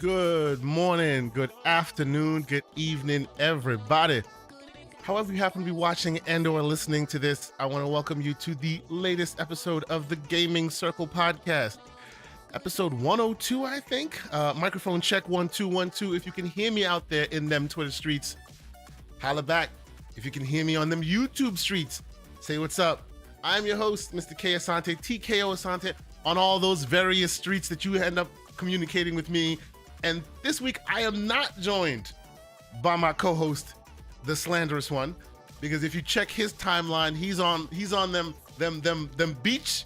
Good morning, good afternoon, good evening, everybody. However you happen to be watching and or listening to this, I want to welcome you to the latest episode of the Gaming Circle podcast. Episode 102, I think. Microphone check 1212. If you can hear me out there in them Twitter streets, holla back. If you can hear me on them YouTube streets, say what's up. I'm your host, Mr. K Asante, TKO Asante, on all those various streets that you end up communicating with me. And this week I am not joined by my co-host, the slanderous one, because if you check his timeline, he's on them beach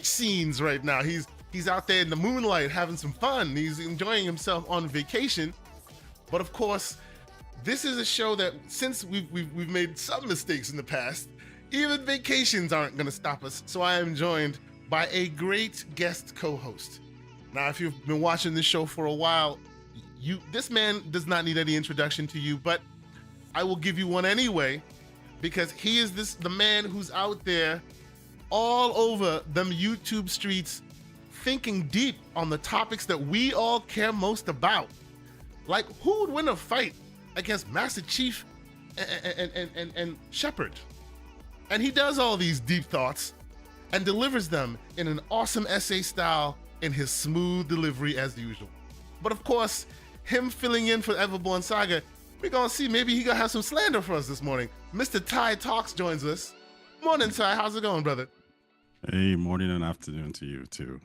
scenes right now. He's out there in the moonlight having some fun. He's enjoying himself on vacation. But of course, this is a show that since we've made some mistakes in the past, even vacations aren't going to stop us. So I am joined by a great guest co-host. Now, if you've been watching this show for a while, this man does not need any introduction to you, but I will give you one anyway, because he is the man who's out there all over them YouTube streets thinking deep on the topics that we all care most about. Like, who would win a fight against Master Chief and Shepard? And he does all these deep thoughts and delivers them in an awesome essay style in his smooth delivery as usual. But of course, him filling in for Everborn Saga, we're gonna see, maybe he gonna have some slander for us this morning. Mr. Taye Talks joins us. Morning, Taye, how's it going, brother? Hey, morning and afternoon to you too.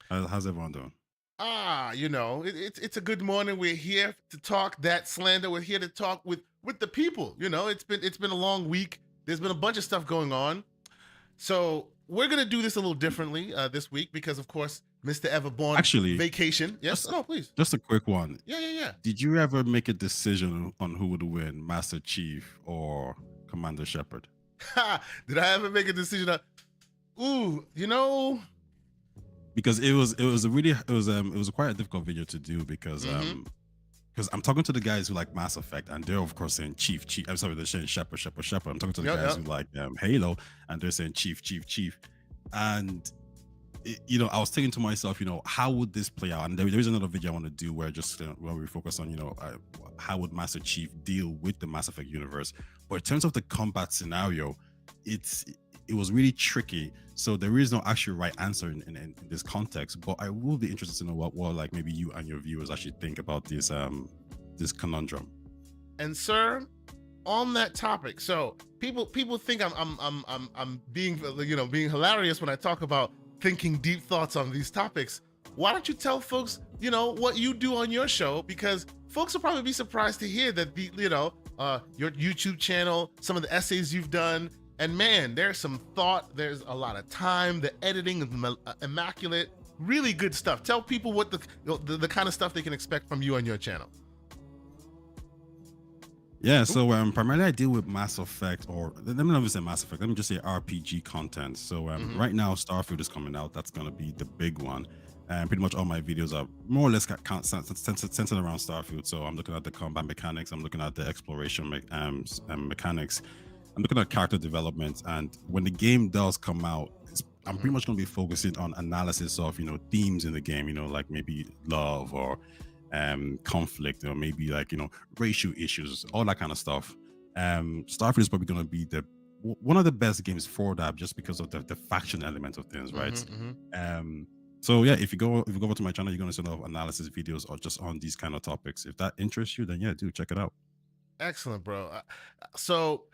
How's everyone doing? It's a good morning. We're here to talk that slander. We're here to talk with the people. It's been a long week. There's been a bunch of stuff going on. So we're gonna do this a little differently this week because, of course, Mr. Everborn Actually, vacation. Yes, no, please. Just a quick one. Yeah. Did you ever make a decision on who would win, Master Chief or Commander Shepard? Did I ever make a decision? Because it was quite a difficult video to do because I'm talking to the guys who like Mass Effect and they're of course saying Chief. I'm sorry, they're saying Shepard. I'm talking to the guys who like Halo and they're saying Chief. And I was thinking to myself, how would this play out? And there is another video I want to do where we focus on, how would Master Chief deal with the Mass Effect universe. But in terms of the combat scenario, it was really tricky. So there is no actual right answer in this context. But I will be interested to know what like maybe you and your viewers actually think about this conundrum. And sir, on that topic, so people think I'm being being hilarious when I talk about thinking deep thoughts on these topics. Why don't you tell folks, what you do on your show? Because folks will probably be surprised to hear that your YouTube channel, some of the essays you've done, and man, there's some thought, there's a lot of time, the editing is immaculate, really good stuff. Tell people what the kind of stuff they can expect from you on your channel. Yeah, so primarily I deal with Mass Effect, or let me not even say Mass Effect, let me just say RPG content. So right now Starfield is coming out. That's going to be the big one. And pretty much all my videos are more or less centered around Starfield. So I'm looking at the combat mechanics, I'm looking at the exploration mechanics, I'm looking at character development. And when the game does come out, I'm pretty much going to be focusing on analysis of, themes in the game, like maybe love or conflict, or maybe like racial issues, all that kind of stuff. Starfield is probably going to be one of the best games for that, just because of the faction element of things, right? So yeah, if you go over to my channel, you're going to see a lot of analysis videos or just on these kind of topics. If that interests you, then yeah, do check it out. Excellent, bro. So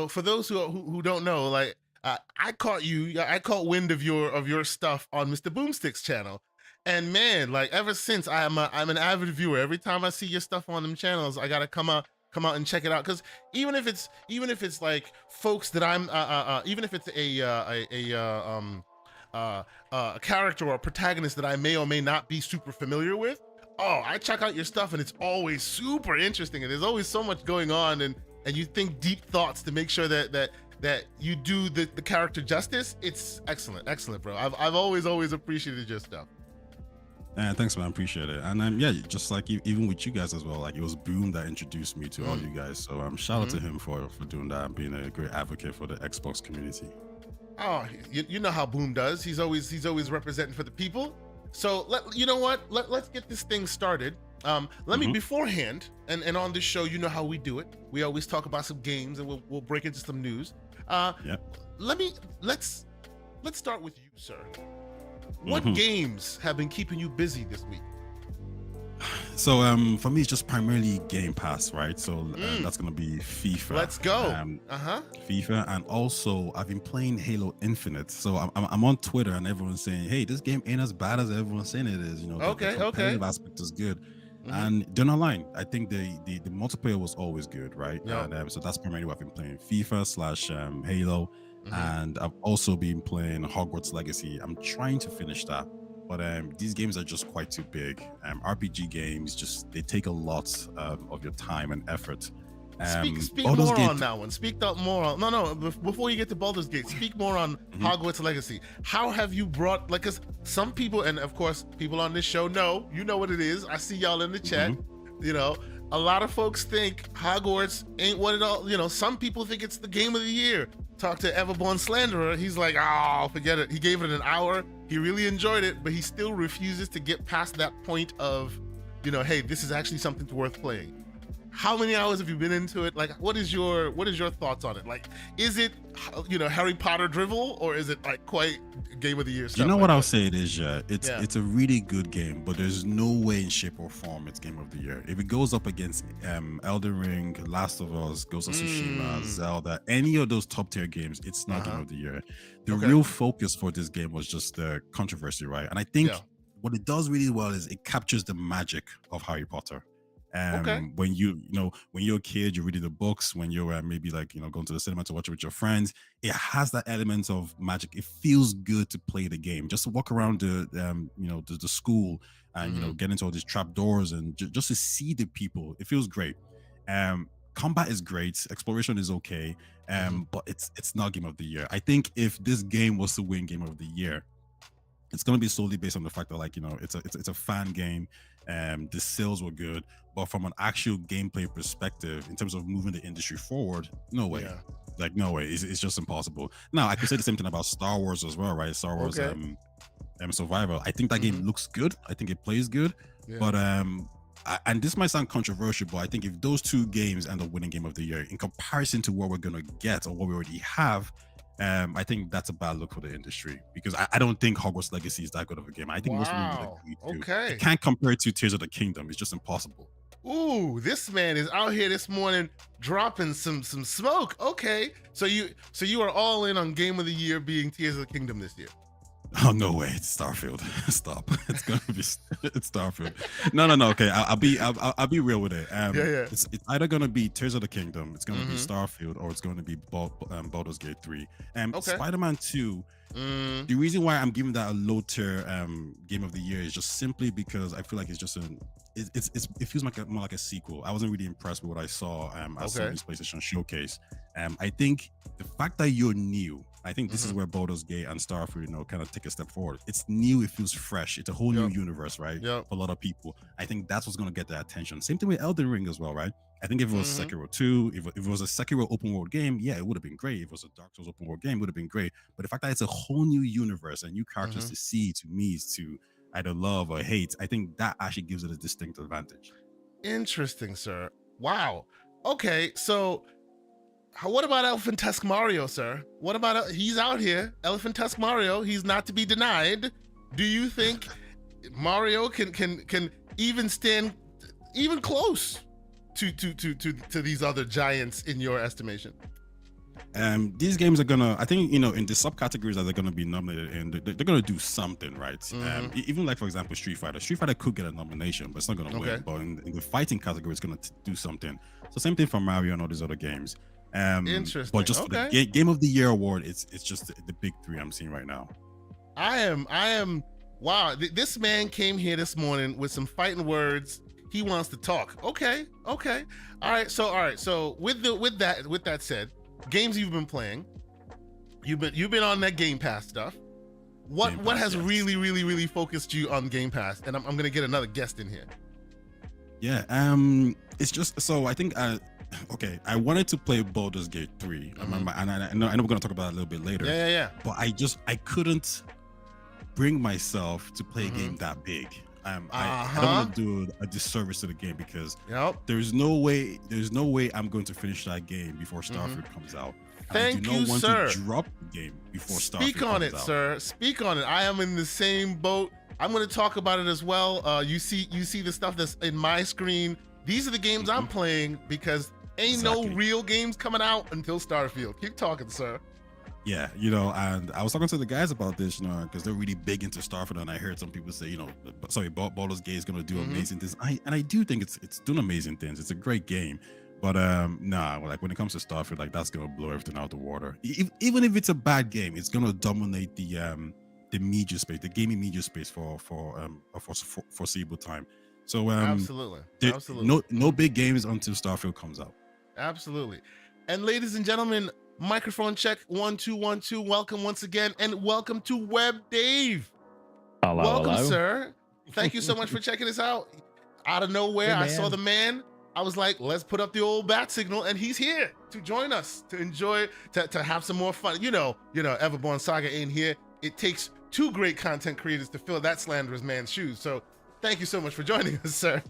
for those who don't know, like I caught wind of your stuff on Mr. Boomstick's channel. And man, like ever since I'm an avid viewer. Every time I see your stuff on them channels, I gotta come out and check it out. Because even if it's like folks that I'm even if it's a character or a protagonist that I may or may not be super familiar with, I check out your stuff and it's always super interesting. And there's always so much going on, and you think deep thoughts to make sure that you do the character justice. It's excellent, bro. I've always appreciated your stuff. Thanks, man. Appreciate it. And yeah, just like even with you guys as well, like it was Boom that introduced me to all you guys. So shout out to him for doing that and being a great advocate for the Xbox community. Oh, you know how Boom does. He's always representing for the people. So you know what? Let's get this thing started. Let me beforehand, and on this show, you know how we do it. We always talk about some games, and we'll break into some news. Yeah. Let's start with you, sir. What games have been keeping you busy this week? So for me, it's just primarily Game Pass, right? So that's gonna be FIFA. Let's go. FIFA, and also I've been playing Halo Infinite. So I'm on Twitter, and everyone's saying, "Hey, this game ain't as bad as everyone's saying it is." You know, the competitive aspect is good, and they're not lying. I think the multiplayer was always good, right? Yep. And so that's primarily what I've been playing: FIFA / Halo, and I've also been playing Hogwarts Legacy. I'm trying to finish that. But these games are just quite too big. RPG games they take a lot of your time and effort. Speak more on that one. Speak up more on. No. Before you get to Baldur's Gate, speak more on Hogwarts Legacy. How have you brought? Like, cause some people, and of course, people on this show know. You know what it is. I see y'all in the chat. You know, a lot of folks think Hogwarts ain't what it all. You know, some people think it's the game of the year. Talk to Everborn Slanderer. He's like, oh, forget it. He gave it an hour. He really enjoyed it, but he still refuses to get past that point of, you know, hey, this is actually something worth playing. How many hours have you been into it? Like, what is your thoughts on it? Like, is it, you know, Harry Potter drivel, or is it like quite game of the year stuff? You know what I'll say it is, it's a really good game, but there's no way in shape or form it's game of the year. If it goes up against Elden Ring, Last of Us, Ghost of Tsushima, Zelda, any of those top tier games, it's not game of the year. The real focus for this game was just the controversy, right? And I think what it does really well is it captures the magic of Harry Potter. When you're a kid, you're reading the books, when you're maybe like, you know, going to the cinema to watch it with your friends, it has that element of magic. It feels good to play the game, just to walk around the school and, you know, get into all these trap doors and just to see the people. It feels great. Combat is great. Exploration is okay. But it's not game of the year. I think if this game was to win game of the year, it's going to be solely based on the fact that, like, you know, it's a fan game. The sales were good, but from an actual gameplay perspective, in terms of moving the industry forward, no way. Like, no way. It's just impossible. Now, I could say the same thing about Star Wars as well, right? Star Wars Survival. I think that game looks good. I think it plays good. But and this might sound controversial, but I think if those two games end up winning game of the year, in comparison to what we're gonna get or what we already have, I think that's a bad look for the industry, because I don't think Hogwarts Legacy is that good of a game. I think most people would agree too. You can't compare it to Tears of the Kingdom. It's just impossible. Ooh, this man is out here this morning dropping some smoke. Okay, so you are all in on game of the year being Tears of the Kingdom this year. Oh, no way. It's Starfield. Stop. It's gonna be it's Starfield. No. Okay, I'll be real with it. It's either gonna be Tears of the Kingdom, it's gonna be Starfield, or it's gonna be Baldur's Gate 3. Spider-Man 2. The reason why I'm giving that a low tier game of the year is just simply because I feel like it's just it feels more like a sequel. I wasn't really impressed with what I saw at Sony's PlayStation Showcase. I think the fact that you're new, I think this is where Baldur's Gate and Starfield, you know, kind of take a step forward. It's new, it feels fresh, it's a whole new universe, right? For a lot of people. I think that's what's going to get their attention. Same thing with Elden Ring as well, right? I think if it was Sekiro 2, if it was a Sekiro open world game, it would have been great. If it was a Dark Souls open world game, it would have been great. But the fact that it's a whole new universe and new characters to see, to meet, to either love or hate, I think that actually gives it a distinct advantage. Interesting, sir. Wow. Okay, so what about Elephant-esque Mario, sir? What about he's out here, Elephant-esque Mario? He's not to be denied. Do you think Mario can even stand even close to these other giants in your estimation? These games are gonna, I think, you know, in the subcategories that they're gonna be nominated in, they're gonna do something, right? Even like, for example, Street Fighter could get a nomination, but it's not gonna win. But in the fighting category, it's gonna do something. So same thing for Mario and all these other games. Interesting. But just for the game of the year award, it's just the big three I'm seeing right now. I am. Wow, this man came here this morning with some fighting words. He wants to talk. Okay. All right. So with that said, games you've been playing, you've been on that Game Pass stuff. What has really focused you on Game Pass? And I'm gonna get another guest in here. It's just, so I think I wanted to play Baldur's Gate 3. And I know we're gonna talk about it a little bit later. Yeah. But I couldn't bring myself to play a game that big. I don't want to do a disservice to the game because there's no way I'm going to finish that game before Starfield comes out. Thank you, want sir. to drop the game before Speak Starfield on comes it, out. sir. Speak on it. I am in the same boat. I'm going to talk about it as well. You see the stuff that's in my screen. These are the games I'm playing because ain't no real games coming out until Starfield. Keep talking, sir. Yeah, you know, and I was talking to the guys about this, you know, because they're really big into Starfield, and I heard some people say, you know, sorry, Baldur's Gate is going to do amazing things. And I do think it's doing amazing things. It's a great game, but nah, like when it comes to Starfield, like that's going to blow everything out the water. Even if it's a bad game, it's going to dominate the media space, the gaming media space for foreseeable time. So Absolutely. no big games until Starfield comes out. Absolutely. And ladies and gentlemen, microphone check 1 2 1 2. Welcome once again, and welcome to Web Dave. Welcome, sir. Thank you so much for checking us out. Out of nowhere, I saw the man. I was like, let's put up the old bat signal, and he's here to join us, to enjoy, to have some more fun. You know, Everborn Saga ain't here. It takes two great content creators to fill that slanderous man's shoes. So thank you so much for joining us, sir.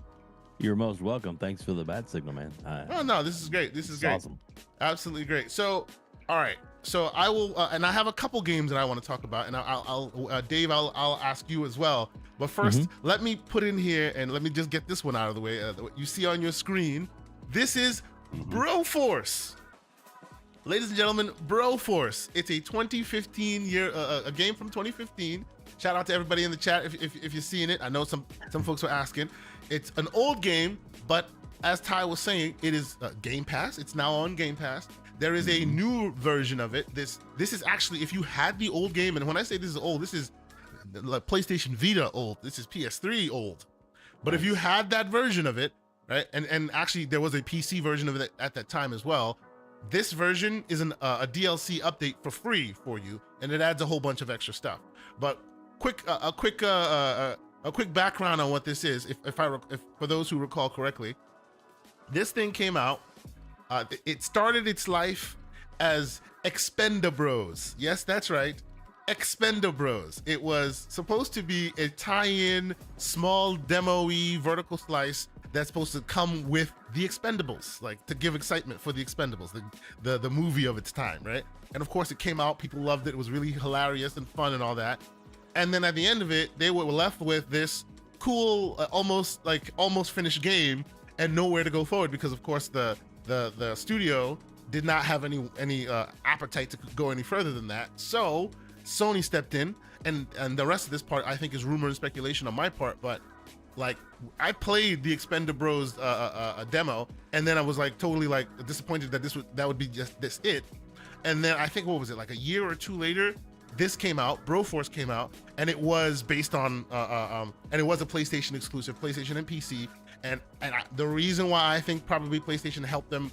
You're most welcome. Thanks for the bat signal, man. Oh no, this is great. This is great. Awesome. Absolutely great. So, all right. So I will, and I have a couple games that I want to talk about, and Dave, I'll ask you as well. But first, let me put in here, and let me just get this one out of the way. What you see on your screen, this is Broforce. Ladies and gentlemen, Broforce. It's a 2015 year, a game from 2015. Shout out to everybody in the chat if you're seeing it. I know some folks were asking. It's an old game, but as Taye was saying, it is Game Pass. It's now on Game Pass. There is a new version of it. This is actually, if you had the old game, and when I say this is old, this is like PlayStation Vita old. This is PS3 old. But if you had that version of it, right, and actually there was a PC version of it at that time as well. This version is a DLC update for free for you, and it adds a whole bunch of extra stuff. But a quick background on what this is, if for those who recall correctly, this thing came out. It started its life as Expendabros. Yes, that's right, Expendabros. It was supposed to be a tie-in, small demo-y vertical slice that's supposed to come with the Expendables, like to give excitement for the Expendables, the movie of its time, right? And of course, it came out. People loved it. It was really hilarious and fun and all that. And then at the end of it, they were left with this cool, almost finished game and nowhere to go forward because, of course, the studio did not have any appetite to go any further than that. So Sony stepped in, and the rest of this part I think is rumor and speculation on my part, but like I played the Expendabros demo, and then I was like totally like disappointed that that would be just it. And then I think, what was it, like a year or two later, this came out, Broforce came out, and it was based on and it was a PlayStation exclusive, PlayStation and PC. And the reason why I think probably PlayStation helped them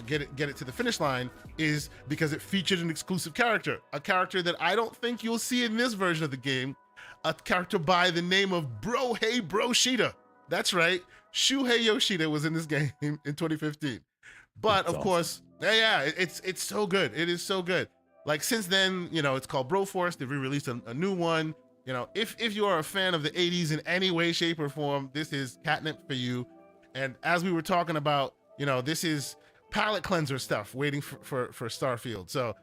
get it to the finish line is because it featured an exclusive character, a character that I don't think you'll see in this version of the game, a character by the name of Broshida. That's right, Shuhei Yoshida was in this game in 2015. But of course, it's so good. It is so good. Like since then, it's called Broforce. They've re-released a new one. If you are a fan of the 80s in any way, shape, or form, this is catnip for you. And as we were talking about, this is palate cleanser stuff waiting for Starfield. So,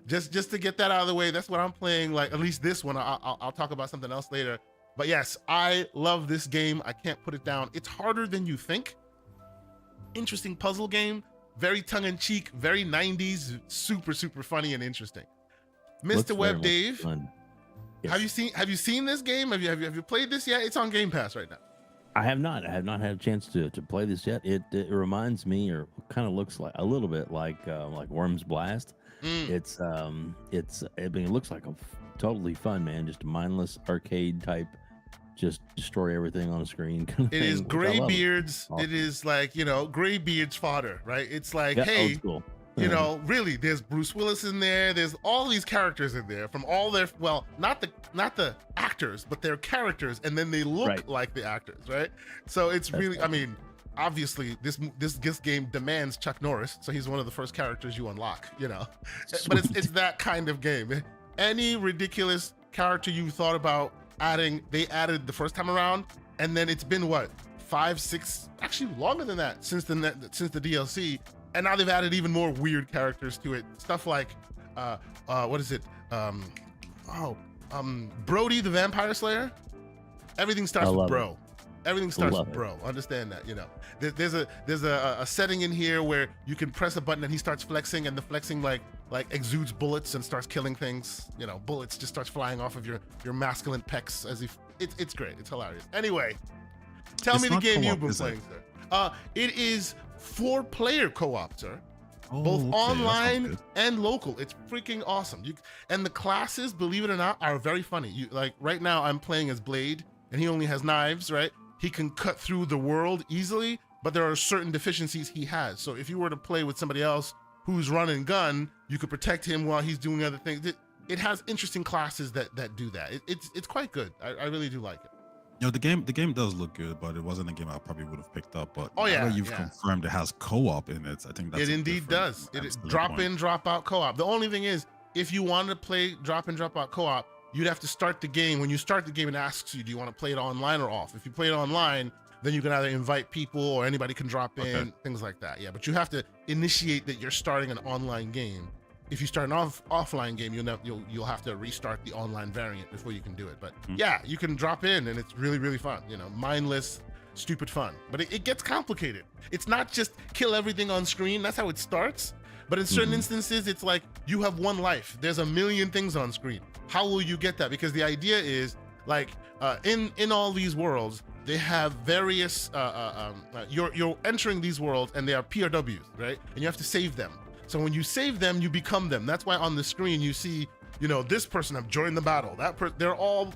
just to get that out of the way, that's what I'm playing. Like at least this one. I'll talk about something else later. But yes, I love this game. I can't put it down. It's harder than you think. Interesting puzzle game. Very tongue-in-cheek. Very 90s. Super, super funny and interesting. Mr. Web Dave. Fun. Yes. Have you seen this game? Have you played this yet? It's on Game Pass right now. I have not had a chance to play this yet. It reminds me, or kind of looks like a little bit like Worms Blast. It looks like a totally fun, man. Just a mindless arcade type, just destroy everything on a screen kind of it thing. Is Graybeard's. Awesome. It is like Graybeard's fodder, right? It's like, hey, old school. Really, there's Bruce Willis in there. There's all these characters in there from all their, well, not the actors, but their characters, and then they look like the actors, right? So it's really, I mean, obviously this game demands Chuck Norris, so he's one of the first characters you unlock, but it's that kind of game. Any ridiculous character you thought about adding, they added the first time around, and then it's been what, 5, 6, actually longer than that since the DLC, and now they've added even more weird characters to it. Stuff like, what is it? Brody the Vampire Slayer. Everything starts with bro. Everything starts with bro. Understand that, you know. There's a setting in here where you can press a button and he starts flexing, and the flexing like exudes bullets and starts killing things. You know, bullets just starts flying off of your masculine pecs as if it's great. It's hilarious. Anyway, tell me the game you've been playing, sir. It is 4-player co-op, sir. Both online and local. It's freaking awesome. And the classes, believe it or not, are very funny. Like right now, I'm playing as Blade, and he only has knives, right? He can cut through the world easily, but there are certain deficiencies he has. So if you were to play with somebody else who's run and gun, you could protect him while he's doing other things. It has interesting classes that do that. It's quite good. I really do like it. You know, the game does look good, but it wasn't a game I probably would have picked up. But you've confirmed it has co-op in it. I think that's it indeed does. It is drop in, drop out co-op. The only thing is, if you wanted to play drop in, drop out co-op, you'd have to start the game. When you start the game, it asks you, do you want to play it online or off? If you play it online, then you can either invite people or anybody can drop in, things like that. Yeah, but you have to initiate that you're starting an online game. If you start an offline game, you'll have to restart the online variant before you can do it. But yeah, you can drop in, and it's really, really fun. You know, mindless, stupid fun. But it gets complicated. It's not just kill everything on screen. That's how it starts. But in certain instances, it's like you have one life. There's a million things on screen. How will you get that? Because the idea is like in all these worlds, they have various. You're entering these worlds, and they are POWs, right? And you have to save them. So when you save them, you become them. That's why on the screen you see, you know, this person have joined the battle. They're all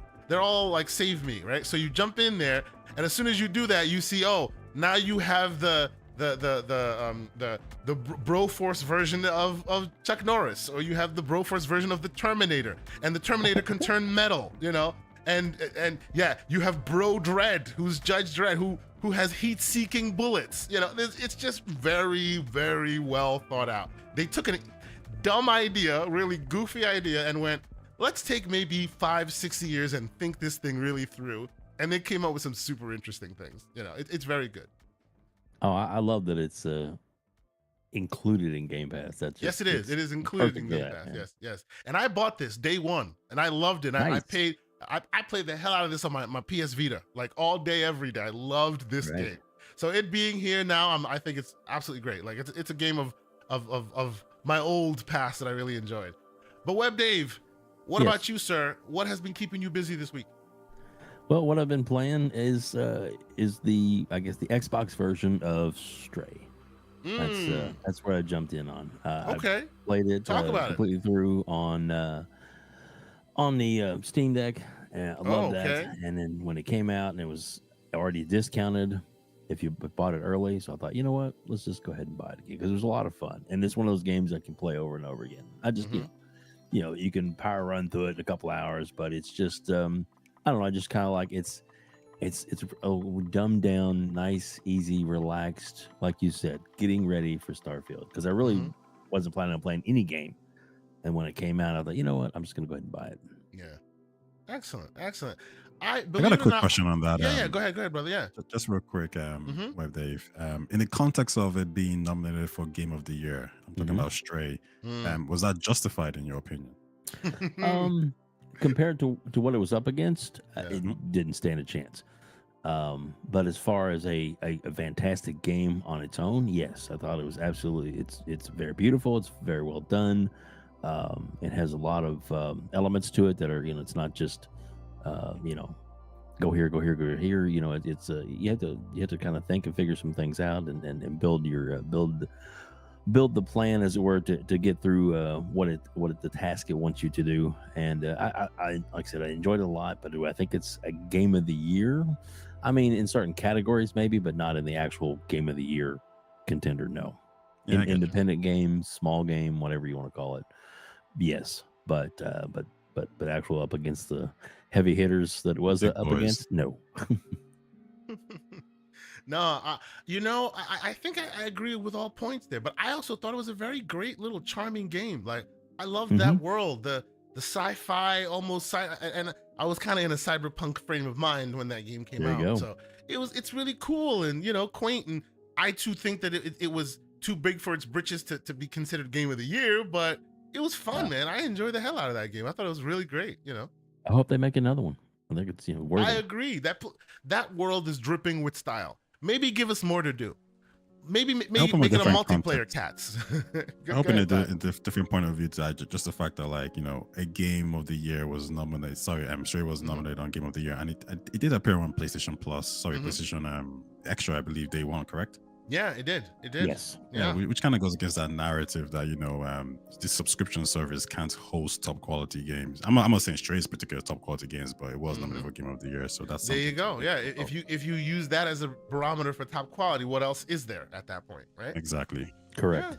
like save me, right? So you jump in there, and as soon as you do that, you see, oh, now you have the Broforce version of Chuck Norris, or you have the Broforce version of the Terminator, and the Terminator can turn metal, you know, and yeah, you have Bro Dread, who's Judge Dredd, who has heat-seeking bullets. You know, it's just very, very well thought out. They took a dumb idea, really goofy idea, and went, let's take maybe 5-6 years and think this thing really through, and they came up with some super interesting things. You know, it's very good. Oh, I love that it's included in Game Pass. That's yes, it is. It is included in Game Pass. Yes. And I bought this day one, and I loved it. Nice. I played the hell out of this on my PS Vita, like all day, every day. I loved this game. So it being here now, I think it's absolutely great. Like it's a game of my old past that I really enjoyed. But Web Dave, what about you, sir? What has been keeping you busy this week? Well, what I've been playing is the Xbox version of Stray. That's where I jumped in on. Okay. I played it completely through on the Steam Deck. And I love that. And then when it came out and it was already discounted if you bought it early, so I thought, you know what, let's just go ahead and buy it again because it was a lot of fun. And it's one of those games I can play over and over again. I just you know, you can power run through it in a couple hours, but it's just I don't know. I just kind of like it's a dumbed down, nice, easy, relaxed, like you said, getting ready for Starfield. Because I really wasn't planning on playing any game, and when it came out, I thought, you know what, I'm just gonna go ahead and buy it. Yeah, excellent. I got a quick question on that. Yeah, go ahead, brother. Yeah, just real quick, Web Dave. In the context of it being nominated for Game of the Year, I'm talking about Stray. Was that justified in your opinion? Compared to what it was up against, it didn't stand a chance. But as far as a fantastic game on its own, yes, I thought it was absolutely. It's very beautiful. It's very well done. It has a lot of elements to it that are, you know, it's not just you know, go here, go here, go here. You know, it's you have to kind of think and figure some things out and build your build the plan, as it were, to get through what the task it wants you to do. And I like I said, I enjoyed it a lot. But do I think it's a Game of the Year? I mean, in certain categories maybe, but not in the actual Game of the Year contender. No. In independent games, small game, whatever you want to call it. Yes, but actual up against the heavy hitters that it was up against, no. No, you know, I think I agree with all points there, but I also thought it was a very great little charming game. Like I loved that world, the sci-fi almost and I was kind of in a cyberpunk frame of mind when that game came There you out. go. So it's really cool and quaint, and I too think that it was too big for its britches to be considered game of the year, but it was fun, Yeah. man. I enjoyed the hell out of that game. I thought it was really great, I hope they make another one. I think it's I worthy. agree. That world is dripping with style. Maybe give us more to do. Maybe Open make with it a different multiplayer context. cats. I hope in a different point of view to that, just the fact that like a game of the year was nominated. Sorry, I'm sure it was nominated on Game of the Year, and it did appear on PlayStation Plus. Sorry, PlayStation Extra, I believe they won, correct? Yeah, it did. It did. Yes. Yeah. Which kind of goes against that narrative that this subscription service can't host top quality games. I'm not saying Stray is particular top quality games, but it was nominated for Game of the Year, so that's there you go. Yeah, if you use that as a barometer for top quality, what else is there at that point, right? Exactly. Correct.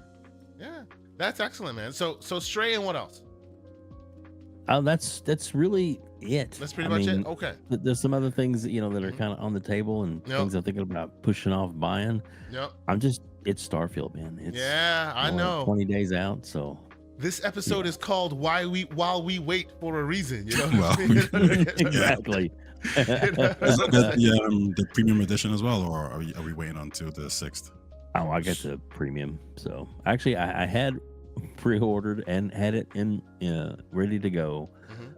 Yeah, that's excellent, man. So Stray and what else? That's really it. That's pretty much it. Okay. There's some other things that that are kind of on the table and things I'm thinking about pushing off buying. Yep. It's Starfield, man. It's I know. 20 days out, so this episode is called While We Wait for a Reason. You know Well, what I mean? exactly. Is that the premium edition as well, or are we waiting until the 6th? Oh, I got the premium. So actually, I had pre-ordered and had it in ready to go.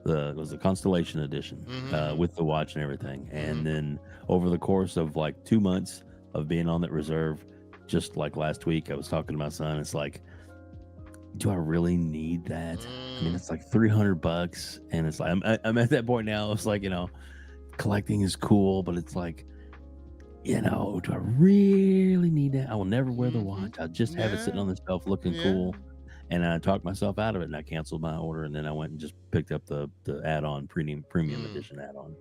It was the Constellation edition with the watch and everything. And then over the course of like 2 months of being on that reserve, just like last week, I was talking to my son. It's like, do I really need that? I mean, it's like $300, and it's like I'm at that point now. It's like collecting is cool, but it's like, do I really need that? I will never wear the watch. I'll just have it sitting on the shelf looking cool. And I talked myself out of it, and I canceled my order, and then I went and just picked up the add-on premium edition add-on.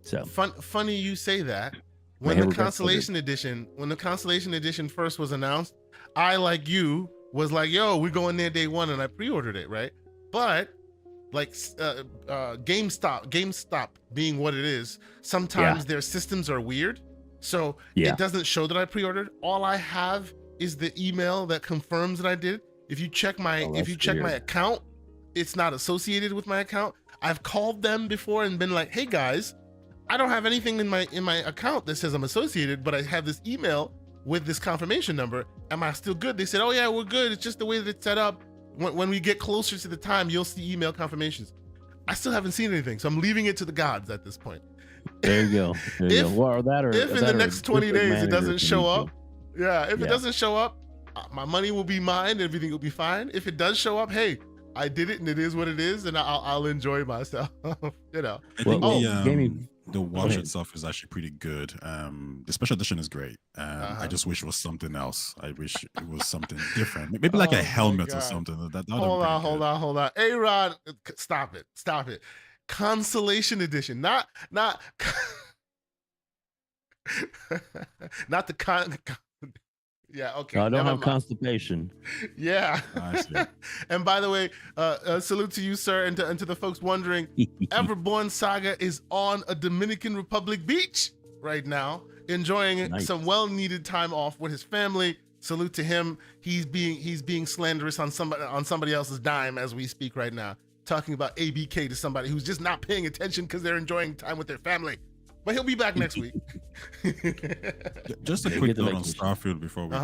So funny you say that. When the Constellation edition first was announced, I, like you, was like, yo, we're going there day one, and I pre-ordered it, right? But like GameStop being what it is, sometimes their systems are weird. So it doesn't show that I pre-ordered. All I have is the email that confirms that I did. If you check my account, it's not associated with my account. I've called them before and been like, hey guys, I don't have anything in my account that says I'm associated, but I have this email with this confirmation number. Am I still good? They said, oh yeah, we're good. It's just the way that it's set up. When we get closer to the time, you'll see email confirmations. I still haven't seen anything, so I'm leaving it to the gods at this point. There you go. If in the next 20 days it doesn't show up, it doesn't show up, my money will be mine, everything will be fine. If it does show up, hey, I did it and it is what it is, and I'll enjoy myself. I think the watch itself is actually pretty good. The special edition is great. I just wish it was something else. I wish it was something different. Maybe like a helmet or something. Hold on. Hey, Rod, stop it. Constellation edition, not not the con. Yeah, okay. No, I don't have constipation. Yeah. And by the way, salute to you, sir, and to the folks wondering, Everborn Saga is on a Dominican Republic beach right now, enjoying some well-needed time off with his family. Salute to him. He's being slanderous on somebody else's dime as we speak right now, talking about ABK to somebody who's just not paying attention because they're enjoying time with their family. But he'll be back next week. Just a quick note on Starfield before we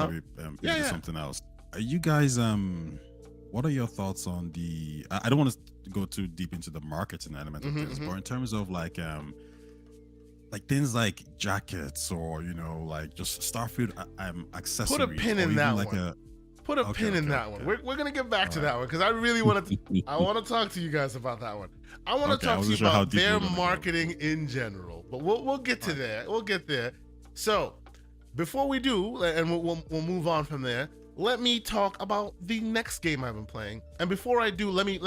get into something else. Are you guys what are your thoughts on the I don't want to go too deep into the marketing element of this, but in terms of like things like jackets or like just Starfield accessories. Put a pin in that like one. Put a pin in that one. We're gonna get back to that one because I really want to. I want to talk to you guys about that one. I want to talk to you about their marketing in general, but we'll get to there. We'll get there. So before we do, and we'll move on from there. Let me talk about the next game I've been playing. And before I do, let me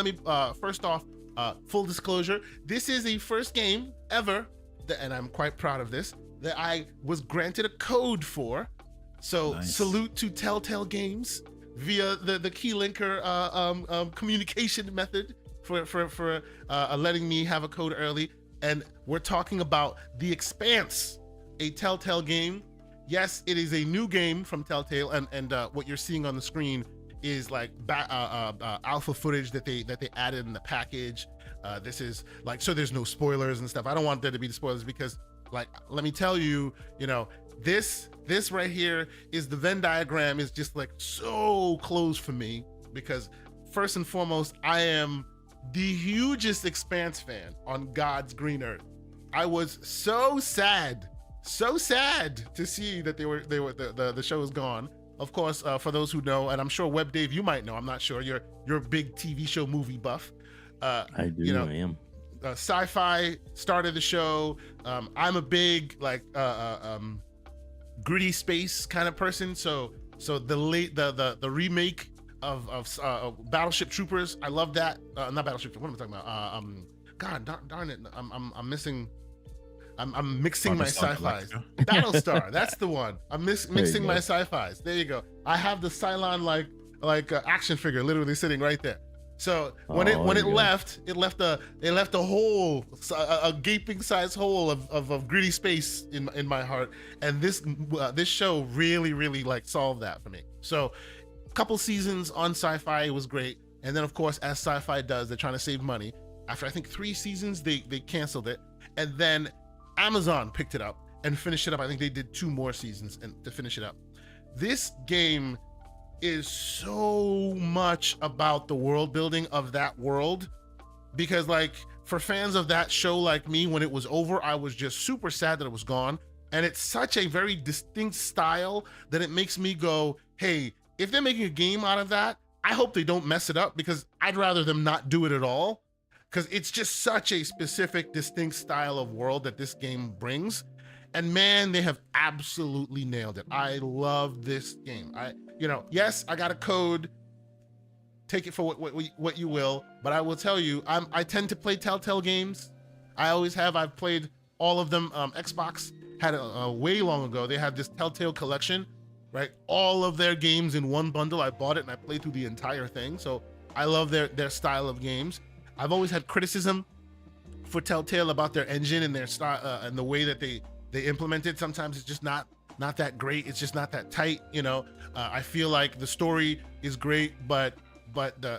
first off, full disclosure, this is the first game ever, and I'm quite proud of this, that I was granted a code for. So salute to Telltale Games via the key linker communication method for letting me have a code early. And we're talking about The Expanse, a Telltale game. Yes, it is a new game from Telltale, and what you're seeing on the screen is like alpha footage that they added in the package. This is like, so there's no spoilers and stuff. I don't want there to be the spoilers because, like, let me tell you, you know, this right here is the Venn diagram is just like so close for me because first and foremost, I am the hugest Expanse fan on God's green earth. I was so sad to see that the show is gone. Of course, for those who know, and I'm sure Web Dave, you might know, I'm not sure, you're a big TV show movie buff. I do. You know, I am. Sci-fi started the show. I'm a big like gritty space kind of person. So the remake of Battleship Troopers, I love that. Not Battleship. What am I talking about? God darn it! I'm missing. I'm mixing my sci-fis. Battlestar, that's the one. I'm mixing my sci-fis. There you go. I have the Cylon like action figure literally sitting right there. So when it left a hole, a gaping size hole of gritty space in my heart, and this show really like solved that for me. So a couple seasons on Sci-Fi, it was great, and then of course, as Sci-Fi does, they're trying to save money. After I think 3 seasons, they canceled it, and then Amazon picked it up and finished it up. I think they did 2 more seasons to finish it up. This game is so much about the world building of that world, because like for fans of that show like me, when it was over, I was just super sad that it was gone. And it's such a very distinct style that it makes me go, hey, if they're making a game out of that, I hope they don't mess it up, because I'd rather them not do it at all, because it's just such a specific, distinct style of world that this game brings. And man, they have absolutely nailed it. I love this game. Yes, I got a code. Take it for what you will, but I will tell you, I tend to play Telltale games. I always have. I've played all of them. Xbox had a way long ago. They had this Telltale collection, right? All of their games in one bundle. I bought it and I played through the entire thing. So I love their style of games. I've always had criticism for Telltale about their engine and their style and the way that they implement it. Sometimes it's just not that great. It's just not that tight. I feel like the story is great, but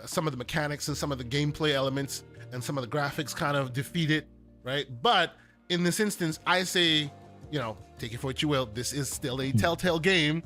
some of the mechanics and some of the gameplay elements and some of the graphics kind of defeat it, right? But in this instance, I say, take it for what you will. This is still a Telltale game,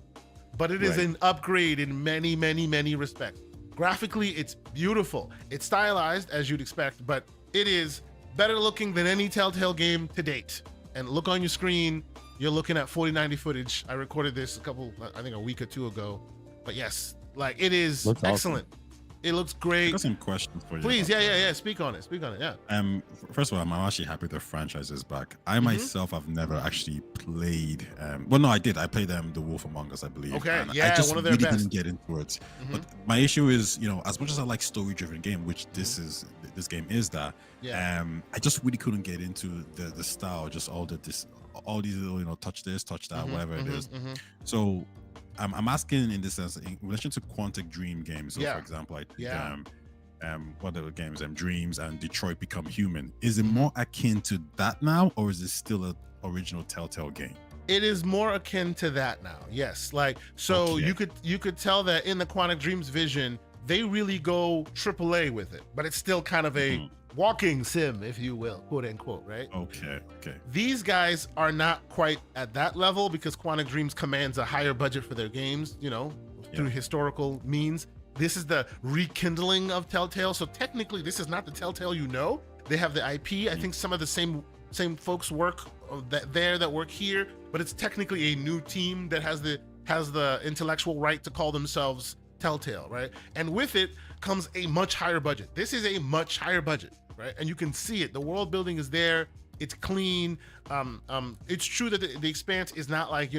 but it is an upgrade in many, many, many respects. Graphically, it's beautiful. It's stylized as you'd expect, but it is better looking than any Telltale game to date. And look on your screen, you're looking at 4090 footage. I recorded this a week or 2 ago. But yes, like it is looks excellent. Awesome. It looks great. I got some questions for you. Please, yeah. Speak on it. Yeah. First of all, I'm actually happy the franchise is back. I myself have never actually played. Well, no, I did. I played The Wolf Among Us, I believe. Okay, and yeah, I just one of their really best. didn't get into it. But my issue is, as much as I like story-driven game, which this game is that. Yeah. I just really couldn't get into the style, just all these little, touch this, touch that, whatever it is. So I'm asking in this sense, in relation to Quantic Dream games. So for example, I think what are the games? Dreams and Detroit Become Human. Is it more akin to that now, or is it still an original Telltale game? It is more akin to that now. Yes, like so you could tell that in the Quantic Dreams vision, they really go AAA with it, but it's still kind of a walking sim, if you will, quote unquote, right? Okay. These guys are not quite at that level because Quantic Dreams commands a higher budget for their games, through historical means. This is the rekindling of Telltale. So technically, this is not the Telltale They have the IP. I think some of the same folks work that work here, but it's technically a new team that has the intellectual right to call themselves Telltale, right? And with it comes a much higher budget. This is a much higher budget, right? And you can see it. The world building is there. It's clean. It's true that the Expanse is not like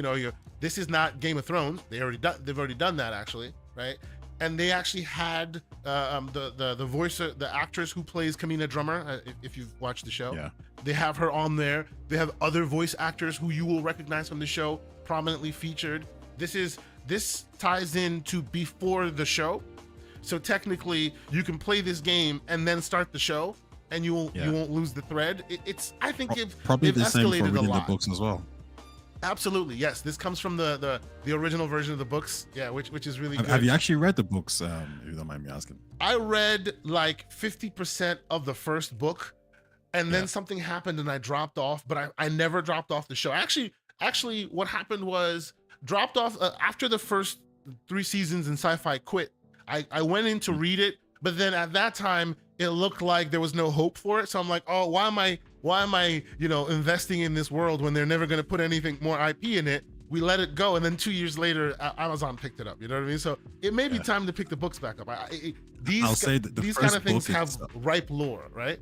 this is not Game of Thrones. They've already done that actually, right? And they actually had the voice, the actress who plays Kamina Drummer. If you've watched the show, they have her on there. They have other voice actors who you will recognize from the show, prominently featured. This ties into before the show, so technically you can play this game and then start the show, and you won't lose the thread. I think probably they've the same for escalated a reading lot. the books as well. Absolutely, yes. This comes from the original version of the books. Yeah, which is really good. Have you actually read the books? If you don't mind me asking. I read like 50% of the first book, and then Yeah. something happened and I dropped off. But I never dropped off the show. Actually, what happened was dropped off after the first 3 seasons, and Sci-Fi quit. I went in to read it, but then at that time it looked like there was no hope for it. So I'm like, oh, why am I investing in this world when they're never going to put anything more IP in it? We let it go, and then 2 years later, Amazon picked it up. You know what I mean? So it may be time to pick the books back up. I'll say that these kind of things have ripe lore, right?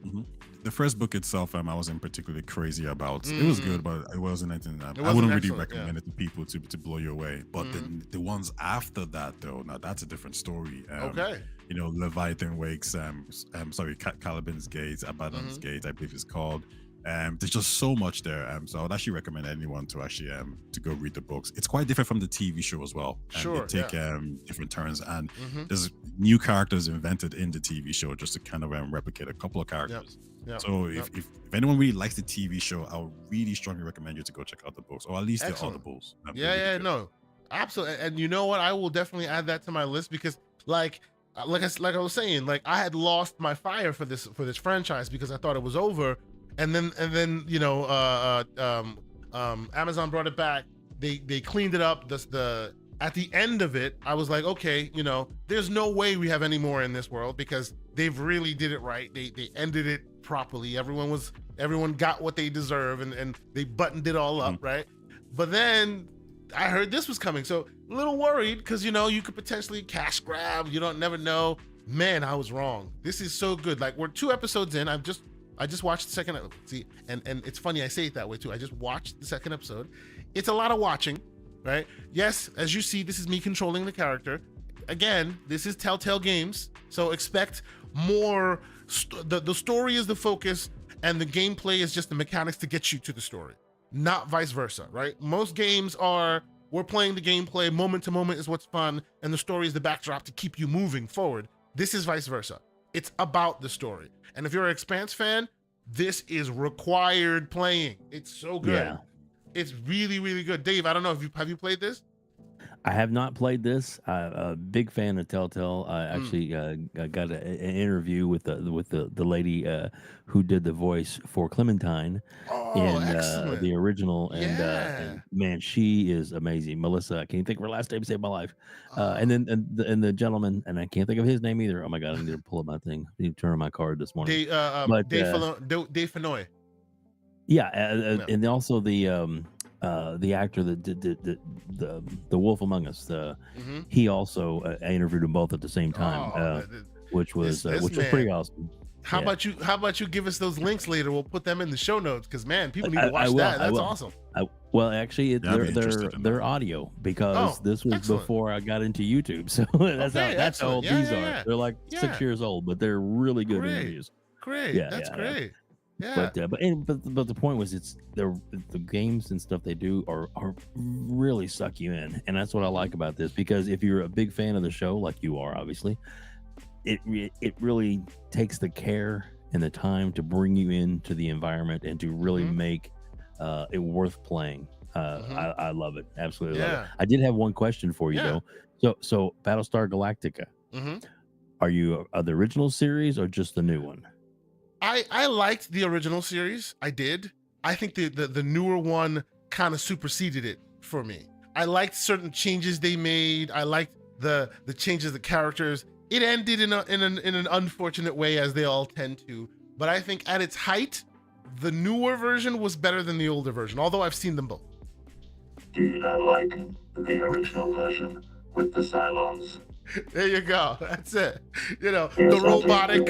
Mhm. The first book itself, I wasn't particularly crazy about. It was good, but it wasn't anything that I wouldn't really recommend it to people to blow you away. But the ones after that, though, now that's a different story. Okay. Leviathan Wakes, Caliban's Gates, Abaddon's Gates, I believe it's called. There's just so much there. So I would actually recommend anyone to actually to go read the books. It's quite different from the TV show as well. Sure. They take different turns, and there's new characters invented in the TV show just to kind of replicate a couple of characters. Yep. So if anyone really likes the TV show, I would really strongly recommend you to go check out the books, or at least Excellent. the audibles. No, absolutely. And you know what? I will definitely add that to my list, because like I was saying, like I had lost my fire for this franchise because I thought it was over, and then Amazon brought it back. They cleaned it up. At the end of it, I was like, okay, there's no way we have any more in this world, because they've really did it right. They ended it properly. Everyone got what they deserve, and they buttoned it all up, right? But then I heard this was coming, so a little worried, because you could potentially cash grab. You don't never know. Man, I was wrong. This is so good. Like, we're 2 episodes in. I just watched the second. See, and it's funny I say it that way too. I just watched the second episode. It's a lot of watching, right? Yes, as you see, this is me controlling the character. Again, this is Telltale Games, so expect more. The story is the focus, and the gameplay is just the mechanics to get you to the story, not vice versa, right? Most games we're playing the gameplay, moment to moment is what's fun, and the story is the backdrop to keep you moving forward. This is vice versa. It's about the story. And if you're an Expanse fan, this is required playing. It's so good. Yeah. It's really, really good. Dave, I don't know, have you played this? I have not played this. I'm a big fan of Telltale. I actually got an interview with the lady who did the voice for Clementine in the original, and man, she is amazing. Melissa, I can't think of her last name. Saved my life. And then the gentleman, and I can't think of his name either. Oh my god, I need to pull up my thing. I need to turn on my card this morning. Dave Fanoy. Yeah, and also the actor that did the Wolf Among Us. He also I interviewed them both at the same time, which was pretty awesome. How about you give us those links later? We'll put them in the show notes, because man, people need to watch that. That's awesome. Well, actually, they're audio, because this was before I got into YouTube, so that's how old these are. They're like 6 years old, but they're really good interviews. Great, that's great. Yeah. But the point was, it's the games and stuff they do are really suck you in, and that's what I like about this, because if you're a big fan of the show, like you are, obviously, it really takes the care and the time to bring you into the environment and to really make it worth playing. I love it, absolutely love it. I did have one question for you though. So Battlestar Galactica, are you the original series or just the new one? I liked the original series. I did. I think the newer one kind of superseded it for me. I liked certain changes they made. I liked the changes of the characters. It ended in an unfortunate way, as they all tend to. But I think at its height, the newer version was better than the older version, although I've seen them both. Do you not like the original version with the Cylons? There you go. That's it. The robotic.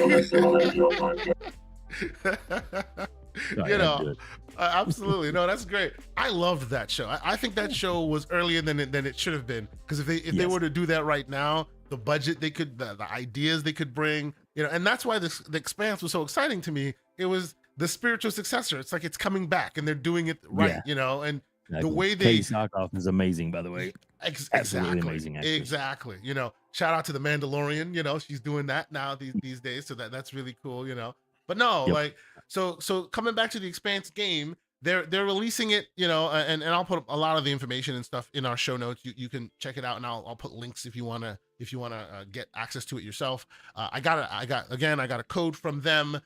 Absolutely. No, that's great. I loved that show. I think that show was earlier than it should have been, because if they were to do that right now, the budget they could, the ideas they could bring, and that's why the Expanse was so exciting to me. It was the spiritual successor. It's like it's coming back, and they're doing it right, and the way they. Katie Sackhoff is amazing, by the way. Exactly. Amazing actress. Exactly. Shout out to the Mandalorian. She's doing that now these days, so that's really cool. But no, so coming back to the Expanse game, they're releasing it, you know, and I'll put a lot of the information and stuff in our show notes. You can check it out, and I'll put links if you wanna get access to it yourself. I got a code from them.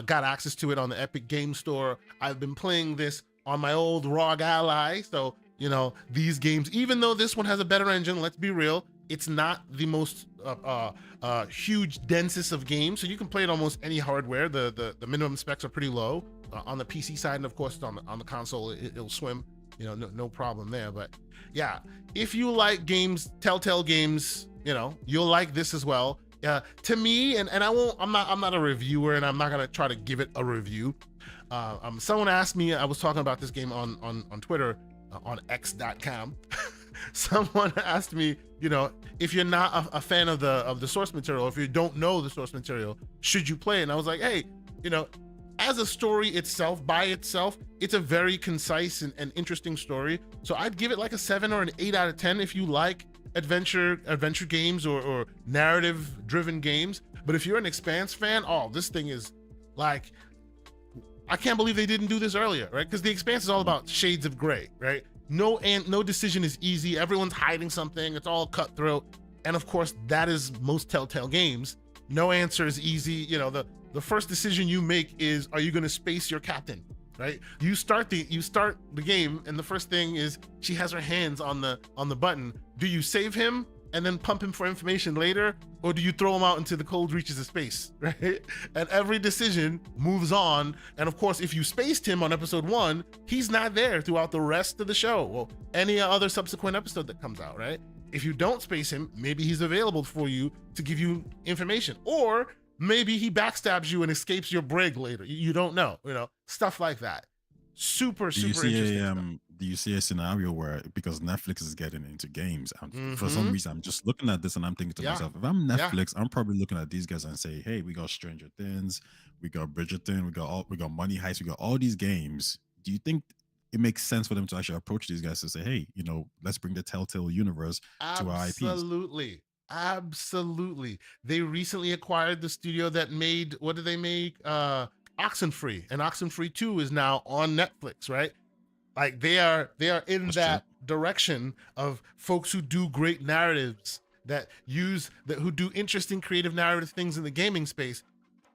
Got access to it on the Epic Game Store. I've been playing this on my old ROG Ally, so you know these games. Even though this one has a better engine, let's be real, it's not the most huge, densest of games, so you can play it almost any hardware. The minimum specs are pretty low on the PC side, and of course on the console it'll swim. You know, no problem there. But yeah, if you like games, Telltale games, you know, you'll like this as well. To me, and I'm not a reviewer, and I'm not gonna try to give it a review. Someone asked me, I was talking about this game on Twitter, on x.com. Someone asked me, you know, if you're not a fan of the source material, if you don't know the source material, should you play it? And I was like, hey, you know, as a story itself, by itself, it's a very concise and interesting story. So I'd give it like a 7 or an 8 out of 10 if you like adventure games or narrative driven games. But if you're an Expanse fan, oh, this thing is like, I can't believe they didn't do this earlier, right? Because the Expanse is all about shades of gray, right? No decision is easy. Everyone's hiding something. It's all cutthroat. And of course, that is most Telltale games. No answer is easy. You know, the first decision you make is, are you going to space your captain, right? You start the game, and the first thing is she has her hands on the button. Do you save him and then pump him for information later, or do you throw him out into the cold reaches of space, right? And every decision moves on. And of course, if you spaced him on episode 1, he's not there throughout the rest of the show, or any other subsequent episode that comes out, right? If you don't space him, maybe he's available for you to give you information, or maybe he backstabs you and escapes your brig later. You don't know, you know, stuff like that. Super interesting stuff. Do you see a scenario where, because Netflix is getting into games, and for Mm-hmm. some reason I'm just looking at this and I'm thinking to myself, if I'm Netflix, I'm probably looking at these guys and say, hey, we got Stranger Things, we got Bridgerton, we got Money Heist, we got all these games. Do you think it makes sense for them to actually approach these guys to say, hey, you know, let's bring the Telltale universe to our IPs? Absolutely. They recently acquired the studio that made, what did they make? Oxenfree, and Oxenfree 2 is now on Netflix, right? Like they are in That's that true. direction of folks who do great narratives, who do interesting creative narrative things in the gaming space.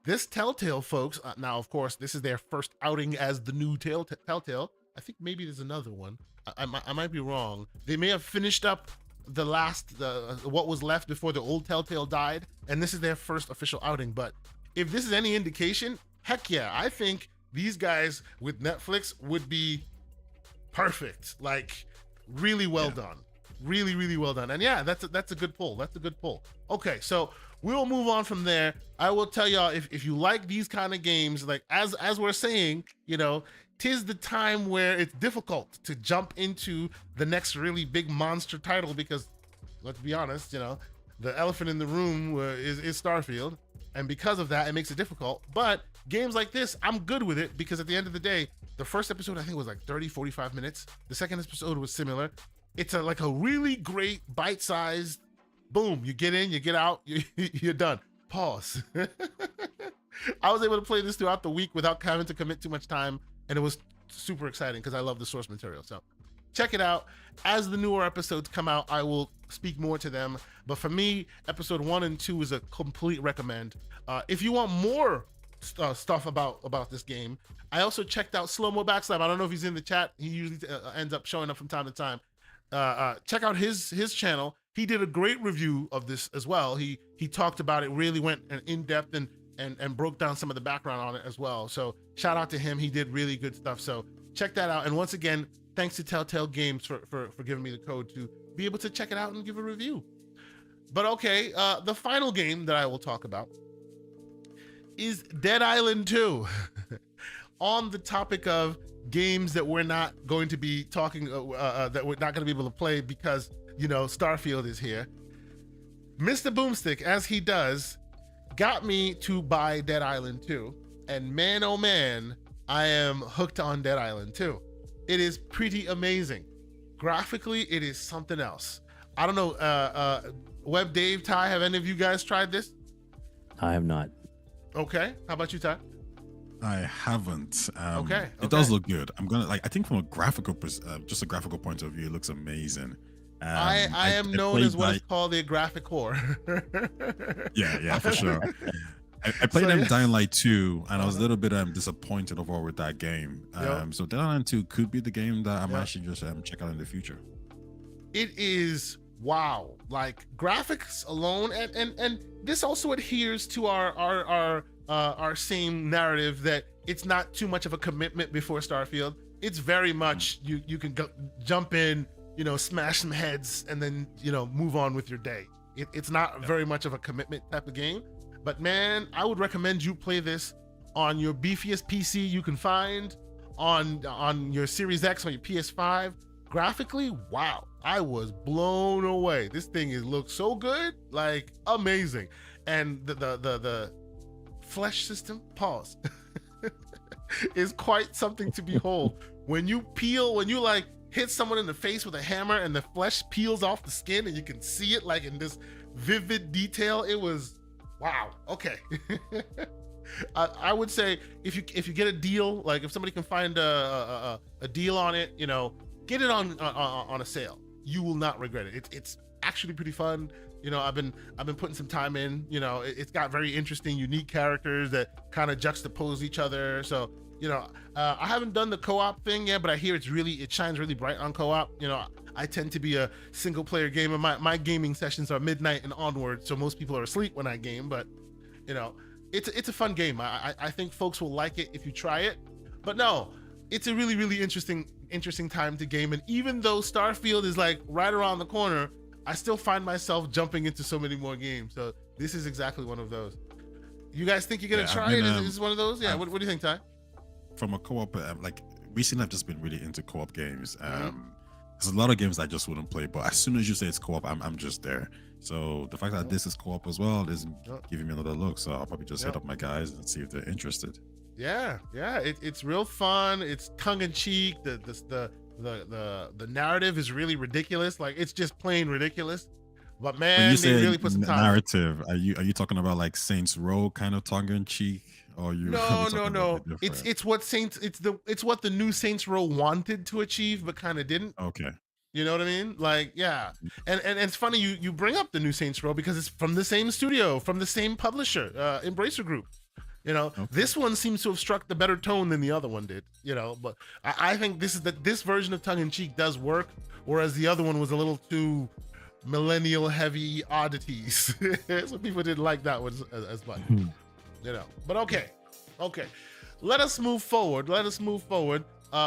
This Telltale folks, now of course this is their first outing as the new Telltale. I think maybe there's another one. I might be wrong. They may have finished up the what was left before the old Telltale died, and this is their first official outing. But if this is any indication, heck yeah, I think these guys with Netflix would be perfect. Like, really well done. Really well done. And yeah, that's a good pull. Okay, so we'll move on from there. I will tell y'all, if you like these kind of games, like as we're saying, you know, 'tis the time where it's difficult to jump into the next really big monster title, because let's be honest, you know, the elephant in the room is Starfield, and because of that, it makes it difficult. But games like this, I'm good with it, because at the end of the day, the first episode I think was like 30-45 minutes. The second episode was similar. It's like a really great bite-sized, boom, you get in, you get out, you're done. Pause. I was able to play this throughout the week without having to commit too much time, and it was super exciting because I love the source material. So check it out. As the newer episodes come out, I will speak more to them. But for me, episode 1 and 2 is a complete recommend. If you want more stuff about this game, I also checked out Slow Mo Backslap. I don't know if he's in the chat. He usually ends up showing up from time to time. Check out his channel. He did a great review of this as well. He talked about it, really went in depth and broke down some of the background on it as well. So shout out to him. He did really good stuff. So check that out. And once again, thanks to Telltale Games for giving me the code to be able to check it out and give a review. But okay, the final game that I will talk about is Dead Island 2. On the topic of games that we're not going to be talking, that we're not going to be able to play because, you know, Starfield is here. Mr. Boomstick, as he does, got me to buy Dead Island 2. And man, oh man, I am hooked on Dead Island 2. It is pretty amazing. Graphically, it is something else. I don't know, Web Dave, Taye, have any of you guys tried this? I have not. Okay, how about you, Taye? I haven't. Okay, It does okay. look good. I'm gonna like. I think from a graphical, just a graphical point of view, it looks amazing. I am I known played as what is like, called a graphic whore. yeah, for sure. I played So them yeah. Dying Light 2, and I was a Uh-huh. little bit disappointed overall with that game. Yep. So Dying Light 2 could be the game that I'm Yep. actually just check out in the future. It is wow, like graphics alone, and this also adheres to our same narrative that it's not too much of a commitment before Starfield. It's very much you can jump in, smash some heads, and then move on with your day. It's not very much of a commitment type of game. But man, I would recommend you play this on your beefiest PC you can find, on your Series X, on your PS5. Graphically, wow, I was blown away. This thing looks so good, like amazing. And the flesh system, pause, is quite something to behold. When you like hit someone in the face with a hammer and the flesh peels off the skin and you can see it like in this vivid detail, it was wow. Okay. I would say if you get a deal, like if somebody can find a deal on it, get it on a sale. You will not regret it. It's actually pretty fun. I've been putting some time in. It's got very interesting, unique characters that kind of juxtapose each other. So I haven't done the co-op thing yet, but I hear it shines really bright on co-op. I tend to be a single player gamer. My gaming sessions are midnight and onward, so most people are asleep when I game. But it's a fun game. I think folks will like it if you try it. But no, it's a really, really interesting time to game. And even though Starfield is like right around the corner, I still find myself jumping into so many more games. So this is exactly one of those. You guys think you're gonna try it? Is this one of those? Yeah. What do you think, Ty? From a co-op, like recently, I've just been really into co-op games. There's a lot of games I just wouldn't play, but as soon as you say it's co-op, I'm just there. So the fact that this is co-op as well is giving me another look. So I'll probably just hit up my guys and see if they're interested. Yeah. It's real fun. It's tongue in cheek. The narrative is really ridiculous. Like it's just plain ridiculous. But man, When you they say really put some time. narrative, are you talking about like Saints Row kind of tongue in cheek, or you? No. It's what it's what the new Saints Row wanted to achieve, but kind of didn't. Okay. You know what I mean? Like, yeah. And it's funny you bring up the new Saints Row because it's from the same studio, from the same publisher, Embracer Group. This one seems to have struck the better tone than the other one did. But I think this version of tongue in cheek does work, whereas the other one was a little too millennial heavy oddities. So people didn't like that one as much. But okay. Let us move forward.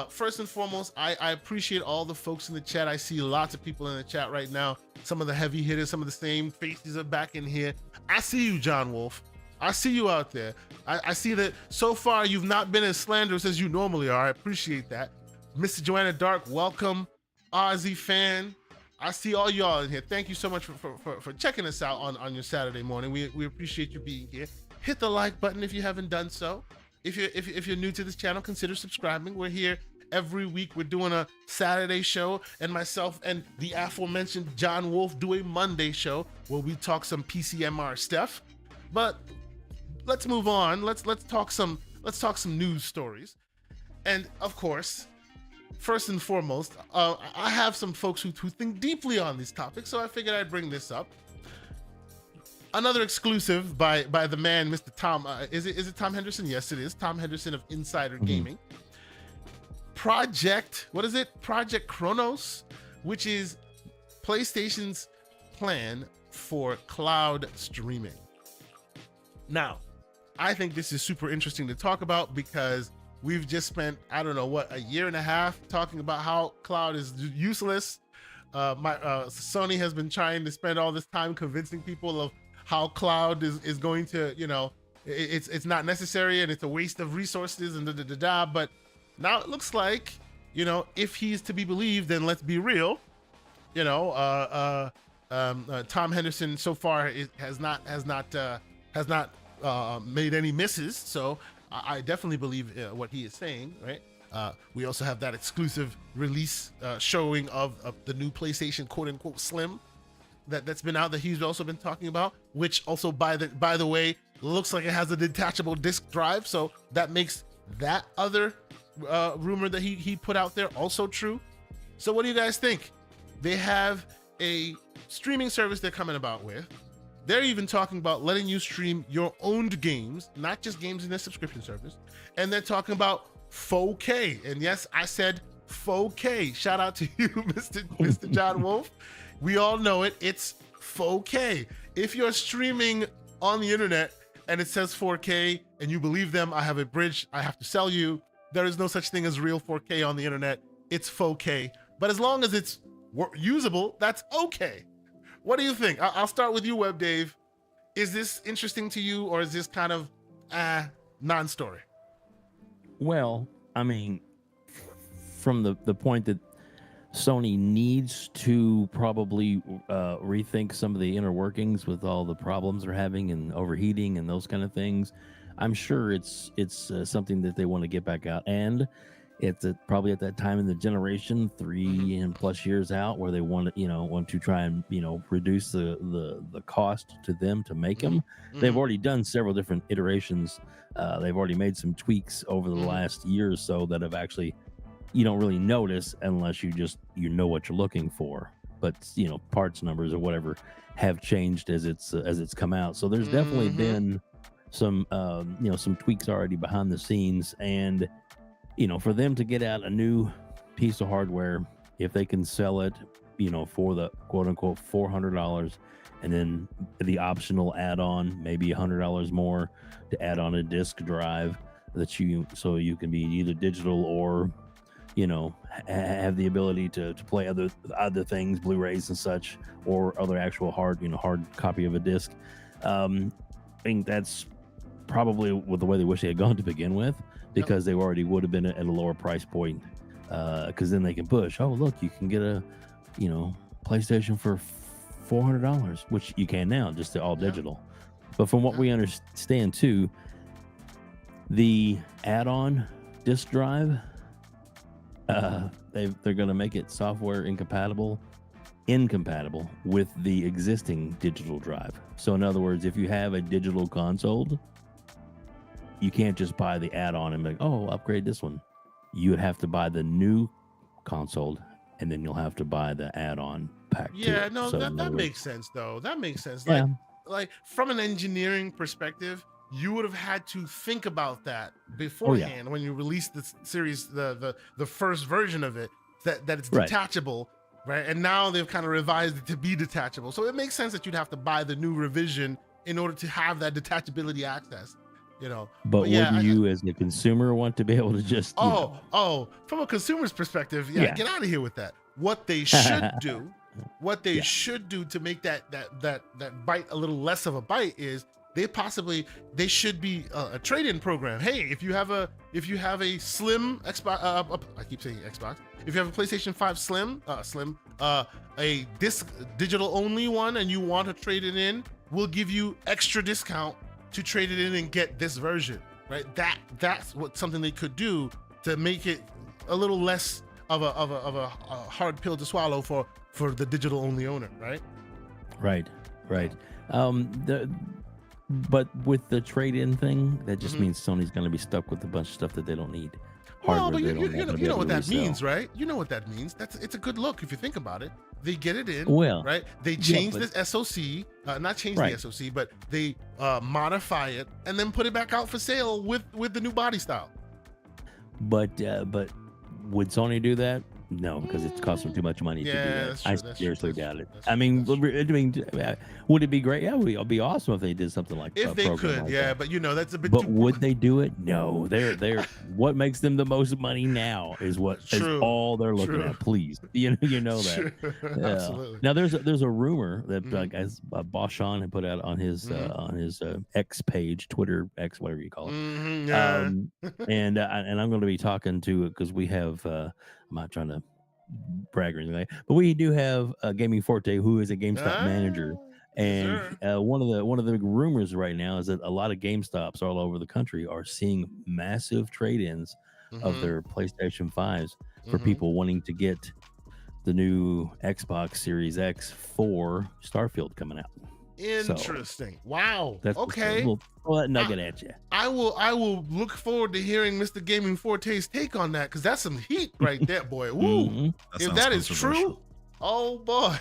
First and foremost, I appreciate all the folks in the chat. I see lots of people in the chat right now. Some of the heavy hitters, some of the same faces are back in here. I see you, John Wolf. I see you out there. I see that so far you've not been as slanderous as you normally are. I appreciate that. Mr. Joanna Dark, welcome. Ozzy fan, I see all y'all in here. Thank you so much for checking us out on your Saturday morning. We appreciate you being here. Hit the like button if you haven't done so. If you're new to this channel, consider subscribing. We're here every week. We're doing a Saturday show, and myself and the aforementioned John Wolf do a Monday show where we talk some PCMR stuff. But let's move on. Let's talk some news stories. And of course, first and foremost, I have some folks who think deeply on these topics, so I figured I'd bring this up. Another exclusive by the man, Mr. Tom. Is it Tom Henderson? Yes, it is. Tom Henderson of Insider Gaming. Project Cronos, which is PlayStation's plan for cloud streaming. Now, I think this is super interesting to talk about because we've just spent, I don't know what, a year and a half talking about how cloud is useless. Sony has been trying to spend all this time convincing people of how cloud is going to, it's not necessary and it's a waste of resources and but now it looks like, if he's to be believed, then let's be real, Tom Henderson so far has not made any misses. So I definitely believe what he is saying, right? We also have that exclusive release showing of the new PlayStation quote unquote Slim that's been out that he's also been talking about, which also by the way looks like it has a detachable disk drive, so that makes that other rumor that he put out there also true. So what do you guys think? They have a streaming service they're coming about with. They're even talking about letting you stream your owned games, not just games in their subscription service. And they're talking about 4K. And yes, I said 4K. Shout out to you, Mr. John Wolf. We all know it. It's 4K. If you're streaming on the internet and it says 4K and you believe them, I have a bridge I have to sell you. There is no such thing as real 4K on the internet. It's 4K. But as long as it's usable, that's okay. What do you think? I'll start with you, Web Dave. Is this interesting to you, or is this kind of non-story? Well, I mean, from the point that Sony needs to probably rethink some of the inner workings with all the problems they're having and overheating and those kind of things, I'm sure it's something that they want to get back out, and it's probably at that time in the generation, 3 and plus years out, where they want to try and reduce the cost to them to make them. They've already done several different iterations. They've already made some tweaks over the last year or so that have actually you don't really notice unless you know what you're looking for. But parts numbers or whatever have changed as it's come out. So there's definitely been some some tweaks already behind the scenes, and for them to get out a new piece of hardware, if they can sell it, for the quote unquote $400, and then the optional add-on, maybe $100 more to add on a disk drive so you can be either digital or, have the ability to play other things, Blu-rays and such, or other actual hard copy of a disc. I think that's probably the way they wish they had gone to begin with, because they already would have been at a lower price point, because then they can push, oh look, you can get a PlayStation for $400, which you can now, just all digital. But from what we understand too, the add-on disk drive, they're going to make it software incompatible with the existing digital drive. So in other words, if you have a digital console, you can't just buy the add-on and be like, oh, upgrade this one. You would have to buy the new console, and then you'll have to buy the add-on pack. Yeah, no, so that makes sense though. That makes sense. Yeah. Like from an engineering perspective, you would have had to think about that beforehand when you released the series, the first version of it, that it's detachable, right? And now they've kind of revised it to be detachable. So it makes sense that you'd have to buy the new revision in order to have that detachability access. But wouldn't you as a consumer want to be able to just from a consumer's perspective, get out of here with that. What they should do should do to make that bite a little less of a bite is they should be a trade-in program. Hey, if you have a slim Xbox, I keep saying Xbox, if you have a PlayStation 5 slim, a digital only one, and you want to trade it in, we'll give you extra discount to trade it in and get this version, right? That's something they could do to make it a little less of a hard pill to swallow for the digital only owner, right? Right. But with the trade-in thing, that just means Sony's going to be stuck with a bunch of stuff that they don't need. Well, but you know what that means, right? You know what that means. It's a good look if you think about it. They get it in, right? They change the SoC, not change the SoC, but they modify it and then put it back out for sale with the new body style. But would Sony do that? No, because it costs them too much money to do that. I seriously doubt it. I mean, would it be great? Yeah, it would be awesome if they did something like if they could. Like that. But that's a bit. But would they do it? No, they're what makes them the most money now is all they're looking at. Please, you know that. Absolutely. Now there's a rumor that as Boshan had put out on his X page, Twitter X, whatever you call it. And I'm going to be talking to, because we have. I'm not trying to brag or anything, but we do have Gaming Forte, who is a GameStop manager, and one of the big rumors right now is that a lot of GameStops all over the country are seeing massive trade-ins of their PlayStation 5s for people wanting to get the new Xbox Series X for Starfield coming out. Interesting. Wow. That's Okay. We'll throw that nugget at you. I will look forward to hearing Mr. Gaming Forte's take on that, because that's some heat right there, boy. Woo. Mhm. If that is true, oh boy.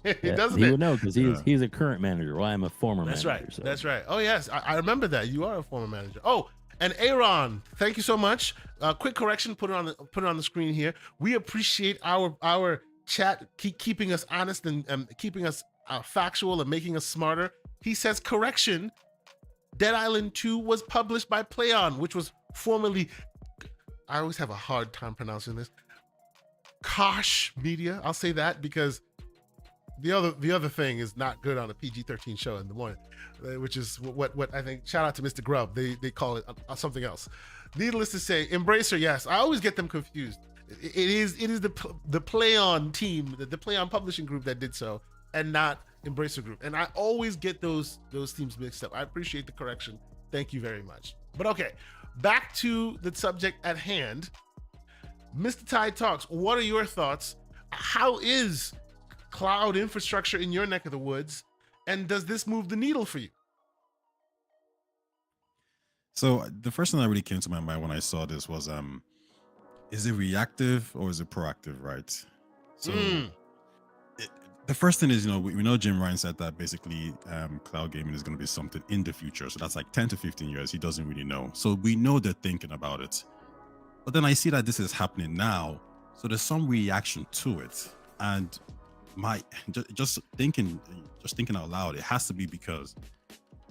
Yeah, Doesn't he it? would know because he's a current manager. Well, I'm a former That's manager. right. So. That's right. Oh yes, I remember that. You are a former manager. Oh, and Aaron, thank you so much. Quick correction, put it on the screen here. We appreciate our chat keeping us honest and keeping us factual and making us smarter. He says, correction, Dead Island 2 was published by PlayOn, which was formerly, I always have a hard time pronouncing this, Kosh Media. I'll say that because the other thing is not good on a PG-13 show in the morning, which is what I think. Shout out to Mr. Grubb. They call it something else. Needless to say, Embracer, yes. I always get them confused. It is the PlayOn team, the PlayOn publishing group that did so, and not Embracer Group. And I always get those teams mixed up. I appreciate the correction. Thank you very much. But okay, back to the subject at hand. Mr. Taye Talks, what are your thoughts? How is cloud infrastructure in your neck of the woods? And does this move the needle for you? So the first thing that really came to my mind when I saw this was, is it reactive or is it proactive, right? So the first thing is, we know Jim Ryan said that basically cloud gaming is going to be something in the future. So that's like 10 to 15 years. He doesn't really know. So we know they're thinking about it. But then I see that this is happening now. So there's some reaction to it. And just thinking out loud, it has to be because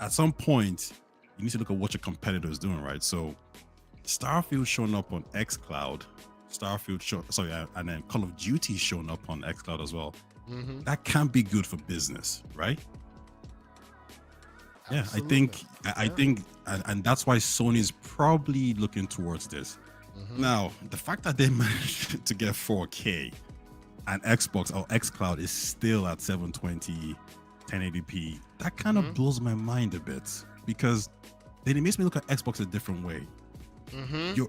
at some point you need to look at what your competitor is doing, right? So Starfield showing up on xCloud, and then Call of Duty showing up on xCloud as well. Mm-hmm. That can't be good for business, right? Absolutely. Yeah, I think, and that's why Sony's probably looking towards this. Mm-hmm. Now, the fact that they managed to get 4K and Xbox or xCloud is still at 720, 1080p, that kind of blows my mind a bit, because then it makes me look at Xbox a different way. Mm-hmm.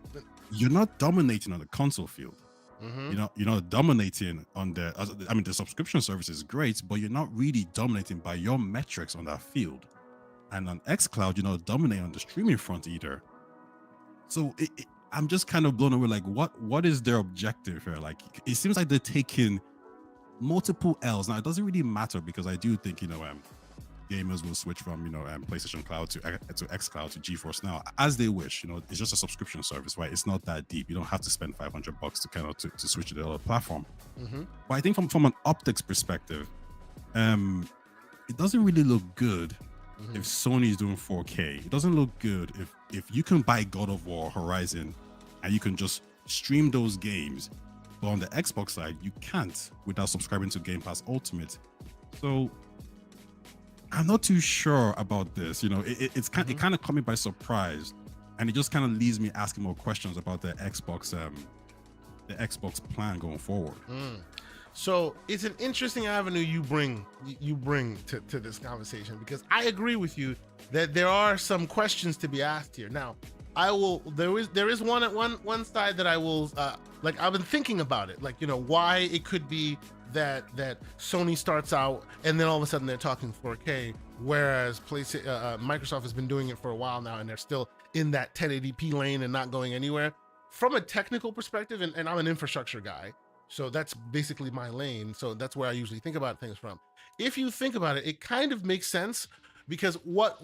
You're not dominating on the console field. Mm-hmm. You're not dominating on the subscription service is great, but you're not really dominating by your metrics on that field. And on xCloud, you're not dominating on the streaming front either. So I'm just kind of blown away. Like, what is their objective here? Like, it seems like they're taking multiple L's. Now, it doesn't really matter, because I do think, gamers will switch from, PlayStation Cloud to xCloud to GeForce Now as they wish. It's just a subscription service, right? It's not that deep. You don't have to spend $500 to kind of to switch to the other platform. Mm-hmm. But I think from an optics perspective, it doesn't really look good if Sony is doing 4K. It doesn't look good if you can buy God of War Horizon and you can just stream those games, but on the Xbox side you can't without subscribing to Game Pass Ultimate. So I'm not too sure about this. It kind of caught me by surprise, and it just kind of leaves me asking more questions about the Xbox plan going forward. So it's an interesting avenue you bring to this conversation, because I agree with you that there are some questions to be asked here. Now, there is one side that I will I've been thinking about it, why it could be that Sony starts out and then all of a sudden they're talking 4K, whereas Microsoft has been doing it for a while now and they're still in that 1080p lane and not going anywhere. From a technical perspective, and I'm an infrastructure guy, so that's basically my lane, so that's where I usually think about things from. If you think about it, it kind of makes sense, because what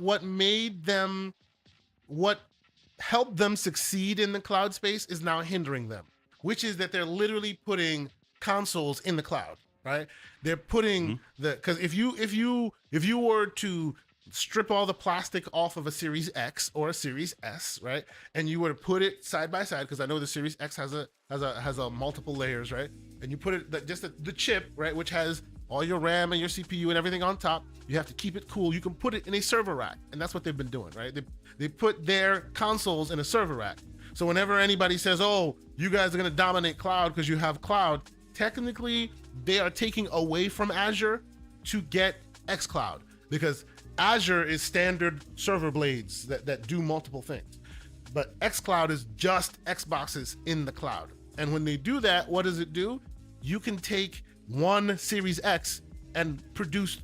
helped them succeed in the cloud space is now hindering them, which is that they're literally putting consoles in the cloud, right? They're putting because if you were to strip all the plastic off of a Series X or a Series S, right, and you were to put it side by side, because I know the Series X has a multiple layers, right, and you put it just the chip, right, which has all your RAM and your CPU and everything on top. You have to keep it cool. You can put it in a server rack, and that's what they've been doing, right? They put their consoles in a server rack. So whenever anybody says, "Oh, you guys are going to dominate cloud because you have cloud," technically they are taking away from Azure to get xCloud, because Azure is standard server blades that do multiple things, but xCloud is just Xboxes in the cloud. And when they do that, what does it do? You can take one Series X and produce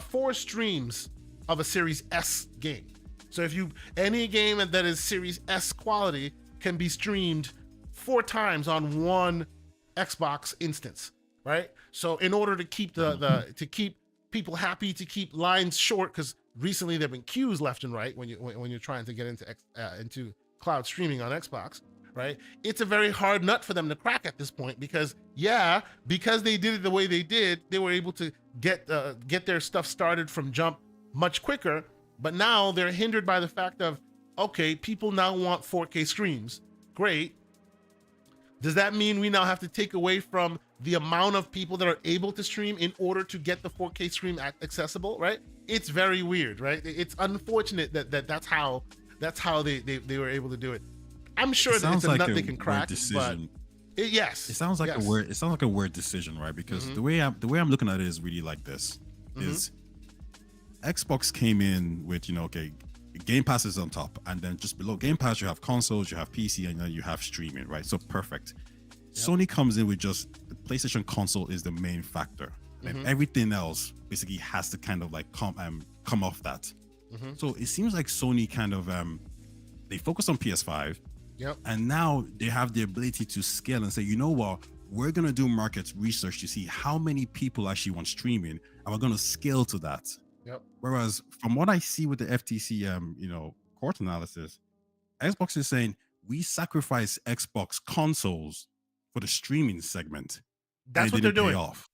four streams of a Series S game. So if any game that is Series S quality can be streamed 4 times on one Xbox instance, right? So in order to keep to keep people happy, to keep lines short, because recently there've been queues left and right when you're trying to get into cloud streaming on Xbox, right? It's a very hard nut for them to crack at this point because they did it the way they did, they were able to get their stuff started from jump much quicker. But now they're hindered by the fact of, okay, people now want 4K streams. Great. Does that mean we now have to take away from the amount of people that are able to stream in order to get the 4K stream accessible, right? It's very weird, right? It's unfortunate that's how they were able to do it. I'm sure that it's a nut they can crack, but yes. It sounds like a weird decision, right? Because the way I'm looking at it is really like this. Is Xbox came in with, okay, Game Pass is on top, and then just below Game Pass you have consoles, you have PC, and then you have streaming, right? So perfect. Sony comes in with just the PlayStation console is the main factor, and everything else basically has to kind of like come off that. So it seems like Sony kind of they focus on PS5, and now they have the ability to scale and say, you know what, we're gonna do market research to see how many people actually want streaming, and we're gonna scale to that. Whereas from what I see with the FTC, court analysis, Xbox is saying we sacrifice Xbox consoles for the streaming segment. That's what they're doing. Off.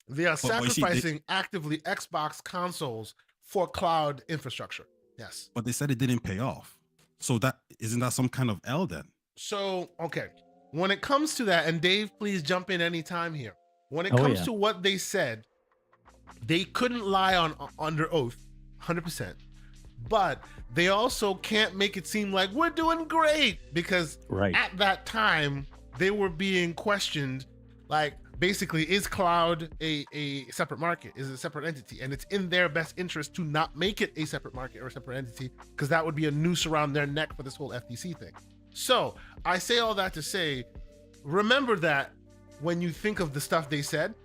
They are sacrificing actively Xbox consoles for cloud infrastructure. Yes. But they said it didn't pay off. So isn't that some kind of L then? So, okay. When it comes to that, and Dave, please jump in anytime here. When it comes to what they said, they couldn't lie under oath, 100%. But they also can't make it seem like we're doing great, because at that time they were being questioned, like basically, is cloud a separate market? Is it a separate entity? And it's in their best interest to not make it a separate market or a separate entity, because that would be a noose around their neck for this whole FTC thing. So I say all that to say, remember that when you think of the stuff they said,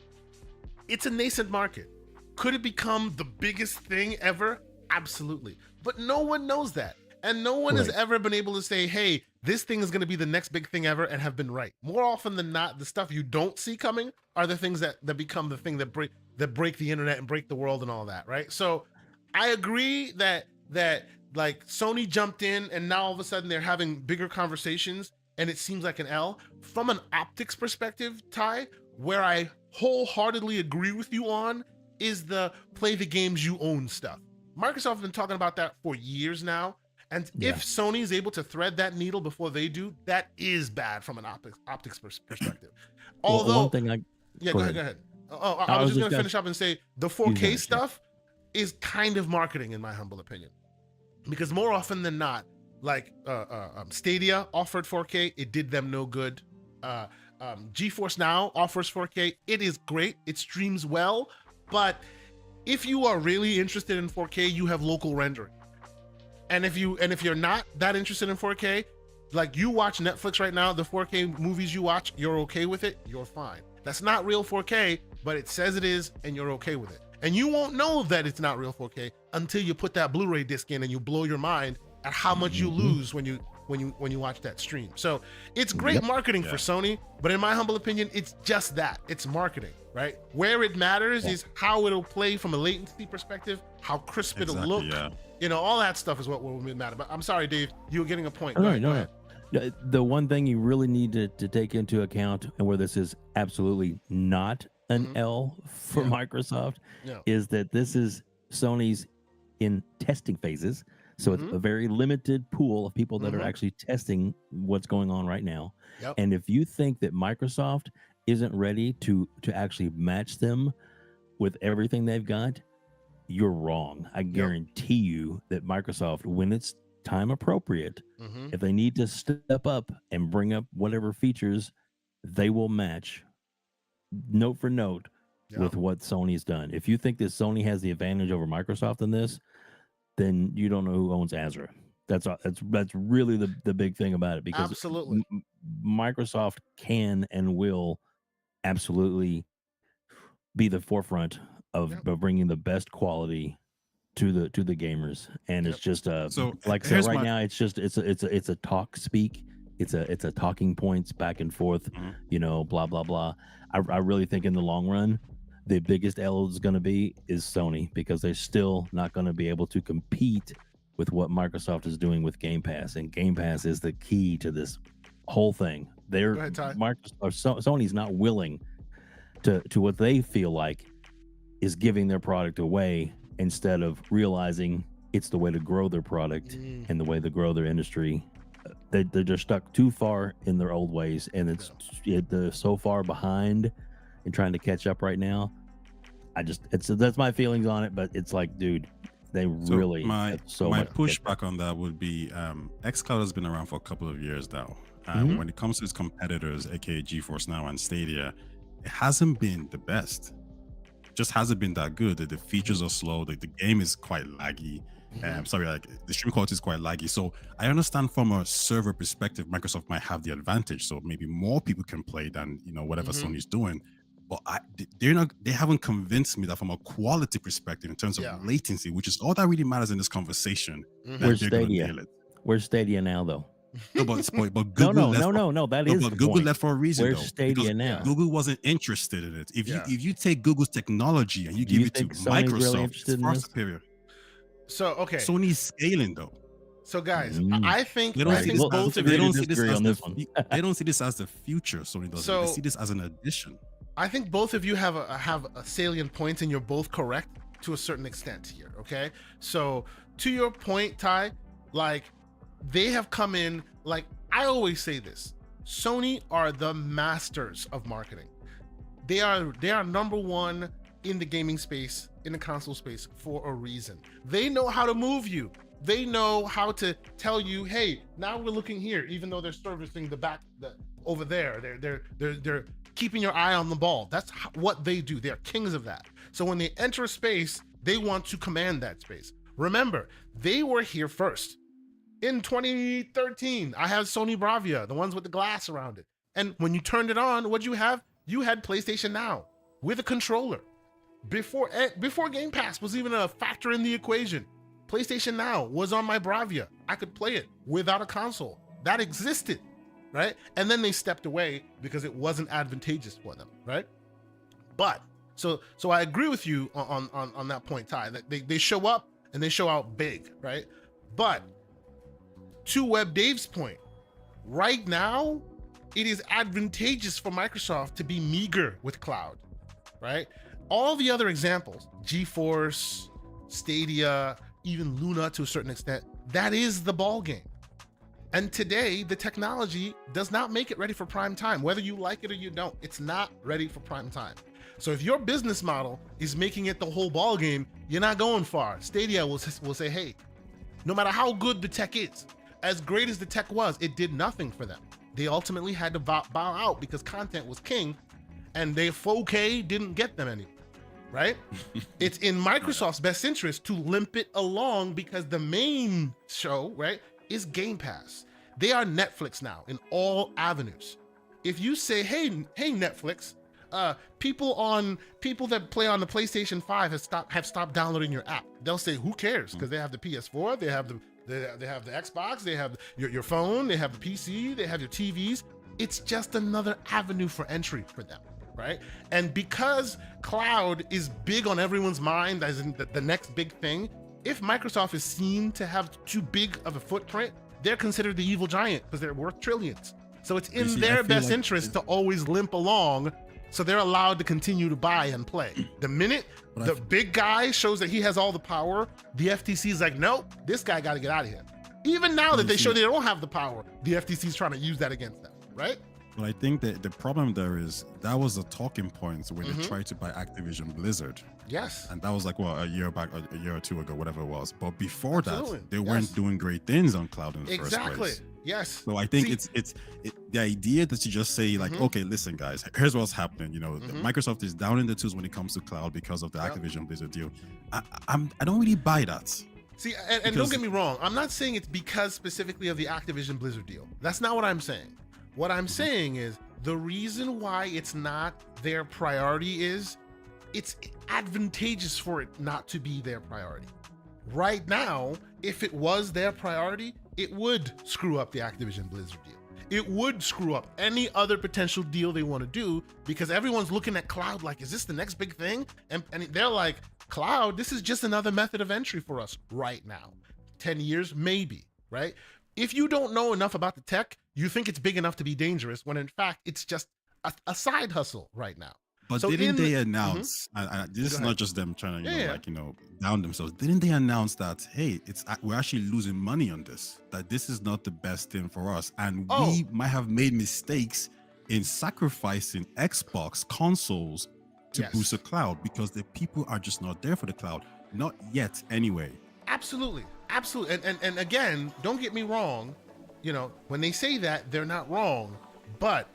it's a nascent market. Could it become the biggest thing ever? Absolutely. But no one knows that. And no one has ever been able to say, hey, this thing is going to be the next big thing ever, and have been right. More often than not, the stuff you don't see coming are the things that become the thing that break the internet and break the world and all that, right? So I agree that like Sony jumped in, and now all of a sudden they're having bigger conversations, and it seems like an L. From an optics perspective, Taye, where I wholeheartedly agree with you on is the play the games you own stuff. Microsoft has been talking about that for years now. And if Sony is able to thread that needle before they do, that is bad from an optics perspective. Although, one thing go ahead. Oh, I was just going to finish up and say the 4K stuff is kind of marketing, in my humble opinion, because more often than not, like Stadia offered 4K, it did them no good. GeForce Now offers 4K, it is great, it streams well, but if you are really interested in 4K, you have local rendering. And if you're not that interested in 4K, like you watch Netflix right now, the 4K movies you watch, you're okay with it, you're fine. That's not real 4K, but it says it is, and you're okay with it. And you won't know that it's not real 4K until you put that Blu-ray disc in, and you blow your mind at how much you lose when you watch that stream. So it's great marketing for Sony, but in my humble opinion, it's just that. It's marketing, right? Where it matters is how it'll play from a latency perspective, how crisp it'll look. All that stuff is what will matter. But I'm sorry, Dave, you were getting a point. No. The one thing you really need to take into account, and where this is absolutely not an L for Microsoft, is that this is Sony's in testing phases. So it's a very limited pool of people that are actually testing what's going on right now. And if you think that Microsoft isn't ready to actually match them with everything they've got, you're wrong. I guarantee you that Microsoft, when it's time appropriate, if they need to step up and bring up whatever features, they will match note for note with what Sony's done. If you think that Sony has the advantage over Microsoft in this, then you don't know who owns Azure. That's really the big thing about it, because absolutely Microsoft can and will absolutely be the forefront of, Yep. of bringing the best quality to the gamers, and it's Yep. just So like I said, here's right my now it's just it's a talk speak, it's a talking points back and forth, Mhm. blah blah blah. I really think in the long run, the biggest L is going to be is Sony, because they're still not going to be able to compete with what Microsoft is doing with Game Pass, and Game Pass is the key to this whole thing. Go ahead, Ty. Sony's not willing to what they feel like is giving their product away, instead of realizing it's the way to grow their product and the way to grow their industry. They're just stuck too far in their old ways, and they're so far behind and trying to catch up right now. That's my feelings on it, but it's like, dude, they So really my have so my much to catch up. pushback on that would be xCloud has been around for a couple of years now. Mhm. When it comes to its competitors, aka GeForce Now and Stadia, it hasn't been the best. Just hasn't been that good. The features are slow. The game is quite laggy. Like the stream quality is quite laggy. So I understand from a server perspective, Microsoft might have the advantage. So maybe more people can play than whatever Sony's doing. But they haven't convinced me that from a quality perspective, in terms of Yeah. latency, which is all that really matters in this conversation, that Where's they're gonna Stadia? nail it. Where's Stadia now, though? No, but Google No. That no, is but the Google point. left for a reason Where's though. Stadia Because now? Google wasn't interested in it. If Yeah. you take Google's technology and you Do give you it to think Sony's really Microsoft, interested it's in far this? superior. So okay. Sony's scaling though. So guys, Mm. I think They don't I see think this Well, as both of they you. don't see this disagree as on the this one. they don't see this as the future. Sony doesn't. So- They see this as an addition. I think both of you have a salient points, and you're both correct to a certain extent here. Okay, so to your point, Ty, like they have come in. Like I always say this: Sony are the masters of marketing. They are number one in the gaming space, in the console space, for a reason. They know how to move you. They know how to tell you, hey, now we're looking here, even though they're servicing over there. They're keeping your eye on the ball. That's what they do. They're kings of that. So when they enter a space, they want to command that space. Remember, they were here first. In 2013, I had Sony Bravia, the ones with the glass around it. And when you turned it on, what'd you have? You had PlayStation Now with a controller. Before Game Pass was even a factor in the equation, PlayStation Now was on my Bravia. I could play it without a console. That existed, right? And then they stepped away because it wasn't advantageous for them, right? But so I agree with you on that point, Ty, that they show up and they show out big, right? But to Web Dave's point, right now, it is advantageous for Microsoft to be meager with cloud, right? All the other examples, GeForce, Stadia, even Luna to a certain extent, that is the ball game. And today, the technology does not make it ready for prime time. Whether you like it or you don't, it's not ready for prime time. So if your business model is making it the whole ball game, you're not going far. Stadia will say, hey, no matter how good the tech is, as great as the tech was, it did nothing for them. They ultimately had to bow out because content was king, and their 4K didn't get them any, right? It's in Microsoft's best interest to limp it along because the main show, right, is Game Pass. They are Netflix now in all avenues. If you say, hey Netflix, people that play on the PlayStation 5 have stopped downloading your app. They'll say, who cares? Because they have the PS4, they have the Xbox, they have your phone, they have the PC, they have your TVs. It's just another avenue for entry for them, right? And because cloud is big on everyone's mind, as in the next big thing, if Microsoft is seen to have too big of a footprint, they're considered the evil giant because they're worth trillions. So it's in their best interest to always limp along, so they're allowed to continue to buy and play. The minute the big guy shows that he has all the power, the FTC is like, nope, this guy got to get out of here. Even now that they show they don't have the power, the FTC is trying to use that against them, right? But I think that the problem there is that was the talking points when they tried to buy Activision Blizzard. Yes. And that was like, a year or two ago, whatever it was. But before Absolutely. that, they weren't doing great things on cloud in the first place. Yes. So I think it's the idea that you just say like, okay, listen, guys, here's what's happening. Microsoft is down in the twos when it comes to cloud because of the Activision Blizzard deal. I don't really buy that. See, and don't get me wrong, I'm not saying it's because specifically of the Activision Blizzard deal. That's not what I'm saying. What I'm saying is the reason why it's not their priority is it's advantageous for it not to be their priority. Right now, if it was their priority, it would screw up the Activision Blizzard deal. It would screw up any other potential deal they want to do, because everyone's looking at cloud like, is this the next big thing? And they're like, cloud, this is just another method of entry for us right now. 10 years, maybe, right? If you don't know enough about the tech, you think it's big enough to be dangerous, when in fact, it's just a side hustle right now. But So didn't in they the- announce? This is ahead. not just them trying to, Yeah. down themselves. Didn't they announce that, hey, we're actually losing money on this? That this is not the best thing for us, and Oh. we might have made mistakes in sacrificing Xbox consoles to Yes. boost the cloud because the people are just not there for the cloud. Not yet, anyway. Absolutely. And again, don't get me wrong. When they say that, they're not wrong. But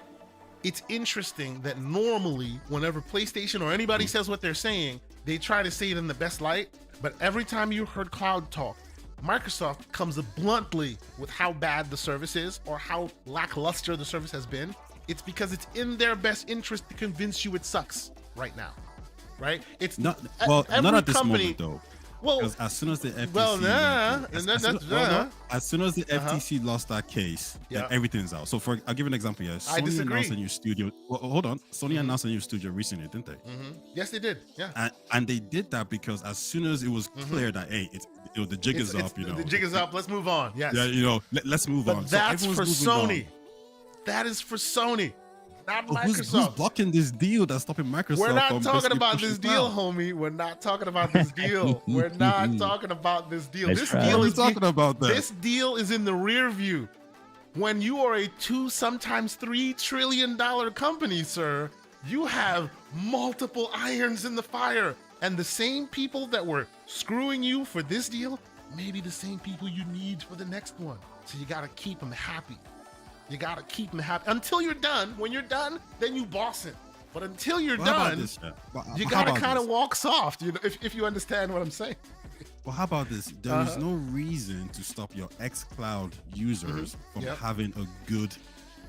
it's interesting that normally, whenever PlayStation or anybody says what they're saying, they try to say it in the best light. But every time you heard cloud talk, Microsoft comes bluntly with how bad the service is or how lackluster the service has been. It's because it's in their best interest to convince you it sucks right now. Right? It's Not every at this company- moment though. Well, Because as soon as the FTC, well, nah, went to- and as, that- as, that's- well, no, uh-huh. as soon as the FTC lost that case, then Yeah. everything's out. So I'll give an example here. I Sony disagree. announced a new studio. Well, hold on. Sony announced a new studio recently, didn't they? yes, they did. Yeah. And they did that because as soon as it was clear that hey, the jig is up, The jig is up. Let's move on. Yes. Yeah, let's move But on. So that's for everyone's moving on. Sony. That is for Sony, not But who's Microsoft. blocking this deal that's stopping Microsoft? We're not from talking basically about pushing this deal, cloud? homie. We're not talking about this deal. We're not talking about this deal. That's This right. What deal are we is talking about that? This deal is in the rear view. When you are a sometimes $3 trillion company, sir, you have multiple irons in the fire. And the same people that were screwing you for this deal may be the same people you need for the next one. So you got to keep them happy. You got to keep them happy until you're done. When you're done, then you boss it. But until you're Well, how about done, this, yeah? you How got to about kind of this? walk soft, if you understand what I'm saying. Well, how about this? There is no reason to stop your xCloud users from Yep. having a good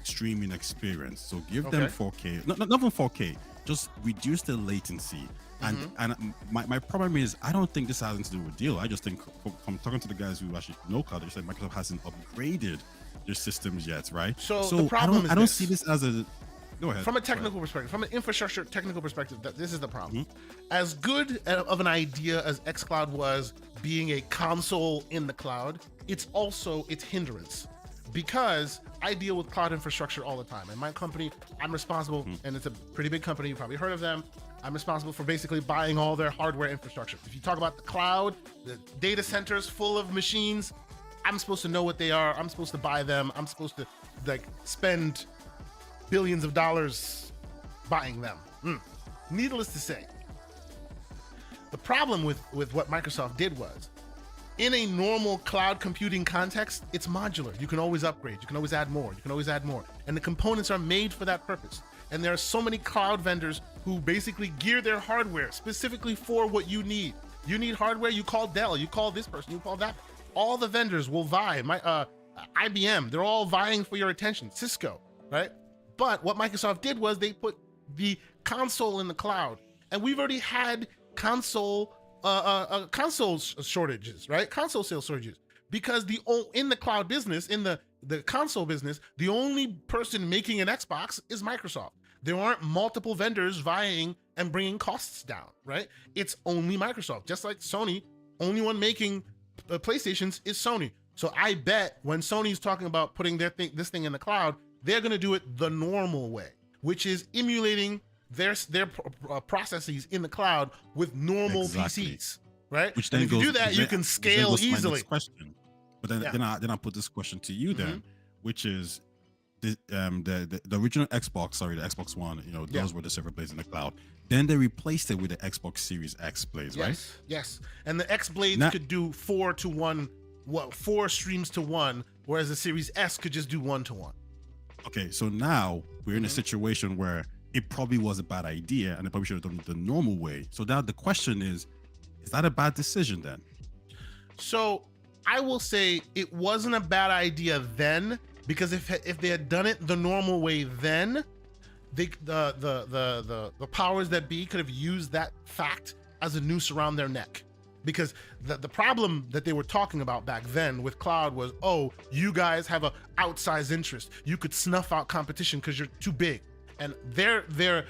streaming experience. So give them Okay. 4K, not even 4K, just reduce the latency. And my problem is, I don't think this has anything to do with deal. I just think from talking to the guys who actually know cloud, they said Microsoft hasn't upgraded their systems yet, right? So the problem is I don't this. see this as a. Go ahead. From a Go ahead. technical perspective, from an infrastructure technical perspective, this is the problem. Mm-hmm. As good of an idea as xCloud was being a console in the cloud, it's also its hindrance. Because I deal with cloud infrastructure all the time. And my company, I'm responsible, and it's a pretty big company, you've probably heard of them. I'm responsible for basically buying all their hardware infrastructure. If you talk about the cloud, the data centers full of machines, I'm supposed to know what they are. I'm supposed to buy them. I'm supposed to spend billions of dollars buying them. Needless to say, the problem with what Microsoft did was, in a normal cloud computing context, it's modular. You can always upgrade. You can always add more. You can always add more. And the components are made for that purpose. And there are so many cloud vendors who basically gear their hardware specifically for what you need. You need hardware, you call Dell, you call this person, you call that. All the vendors will vie. IBM, they're all vying for your attention. Cisco, right? But what Microsoft did was they put the console in the cloud. And we've already had console shortages, right? Console sales shortages. Because in the cloud business, in the console business, the only person making an Xbox is Microsoft. There aren't multiple vendors vying and bringing costs down, right? It's only Microsoft. Just like Sony, only one making PlayStations is Sony. So I bet when Sony's talking about putting this thing in the cloud, they're going to do it the normal way, which is emulating their processes in the cloud with normal Exactly. PCs, right? Which And then if you goes, do that, you can which then scale goes to my easily. next question. But then, Yeah. then I put this question to you then, which is the original Xbox, the Xbox One, those were the server blades in the cloud. Then they replaced it with the Xbox Series X blades, right? Yes. And the X blades could do 4 streams to 1, whereas the Series S could just do 1 to 1. Okay, so now we're in a situation where it probably was a bad idea and they probably should have done it the normal way. So now the question is that a bad decision then? So I will say it wasn't a bad idea then, because if they had done it the normal way then, the powers that be could have used that fact as a noose around their neck. Because the problem that they were talking about back then with cloud was, oh, you guys have a outsized interest. You could snuff out competition because you're too big. And they're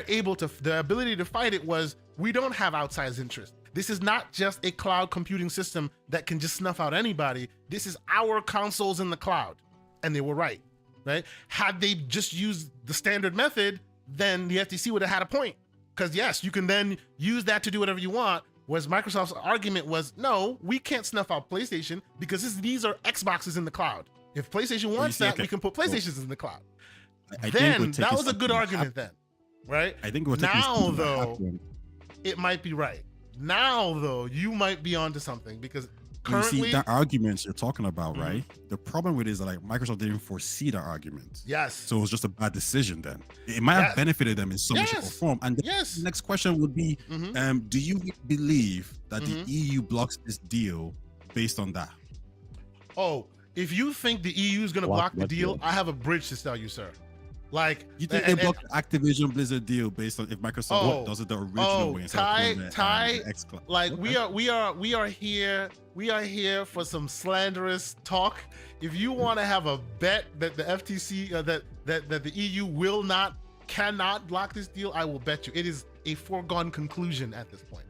able to, the ability to fight it was, we don't have outsized interest. This is not just a cloud computing system that can just snuff out anybody. This is our consoles in the cloud. And they were right? Had they just used the standard method, then the FTC would have had a point. Because yes, you can then use that to do whatever you want. Whereas Microsoft's argument was, no, we can't snuff out PlayStation because these are Xboxes in the cloud. If PlayStation wants that, we can put PlayStations in the cloud. Then that was a good argument then, right? I think we're now though, it might be right. Now though, you might be onto something because currently, you see that arguments you're talking about, right? The problem with it is that like Microsoft didn't foresee that argument. Yes. So it was just a bad decision then. It might have benefited them in some shape or form. And the next question would be, do you believe that the EU blocks this deal based on that? Oh, if you think the EU is going to block the deal, I have a bridge to sell you, sir. Like, you think they blocked the Activision Blizzard deal based on if Microsoft does it the original way instead of Taye, like we are here for some slanderous talk. If you want to have a bet that the FTC that the EU cannot block this deal, I will bet you it is a foregone conclusion at this point.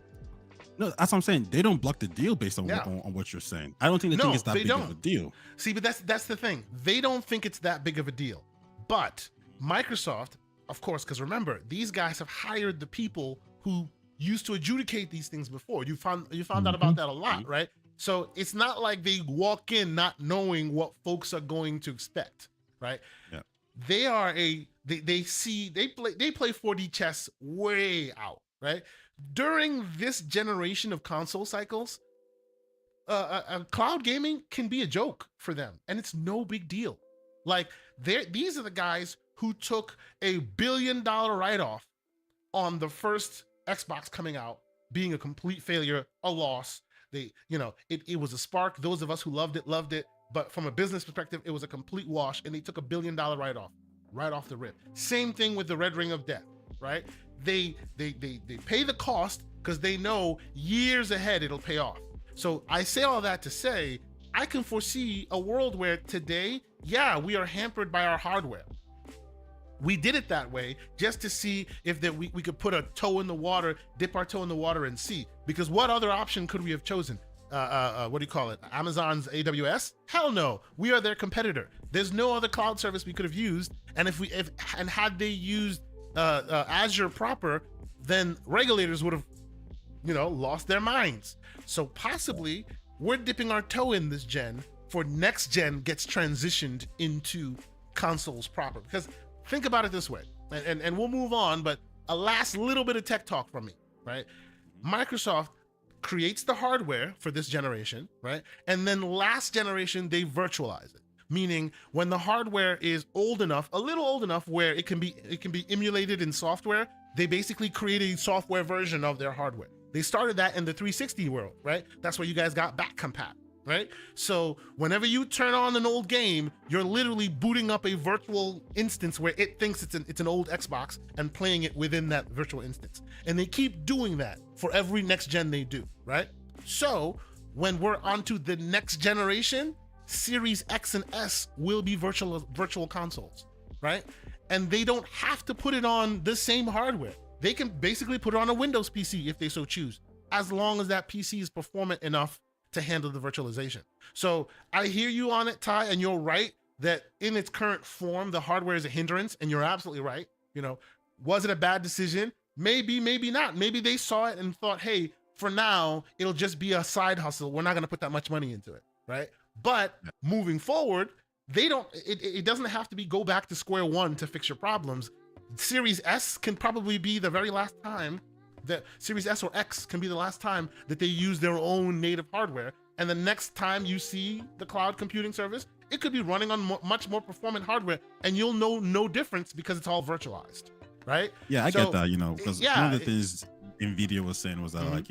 No, that's what I'm saying. They don't block the deal based on what you're saying. I don't think they think it's that big of a deal. See, but that's the thing. They don't think it's that big of a deal. But Microsoft, of course, because remember, these guys have hired the people who used to adjudicate these things before. You found out about that a lot, right? So it's not like they walk in not knowing what folks are going to expect, right? Yeah. They are they play 4D chess way out, right? During this generation of console cycles, cloud gaming can be a joke for them, and it's no big deal. Like these are the guys who took a $1 billion write-off on the first Xbox coming out, being a complete failure, a loss. It was a spark. Those of us who loved it. But from a business perspective, it was a complete wash, and they took a $1 billion write-off right off the rip. Same thing with the Red Ring of Death, right? They pay the cost because they know years ahead it'll pay off. So I say all that to say, I can foresee a world where today, we are hampered by our hardware. We did it that way just to see if we could put a toe in the water, dip our toe in the water and see. Because what other option could we have chosen? What do you call it? Amazon's AWS? Hell no. We are their competitor. There's no other cloud service we could have used. And had they used Azure proper, then regulators would have, lost their minds. So possibly we're dipping our toe in this gen for next gen gets transitioned into consoles proper. Because think about it this way, and we'll move on, but a last little bit of tech talk from me, right? Microsoft creates the hardware for this generation, right? And then last generation, they virtualize it. Meaning when the hardware is old enough, a little old enough where it can be emulated in software, they basically create a software version of their hardware. They started that in the 360 world, right? That's where you guys got back compat, right? So whenever you turn on an old game, you're literally booting up a virtual instance where it thinks it's an old Xbox and playing it within that virtual instance. And they keep doing that for every next gen they do, right? So when we're onto the next generation, Series X and S will be virtual consoles, right? And they don't have to put it on the same hardware. They can basically put it on a Windows PC if they so choose, as long as that PC is performant enough to handle the virtualization. So I hear you on it, Taye, and you're right that in its current form, the hardware is a hindrance, and you're absolutely right. Was it a bad decision? Maybe, maybe not. Maybe they saw it and thought, hey, for now, it'll just be a side hustle. We're not gonna put that much money into it, right? But moving forward, it doesn't have to go back to square one to fix your problems. Series S can probably be the very last time that Series S or X can be the last time that they use their own native hardware. And the next time you see the cloud computing service, it could be running on much more performant hardware, and you'll know no difference because it's all virtualized, right? Yeah, I get that, because one of the things NVIDIA was saying was that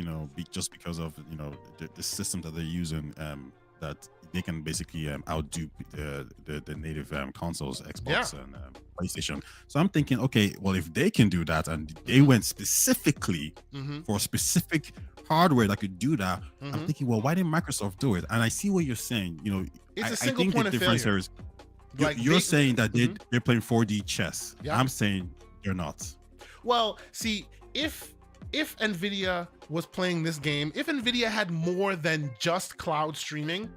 just because of, the system that they're using, that they can basically outdo the native consoles, Xbox and PlayStation. So I'm thinking, okay, well, if they can do that, and they went specifically for specific hardware that could do that, I'm thinking, well, why didn't Microsoft do it? And I see what you're saying. You know, It's a I single think point the of difference failure. here is Like, you're they- saying that they're playing 4D chess. Yeah. I'm saying they're not. Well, see, if Nvidia was playing this game, if Nvidia had more than just cloud streaming,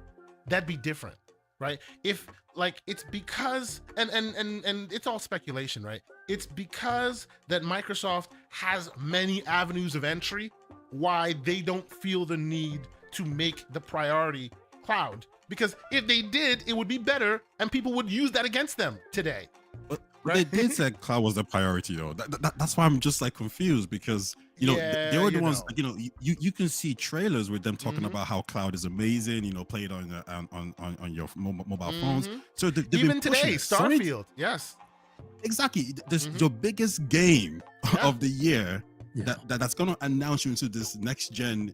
that'd be different, right? If like it's because and it's all speculation, right? It's because that Microsoft has many avenues of entry why they don't feel the need to make the priority cloud. Because if they did, it would be better and people would use that against them today. But Right. they did say cloud was the priority, though. That's why I'm just like confused, because you know Yeah, they were the you ones. know. You know, you can see trailers with them talking about how cloud is amazing. You know, play it on your mobile phones. So they've Even been pushing today, it. Sony- Starfield, yes. exactly. This your biggest game Yeah. of the year. Yeah. That's gonna announce you into this next gen.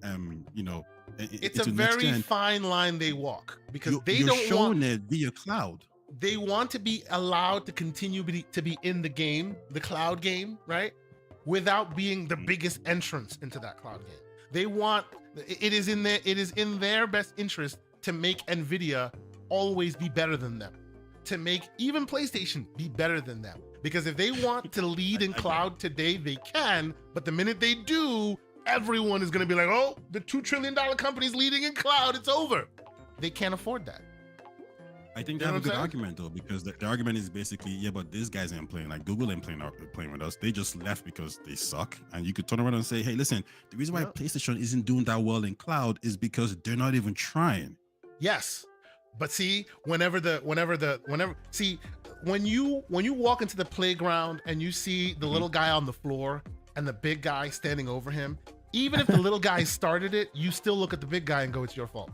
You know, It's into a next very gen. fine line they walk because they You're don't showing want it via cloud. they want to be allowed to continue to be in the game, the cloud game, right? Without being the biggest entrance into that cloud game. They want it is in their best interest to make Nvidia always be better than them. To make even PlayStation be better than them. Because if they want to lead in cloud today, they can, but the minute they do, everyone is going to be like, "Oh, the $2 trillion company's leading in cloud, it's over." They can't afford that. I think You they know have a what good I'm argument, though, because the argument is basically, yeah, but these guys ain't playing. Like Google ain't playing with us. They just left because they suck. And you could turn around and say, hey, listen, the reason why Yeah. PlayStation isn't doing that well in cloud is because they're not even trying. Yes, but see, whenever see, when you walk into the playground and you see the little guy on the floor and the big guy standing over him, even if the little guy started it, you still look at the big guy and go, "It's your fault."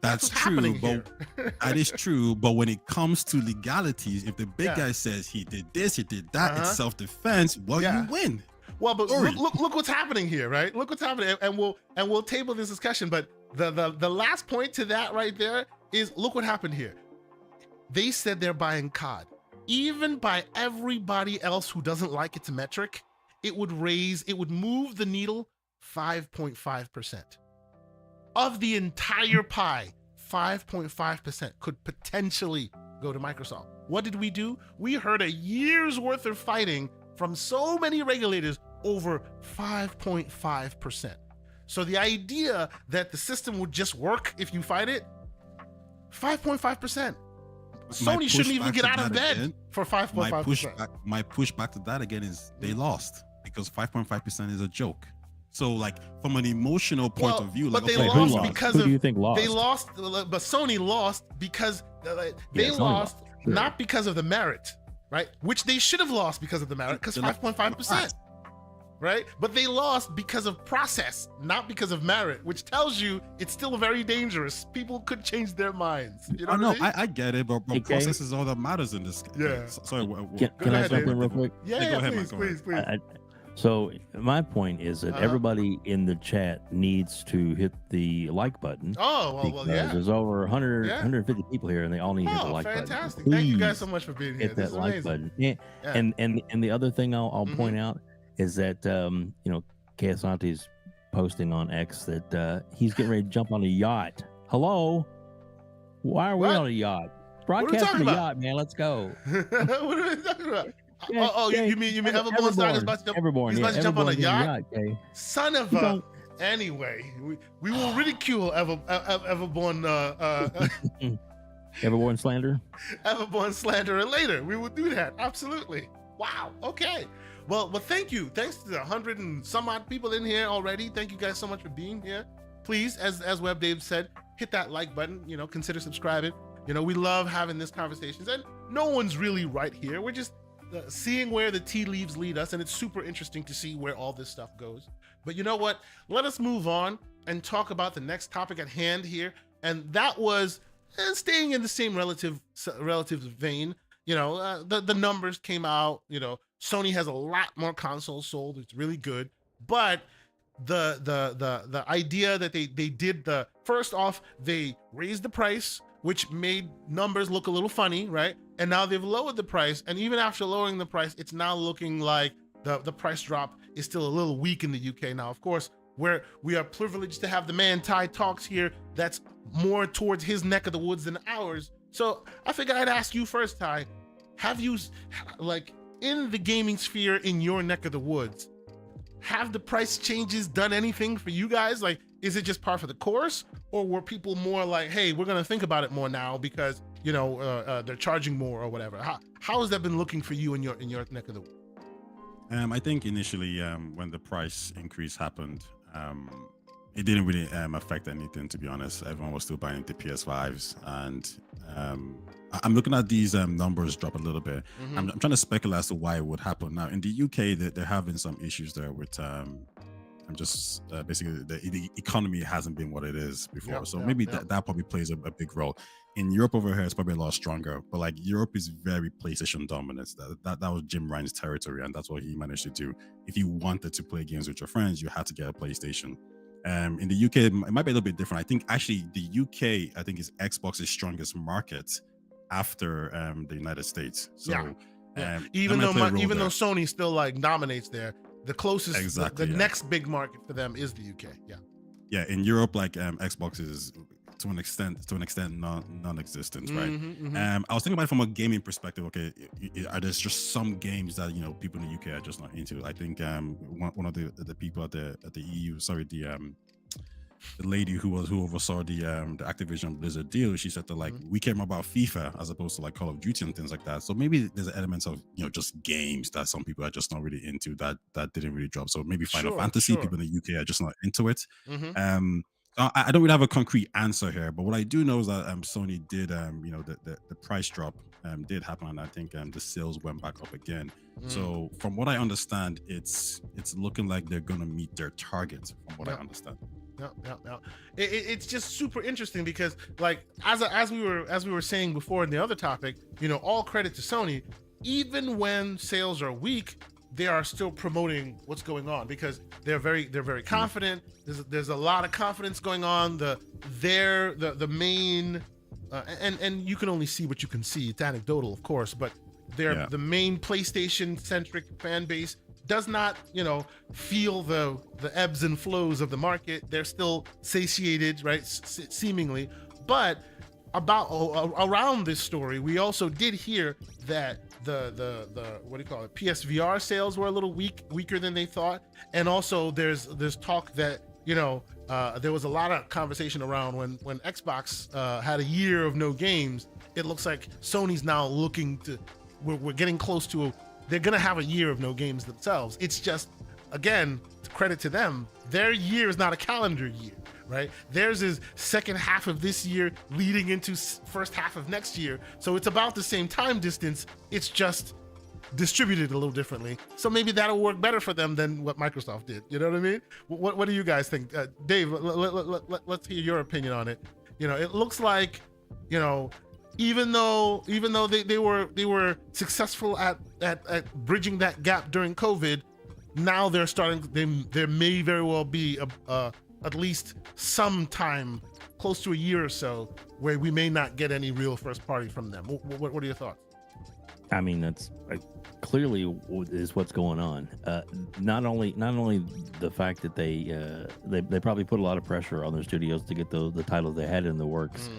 That's what's true, happening but here. that is true. But when it comes to legalities, if the big Yeah. guy says he did this, he did that, Uh-huh. it's self-defense, well, Yeah. you win. Well, but Sorry. look what's happening here, right? Look what's happening, and we'll table this discussion. But the last point to that right there is look what happened here. They said they're buying COD. Even by everybody else who doesn't like its metric, it would move the needle 5.5%. Of the entire pie, 5.5% could potentially go to Microsoft. What did we do? We heard a year's worth of fighting from so many regulators over 5.5%. So the idea that the system would just work if you fight it, 5.5%. Sony shouldn't even get out of bed for 5.5%. My pushback to that again is they lost, because 5.5% is a joke. So, like, from an emotional point Well, of view, but like, they okay, Who lost lost? because Who of do you think lost? they lost, but Sony lost because they Yeah, Sony lost lost, sure. not because of the merit, right? Which they should have lost because of the merit, because They're not- 5.5%, right? But they lost because of process, not because of merit, which tells you it's still very dangerous. People could change their minds. You know I know, what I mean? I get it, but Okay. process is all that matters in this. Yeah. Sorry. Can I ahead, jump David. in real quick? Yeah, go yeah, ahead, please, Mike, go ahead. please. So my point is that Uh-huh. everybody in the chat needs to hit the like button. Oh, well, because yeah. there's over 100, Yeah. 150 people here, and they all need to hit the Oh, like fantastic. button. Thank you guys Please so much for being here. hit This that is like amazing. button. Yeah. Yeah. And the other thing I'll Mhm. point out is that you know, Kasante's posting on X that he's getting ready to jump on a yacht. Hello, why are we What? on a yacht? are we Broadcast talking from a about? yacht, man. Let's go. What are we talking about? Yeah, Oh, yeah, you mean Everborn Star is about to jump? Everborn, he's yeah, about to jump on a Everborn's in yacht? okay? Son of You a. don't- Anyway, we will ridicule Everborn Everborn slander. Everborn slanderer later. We will do that. Absolutely. Wow. Okay. Well, thank you. Thanks to the 100 and some odd people in here already. Thank you guys so much for being here. Please, as Web Dave said, hit that like button. You know, consider subscribing. You know, we love having these conversations, and no one's really right here. We're just seeing where the tea leaves lead us, and it's super interesting to see where all this stuff goes. But you know what? Let us move on and talk about the next topic at hand here, and that was staying in the same relative vein. You know, the numbers came out. You know, Sony has a lot more consoles sold. It's really good, but the idea that they did the first off, they raised the price, which made numbers look a little funny, right? And now they've lowered the price, and even after lowering the price, it's now looking like the price drop is still a little weak in the UK. Now, of course, we are privileged to have the man Taye Talks here. That's more towards his neck of the woods than ours. So I figured I'd ask you first, Taye. Have you, like, in the gaming sphere in your neck of the woods, have the price changes done anything for you guys? Like, is it just par for the course, or were people more like, hey, we're gonna think about it more now because they're charging more or whatever? How has that been looking for you in your neck of the woods? I think initially, when the price increase happened, it didn't really affect anything, to be honest. Everyone was still buying the PS5s, and I'm looking at these numbers drop a little bit. I'm trying to speculate as to why it would happen. Now, in the UK, there have been some issues there with basically the economy hasn't been what it is before. That probably plays a big role. In Europe over here, it's probably a lot stronger, but like Europe is very PlayStation dominant. That was Jim Ryan's territory, and that's what he managed to do. If you wanted to play games with your friends, you had to get a PlayStation. In the UK, it might be a little bit different. I think actually the UK, I think, is Xbox's strongest market after the United States. So even though Sony still like dominates there, the closest, the next big market for them is the UK. Yeah. In Europe, like Xbox is to an extent non-existent, right? I was thinking about it from a gaming perspective. Okay, are there just some games that people in the UK are just not into? I think one of the people at the EU, sorry, the lady who oversaw the Activision Blizzard deal, she said that like we care more about FIFA as opposed to like Call of Duty and things like that. So maybe there's an element of just games that some people are just not really into that didn't really drop. So maybe Final Fantasy, people in the UK are just not into it. I don't really have a concrete answer here, but what I do know is that Sony did the price drop did happen, and I think the sales went back up again. So from what I understand, it's looking like they're gonna meet their target, from what I understand. It's just super interesting because, like, as we were saying before in the other topic, all credit to Sony. Even when sales are weak, they are still promoting what's going on because they're very confident. There's a lot of confidence going on. The main and you can only see what you can see. It's anecdotal, of course, but the main PlayStation centric fan base does not, feel the ebbs and flows of the market. They're still satiated, right? Seemingly, but around this story, we also did hear that the what do you call it? PSVR sales were a little weaker than they thought, and also there's talk that there was a lot of conversation around when Xbox had a year of no games. It looks like Sony's now looking to we're getting close to they're gonna have a year of no games themselves. It's just, again, credit to them, their year is not a calendar year, right? Theirs is second half of this year leading into first half of next year. So it's about the same time distance. It's just distributed a little differently. So maybe that'll work better for them than what Microsoft did. You know what I mean? What do you guys think? Dave, let's hear your opinion on it. It looks like, even though they were successful at bridging that gap during COVID, now they're starting. There may very well be at least some time, close to a year or so, where we may not get any real first party from them. What are your thoughts? I mean, that's clearly is what's going on. Not only the fact that they probably put a lot of pressure on their studios to get the titles they had in the works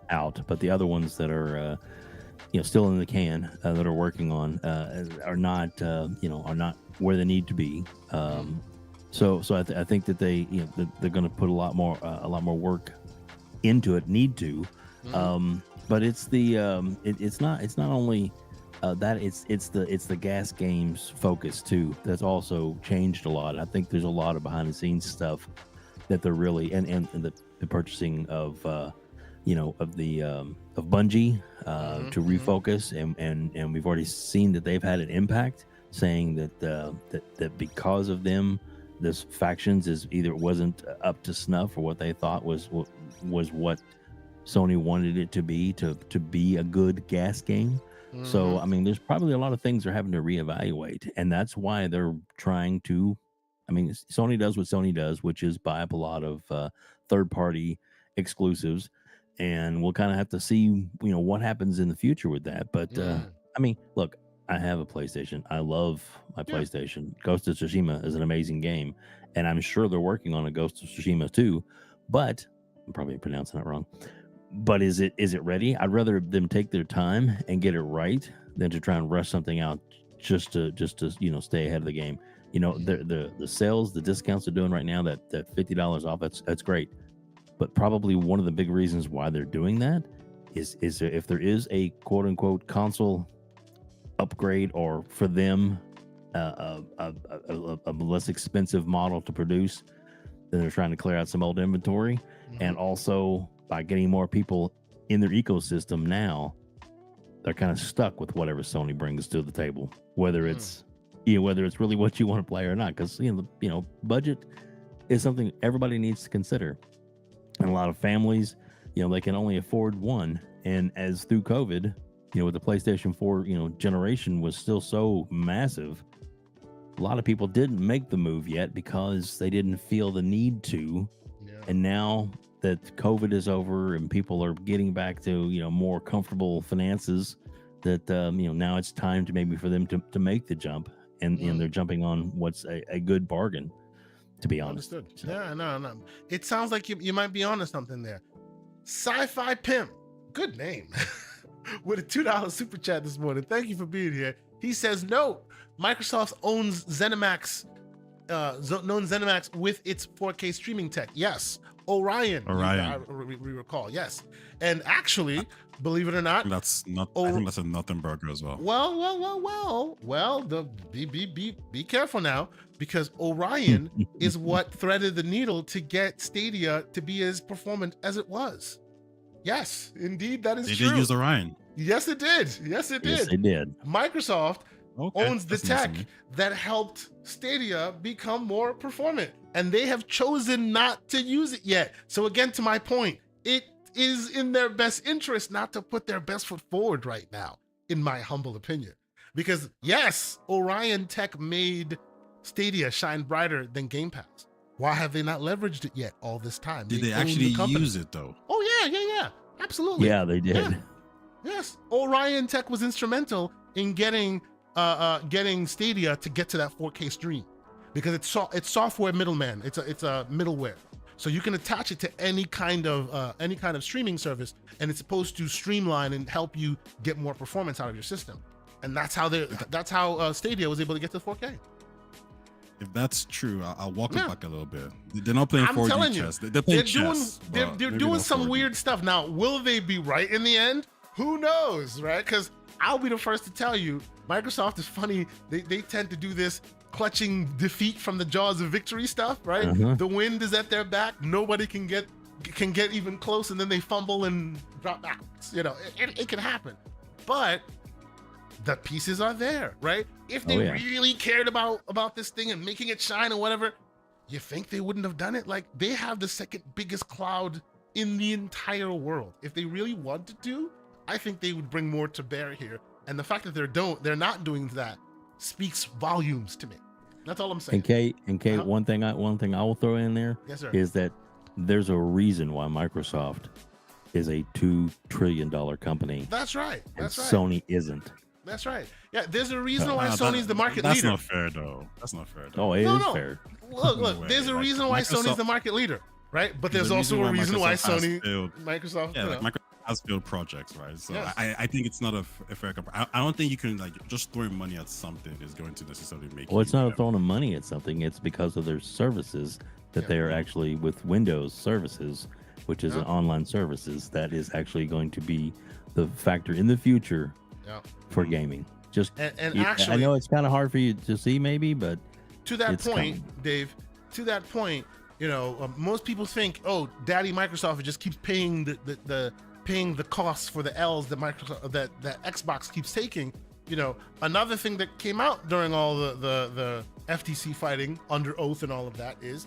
out, but the other ones that are still in the can that are working on are not where they need to be. So I think that they're going to put a lot more work into it. Need to, but it's it's not only that it's the gas games focus too. That's also changed a lot. I think there's a lot of behind the scenes stuff that they're really and the purchasing of Bungie to refocus, and we've already seen that they've had an impact, saying that because of them, this factions wasn't up to snuff, or what they thought was what Sony wanted it to be a good gas game. So I mean, there's probably a lot of things they're having to reevaluate, and that's why they're trying to I mean, Sony does what Sony does, which is buy up a lot of third-party exclusives, and we'll kind of have to see, what happens in the future with that. But I mean, look, I have a PlayStation. I love my PlayStation. Ghost of Tsushima is an amazing game, and I'm sure they're working on a Ghost of Tsushima too. But I'm probably pronouncing that wrong. But is it ready? I'd rather them take their time and get it right than to try and rush something out just to stay ahead of the game. The sales, the discounts they're doing right now, that $50 off, that's great. But probably one of the big reasons why they're doing that is if there is a quote unquote console upgrade, or for them a less expensive model to produce, then they're trying to clear out some old inventory. And also by getting more people in their ecosystem now, they're kind of stuck with whatever Sony brings to the table, whether it's really what you want to play or not. Because budget is something everybody needs to consider, and a lot of families, they can only afford one. And as through COVID, with the PlayStation 4, generation was still so massive, a lot of people didn't make the move yet because they didn't feel the need to. And now that COVID is over and people are getting back to, more comfortable finances, that, now it's time to maybe for them to make the jump, and they're jumping on what's a good bargain, to be honest. Understood. So. Yeah, no. It sounds like you might be onto something there. Sci-Fi Pimp, good name, with a $2 super chat this morning. Thank you for being here. He says, no, Microsoft owns ZeniMax, with its 4K streaming tech. Yes. Orion. We recall. Yes. And actually, believe it or not, that's not. I think that's a nothing burger as well. Well. Be careful now, because Orion is what threaded the needle to get Stadia to be as performant as it was. Yes, indeed, that is true. They did use Orion. Yes, it did. Yes, it did. Yes, they did. Microsoft owns the tech that helped Stadia become more performant, and they have chosen not to use it yet. So again, to my point, it is in their best interest not to put their best foot forward right now, in my humble opinion. Because yes, Orion tech made Stadia shine brighter than Game Pass. Why have they not leveraged it yet all this time? Did they actually use it though? Oh yeah, absolutely. Yeah, they did. Yeah. Yes, Orion tech was instrumental in getting Stadia to get to that 4K stream, because it's software middleman. It's a middleware, so you can attach it to any kind of streaming service, and it's supposed to streamline and help you get more performance out of your system. And that's how Stadia was able to get to 4K. If that's true, I'll walk it back a little bit. They're not playing 4D chess. They're playing chess. They're doing some weird stuff. Now, will they be right in the end? Who knows, right? Because I'll be the first to tell you, Microsoft is funny. They tend to do this clutching defeat from the jaws of victory stuff, right? The wind is at their back. Nobody can get even close, and then they fumble and drop back. It can happen. But the pieces are there, right? If they really cared about this thing and making it shine or whatever, you think they wouldn't have done it? Like, they have the second biggest cloud in the entire world. If they really wanted to, I think they would bring more to bear here. And the fact that they're not doing that speaks volumes to me. That's all I'm saying. And Kate, one thing I will throw in there is that there's a reason why Microsoft is a $2 trillion company. That's right. That's right. Sony isn't. That's right. Yeah, there's a reason why Sony's the market leader. That's not fair, though. That's not fair, though. Oh, it is fair. Look, there's a reason why Sony's the market leader, right? But there's also a reason why Microsoft. Yeah, Microsoft has built projects, right? So I think it's not a fair comparison. I don't think you can just throwing money at something is going to necessarily make. Well, it's not throwing money at something. It's because of their services that they are actually with Windows services, which is an online services that is actually going to be the factor in the future for gaming. Actually, I know it's kind of hard for you to see, maybe, but to that point, Dave. To that point, most people think, oh, Daddy Microsoft just keeps paying the costs for the L's that that Xbox keeps taking. Another thing that came out during all the FTC fighting under oath and all of that is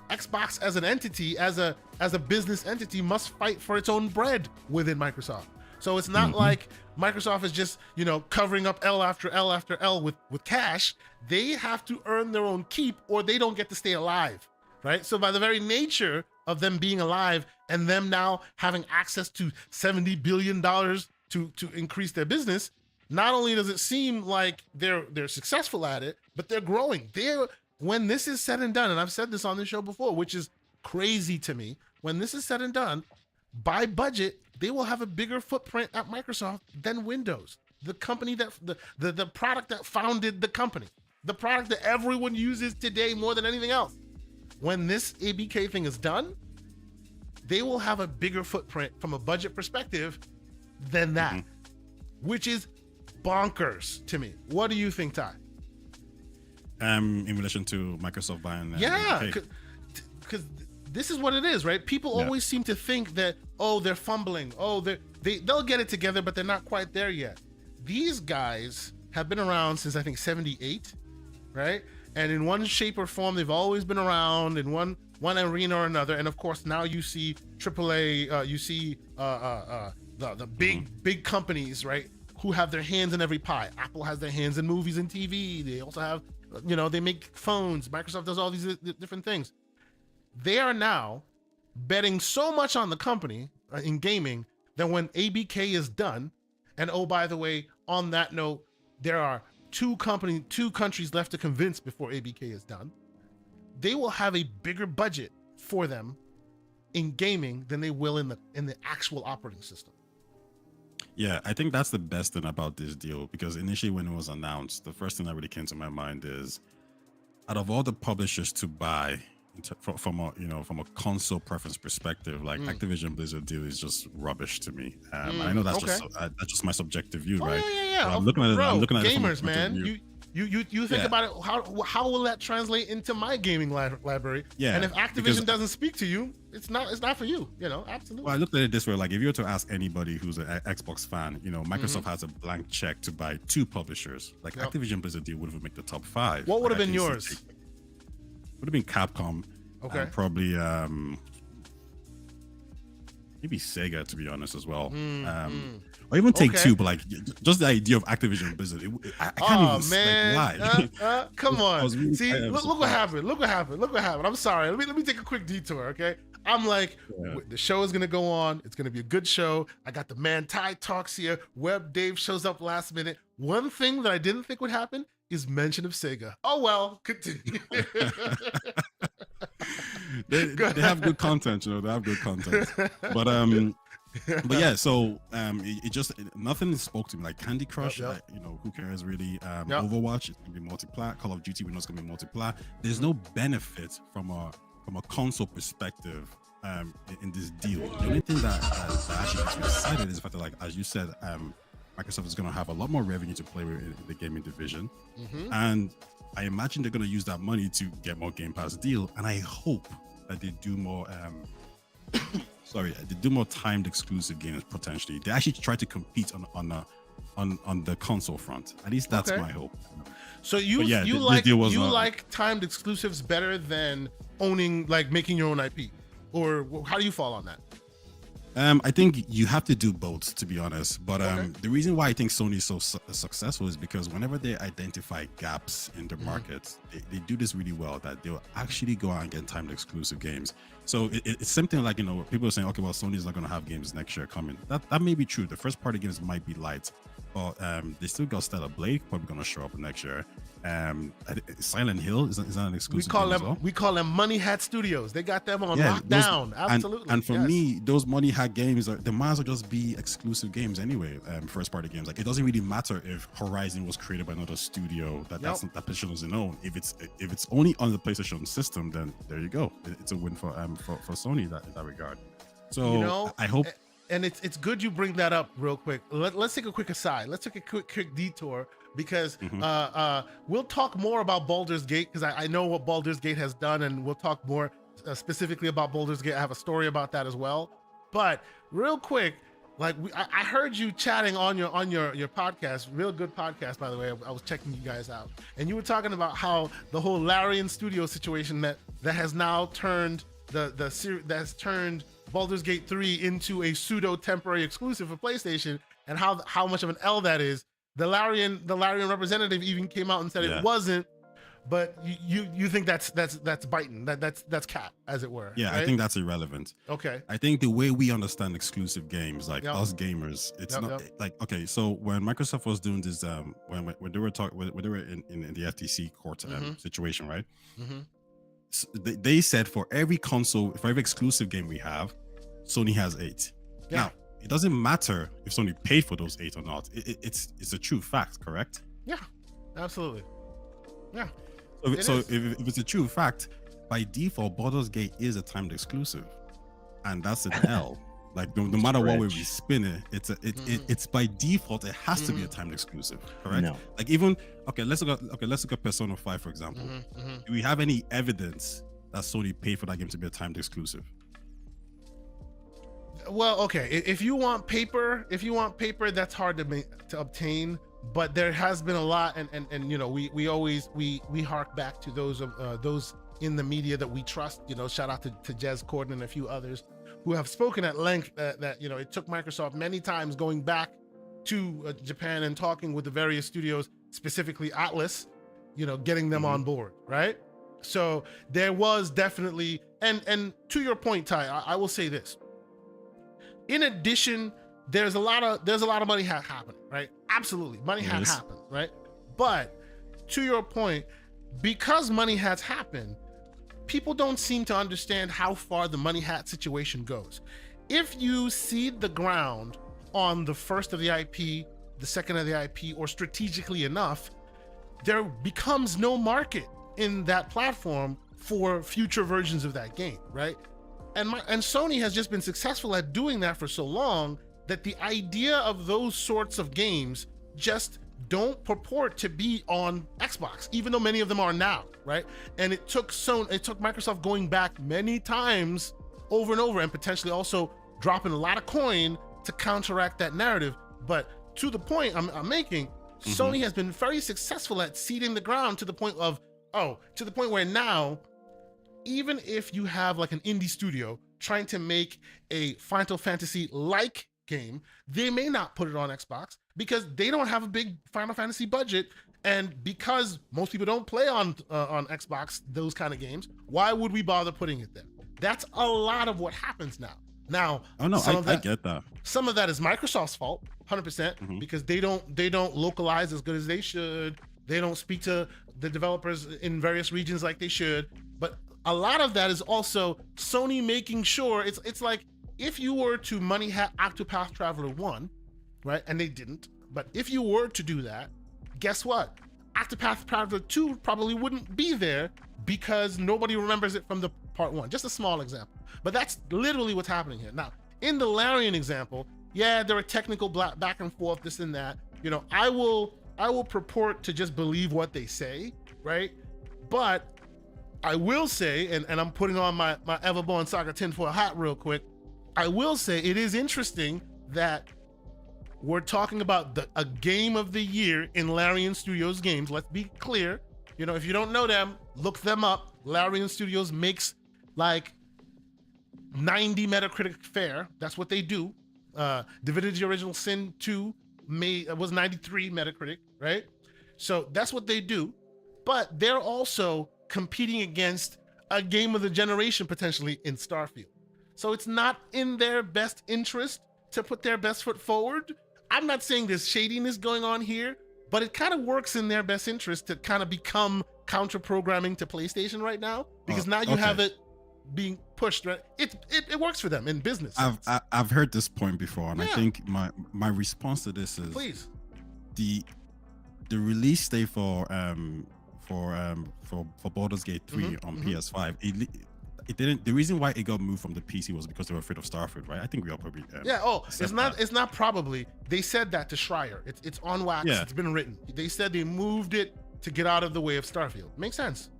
Xbox as an entity, as a business entity, must fight for its own bread within Microsoft. So it's not like Microsoft is just, you know, covering up L after L after L with cash. They have to earn their own keep or they don't get to stay alive, right? So by the very nature of them being alive and them now having access to $70 billion to increase their business, not only does it seem like they're successful at it, but they're growing. When this is said and done, and I've said this on the show before, which is crazy to me, when this is said and done, by budget, they will have a bigger footprint at Microsoft than Windows, the company that the product that founded the company, the product that everyone uses today more than anything else. When this ABK thing is done, they will have a bigger footprint from a budget perspective than that, which is bonkers to me. What do you think, Taye? In relation to Microsoft buying, because this is what it is, right? People always seem to think that, oh, they're fumbling, oh, they'll get it together, but they're not quite there yet. These guys have been around since I think '78, right? And in one shape or form, they've always been around in one arena or another. And of course, now you see AAA, you see the big companies, right, who have their hands in every pie. Apple has their hands in movies and TV. They also have, you know, they make phones. Microsoft does all these different things. They are now betting so much on the company in gaming that when ABK is done, and oh, by the way, on that note, there are two countries left to convince before ABK is done, they will have a bigger budget for them in gaming than they will in the actual operating system. Yeah, I think that's the best thing about this deal, because initially when it was announced, the first thing that really came to my mind is, out of all the publishers to buy from a console preference perspective, like Activision Blizzard deal is just rubbish to me. I know that's just my subjective view, right? Yeah. I'm looking at gamers, man. You think about it. How will that translate into my gaming library? Yeah. And if Activision doesn't speak to you, it's not for you. You know, absolutely. Well, I looked at it this way: like, if you were to ask anody who's an Xbox fan, you know, Microsoft has a blank check to buy two publishers. Like Activision Blizzard deal would have made the top 5. What would have been yours? Would have been Capcom. Okay. And probably maybe Sega, to be honest, as well. Or even Take Two, but like just the idea of Activision Blizzard, I can't even lie. Come on. See, look what happened. Look what happened. I'm sorry. Let me take a quick detour, okay? I'm like, the show is gonna go on. It's gonna be a good show. I got the man Taye talks here. Web Dave shows up last minute. One thing that I didn't think would happen is mention of Sega. Oh well, continue. they have good content, you know. They have good content, but yeah. So it just nothing spoke to me. Like Candy Crush, you know, who cares really? Overwatch, it's gonna be multiplayer. Call of Duty, we know it's gonna be multiplayer. There's no benefit from a console perspective in this deal. The only thing that actually gets me excited is the fact that, like, as you said, Microsoft is going to have a lot more revenue to play with in the gaming division, and I imagine they're going to use that money to get more Game Pass deal. And I hope that they do more. They do more timed exclusive games potentially. They actually try to compete on the console front. At least that's my hope. So you like timed exclusives better than owning, like making your own IP, or how do you fall on that? I think you have to do both, to be honest. But the reason why I think Sony is so successful is because whenever they identify gaps in the market, they do this really well, that they'll actually go out and get timed exclusive games. So it's something like, you know, people are saying, okay, well, Sony's not going to have games next year coming. That may be true. The first party games might be light, but they still got Stellar Blade probably going to show up next year. Silent Hill is that an exclusive we call them Money Hat Studios. They got them on lockdown. Absolutely. And for me, those Money Hat games they might as well just be exclusive games anyway. First party games. Like, it doesn't really matter if Horizon was created by another studio that position doesn't own. If it's only on the PlayStation system, then there you go. It's a win for Sony in that regard. So, you know, I hope. And it's good you bring that up real quick. Let's take a quick aside. Let's take a quick detour, because we'll talk more about Baldur's Gate, because I know what Baldur's Gate has done, and we'll talk more specifically about Baldur's Gate. I have a story about that as well. But real quick, like I heard you chatting on your podcast, real good podcast, by the way. I was checking you guys out, and you were talking about how the whole Larian Studio situation that has now turned Baldur's Gate 3 into a pseudo temporary exclusive for PlayStation, and how much of an L that is. The Larian representative even came out and said it wasn't. But you think that's biting, that's cap, as it were. Yeah, right? I think that's irrelevant. Okay. I think the way we understand exclusive games, like us gamers, it's not like, okay, so when Microsoft was doing this, when they were in the FTC court situation, right? So they said for every console, for every exclusive game we have, Sony has 8. Now, it doesn't matter if Sony paid for those 8 or not. It's a true fact, correct? Yeah, absolutely. Yeah. So if it's a true fact, by default, Baldur's Gate is a timed exclusive, and that's an L. Like no matter what way we spin it, it's by default it has to be a timed exclusive, correct? No. Like even let's look at Persona 5 for example. Do we have any evidence that Sony paid for that game to be a timed exclusive? Well, okay. If you want paper, that's hard to obtain. But there has been a lot, and you know, we always hark back to those in the media that we trust. You know, shout out to Jez Corden and a few others who have spoken at length that you know, it took Microsoft many times going back to Japan and talking with the various studios, specifically Atlas, you know, getting them on board, right? So there was definitely, and to your point, Taye, I will say this. In addition, there's a lot of money happening, right? Absolutely, money has happened, right? But to your point, because money has happened, people don't seem to understand how far the money hat situation goes. If you seed the ground on the first of the IP, the second of the IP, or strategically enough, there becomes no market in that platform for future versions of that game, right? And Sony has just been successful at doing that for so long that the idea of those sorts of games just don't purport to be on Xbox, even though many of them are now, right? And it took Microsoft going back many times over and over, and potentially also dropping a lot of coin to counteract that narrative. But to the point I'm making, Sony has been very successful at seeding the ground to the point where now, even if you have like an indie studio trying to make a Final Fantasy-like game, they may not put it on Xbox because they don't have a big Final Fantasy budget, and because most people don't play on Xbox those kind of games, why would we bother putting it there? That's a lot of what happens now. I get that. Some of that is Microsoft's fault, 100%, because they don't localize as good as they should. They don't speak to the developers in various regions like they should. But a lot of that is also Sony making sure it's like, if you were to money hat Octopath Traveler 1, right, and they didn't, but if you were to do that, guess what? Octopath Traveler 2 probably wouldn't be there because nobody remembers it from the part 1. Just a small example. But that's literally what's happening here. Now, in the Larian example, yeah, there are technical back and forth, this and that. You know, I will purport to just believe what they say, right? But I will say, and I'm putting on my Everborn Saga tinfoil hat real quick, I will say it is interesting that we're talking about a game of the year in Larian Studios games. Let's be clear. You know, if you don't know them, look them up. Larian Studios makes like 90 Metacritic fair. That's what they do. Divinity Original Sin 2 was 93 Metacritic, right? So that's what they do. But they're also competing against a game of the generation potentially in Starfield. So it's not in their best interest to put their best foot forward. I'm not saying there's shadiness going on here, but it kind of works in their best interest to kind of become counter-programming to PlayStation right now, because now you have it being pushed, right? It works for them in business. I've heard this point before, and I think my response to this is, please, the release date for Baldur's Gate 3 on PS5, it didn't. The reason why it got moved from the PC was because they were afraid of Starfield, right? I think we all probably it's not probably. They said that to Schreier. It's on wax. Yeah. It's been written. They said they moved it to get out of the way of Starfield. Makes sense.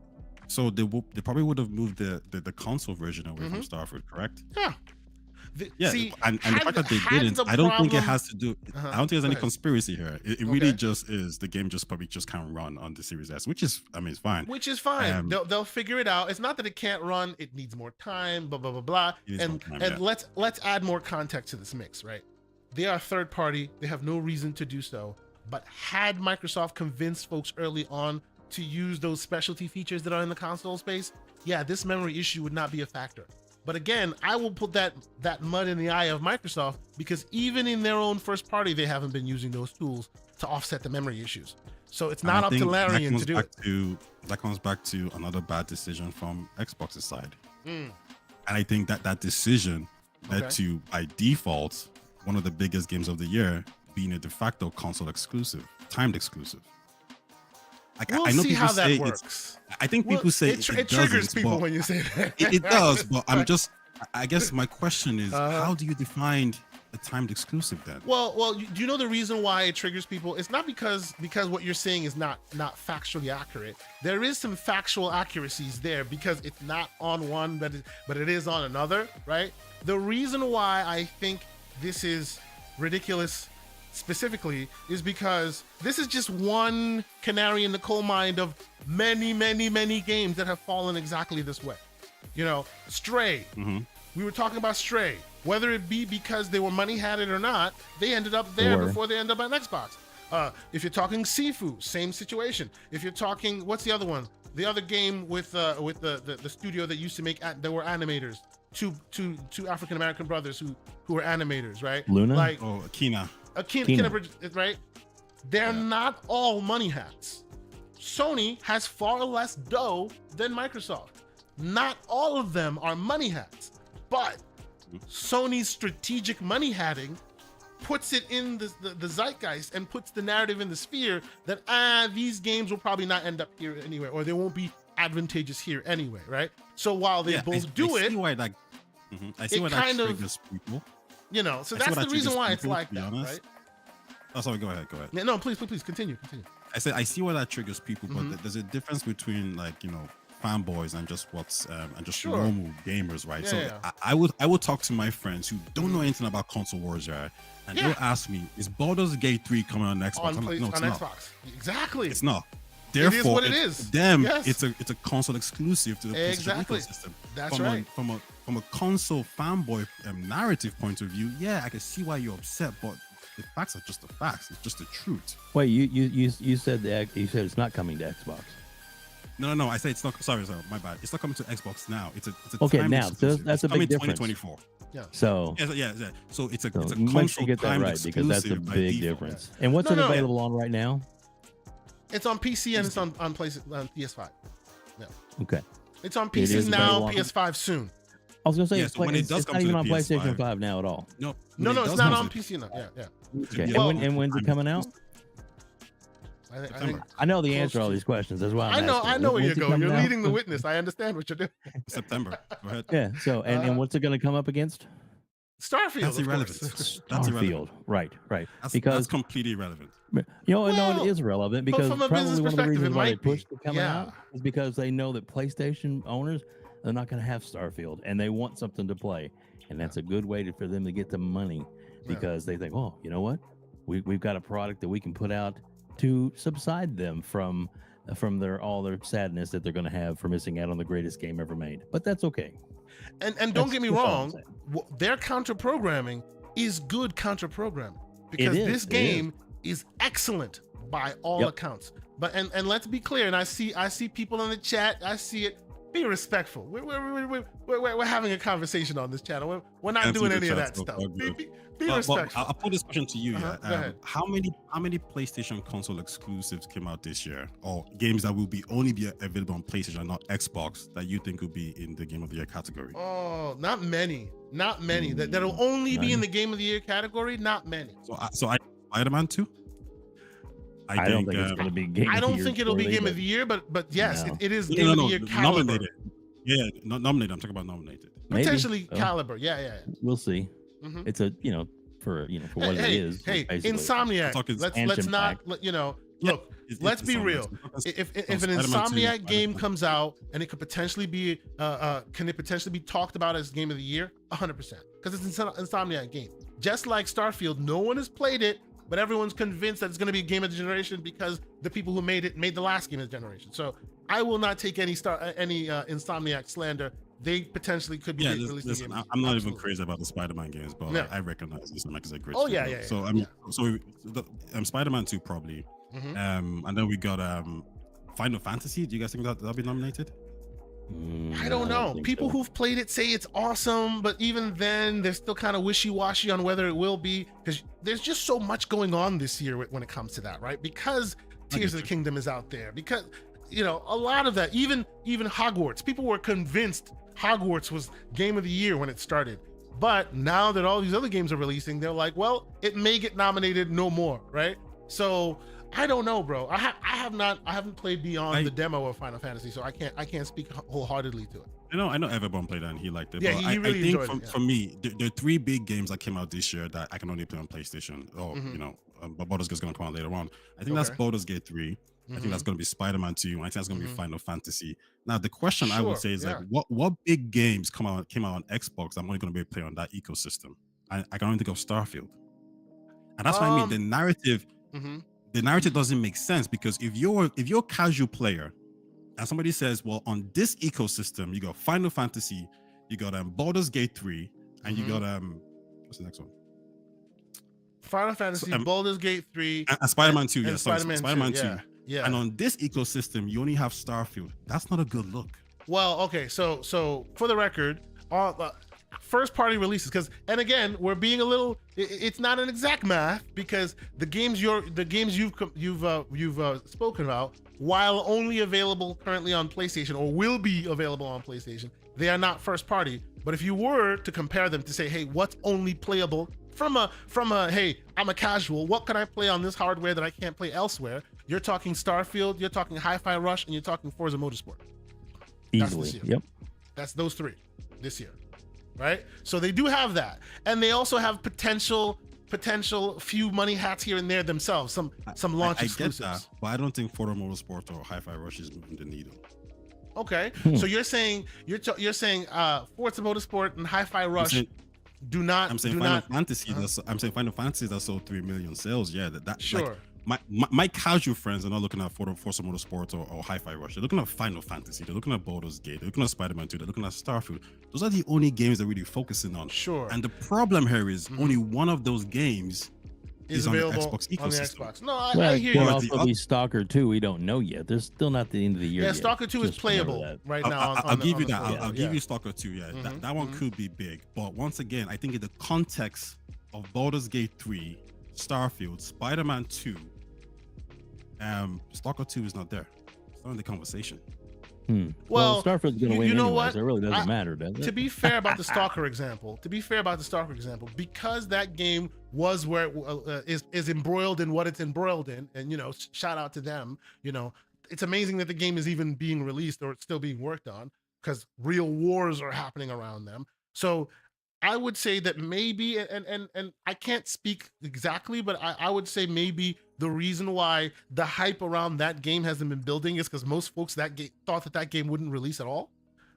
So they probably would have moved the console version away from Starfield, correct? Yeah. Yeah, See, and the fact that they didn't, I don't think it has to do. I don't think there's any conspiracy here. It really just is the game just probably just can't run on the Series S, which is, I mean, it's fine. Which is fine. They'll figure it out. It's not that it can't run. It needs more time. Blah blah blah blah. And let's add more context to this mix, right? They are third party. They have no reason to do so. But had Microsoft convinced folks early on to use those specialty features that are in the console space, yeah, this memory issue would not be a factor. But again, I will put that mud in the eye of Microsoft, because even in their own first party, they haven't been using those tools to offset the memory issues. So it's not up to Larian to do it. That comes back to another bad decision from Xbox's side. And I think that decision led to, by default, one of the biggest games of the year being a de facto console exclusive, timed exclusive. We'll I know see how that works. I think people say it triggers people when you say that. It does, but I guess my question is, how do you define a timed exclusive then? Well, do you know the reason why it triggers people? It's not because what you're saying is not factually accurate. There is some factual accuracies there, because it's not on one, but it is on another, right? The reason why I think this is ridiculous specifically is because this is just one canary in the coal mine of many games that have fallen exactly this way. You know, Stray. We were talking about Stray. Whether it be because they were money had it or not, they ended up there before they ended up on Xbox. If you're talking Sifu, same situation. If you're talking, what's the other one? The other game with the studio that used to make that were animators. Two African American brothers who were animators, right? Luna? Kina. Kina Bridge, right? They're not all money hats. Sony has far less dough than Microsoft. Not all of them are money hats, but Sony's strategic money hatting puts it in the zeitgeist and puts the narrative in the sphere that these games will probably not end up here anyway, or they won't be advantageous here anyway, right? So while they both do it, I see why that triggers people. You know, so that's the reason why it's like that, right? Oh, sorry, go ahead. Yeah, no, please, continue. I said I see why that triggers people, but there's a difference between, like, you know, fanboys and just normal gamers, right? I would talk to my friends who don't know anything about console wars, right? And they'll ask me, is Baldur's Gate 3 coming on Xbox? I'm like, no, it's not. Xbox. Exactly. It's not. Therefore, it is what it is. It's a console exclusive to the PlayStation ecosystem. That's right. From a console fanboy narrative point of view, yeah, I can see why you're upset, but the facts are just the facts. It's just the truth. Wait, you said it's not coming to Xbox. No. I say it's not. Sorry, my bad. It's not coming to Xbox now. It's a okay now. So that's a big difference. 2024. Yeah. So yeah. So it's a console sure get that right, because that's a big difference. And what's it available on right now? It's on PC and it's on PS5. Yeah. Okay. It's on PC now, PS5 soon. I was gonna say it's not even on PlayStation 5 now at all. No, it's not on PC now. Yeah. Okay. And when's it coming out? I know the answer to all these questions. That's why I know where you're going. You're leading the witness. I understand what you're doing. September. Go ahead. Yeah. So and what's it going to come up against? Starfield. That's irrelevant. That's irrelevant. Right. That's completely irrelevant. No, it is relevant, because probably one of the reasons why they pushed it coming out is because they know that PlayStation owners are not going to have Starfield, and they want something to play, and that's a good way for them to get the money, because they think, oh, you know what, we've got a product that we can put out to subside them from all their sadness that they're going to have for missing out on the greatest game ever made. But that's okay. And don't get me wrong, their counter programming is good counter programming, because this game is excellent by all accounts. But and let's be clear, and I see people in the chat, I see it. Be respectful. We're having a conversation on this channel. We're not doing any of that stuff. Be respectful. I'll put this question to you. How many PlayStation console exclusives came out this year, or games that will only be available on PlayStation, not Xbox, that you think will be in the Game of the Year category? Oh, not many. That'll only be in the Game of the Year category. Not many. So Spider-Man 2. I don't think it's going to be Game of the Year. I don't think it'll be Game of the Year, but yes, it is Game of the Year caliber. Nominated. Yeah, nominated. I'm talking about nominated. Potentially caliber. Yeah. We'll see. It's a for what it is. Hey, Insomniac. Let's not look. let's it's be on real. Xbox. If an Spider-Man 2, Insomniac game Spider-Man. comes out and it could potentially be talked about as game of the year, 100%, because it's an Insomniac game. Just like Starfield, no one has played it, but everyone's convinced that it's going to be a game of the generation because the people who made it made the last game of the generation. So I will not take any Insomniac slander. They potentially could be releasing listen, games. I'm not even crazy about the Spider-Man games, but Yeah. I recognize this is a great. Oh, studio. yeah. So Spider-Man 2 probably, Mhm. and then we got Final Fantasy. Do you guys think that'll be nominated? I don't know. think People so. who've played it say it's awesome, but even then, they're still kind of wishy-washy on whether it will be, because there's just so much going on this year when it comes to that, right? Because Tears of the Kingdom is out there, because a lot of that, even Hogwarts, people were convinced Hogwarts was game of the year when it started, but now that all these other games are releasing, they're like, well, it may get nominated no more, right? So I don't know, bro. I haven't played beyond the demo of Final Fantasy, so I can't speak wholeheartedly to it. I know everyone played that and he liked it. Yeah, but he really I think enjoyed it, for me, there are 3 big games that came out this year that I can only play on PlayStation. Or but Baldur's Gate is going to come out later on. I think that's Okay. Baldur's Gate 3. I think that's going to be Spider-Man 2. I think that's going to be Final Fantasy. Now the question I would say is like, what big games came out on Xbox? I'm only going to be able to play on that ecosystem. I can only think of Starfield, and that's what I mean. The narrative. The narrative doesn't make sense, because if you're a casual player and somebody says, well, on this ecosystem, you got Final Fantasy, you got Baldur's Gate 3, and you got what's the next one? Final Fantasy, Baldur's Gate 3, and Spider-Man 2, and Spider-Man 2. Yeah. And on this ecosystem, you only have Starfield. That's not a good look. Well, okay, so for the record, first party releases, because, and again, we're being a little, it's not an exact math, because the games you've spoken about, while only available currently on PlayStation, or will be available on PlayStation, they are not first party. But if you were to compare them to say, hey, what's only playable from a hey, I'm a casual, what can I play on this hardware that I can't play elsewhere? You're talking Starfield, you're talking Hi-Fi Rush, and you're talking Forza Motorsport. Easily. Yep. That's those 3 this year, right? So they do have that, and they also have potential few money hats here and there themselves. Some launch exclusives. I get that, but I don't think Forza Motorsport or Hi-Fi Rush is moving the needle. Okay, so you're saying Forza Motorsport and Hi-Fi Rush do not. I'm saying Final Fantasy. I'm saying Final Fantasy that sold 3 million sales. Yeah, that sure. Like, my casual friends are not looking at Forza Motorsport or Hi-Fi Rush. They're looking at Final Fantasy. They're looking at Baldur's Gate. They're looking at Spider-Man 2. They're looking at Starfield. Those are the only games they're really focusing on. Sure. And the problem here is only one of those games is on the Xbox ecosystem. On the Xbox. No, I hear It you. could also be Stalker 2. We don't know yet. There's still not the end of the year. Yeah, yet. Stalker 2 is Just remember playable that. right now. I'll give you that. Switch. I'll give you Stalker 2. Yeah, that one could be big. But once again, I think in the context of Baldur's Gate 3, Starfield, Spider-Man 2, Stalker 2 is not there. It's not in the conversation. Well, Starfield's going to win you know anyways. what? It really doesn't matter, does it? To be fair about the Stalker example, because that game was where it is embroiled in what it's embroiled in, and shout out to them. It's amazing that the game is even being released or it's still being worked on, because real wars are happening around them. So I would say that maybe, and I can't speak exactly, but I would say maybe the reason why the hype around that game hasn't been building is because most folks thought that game wouldn't release at all,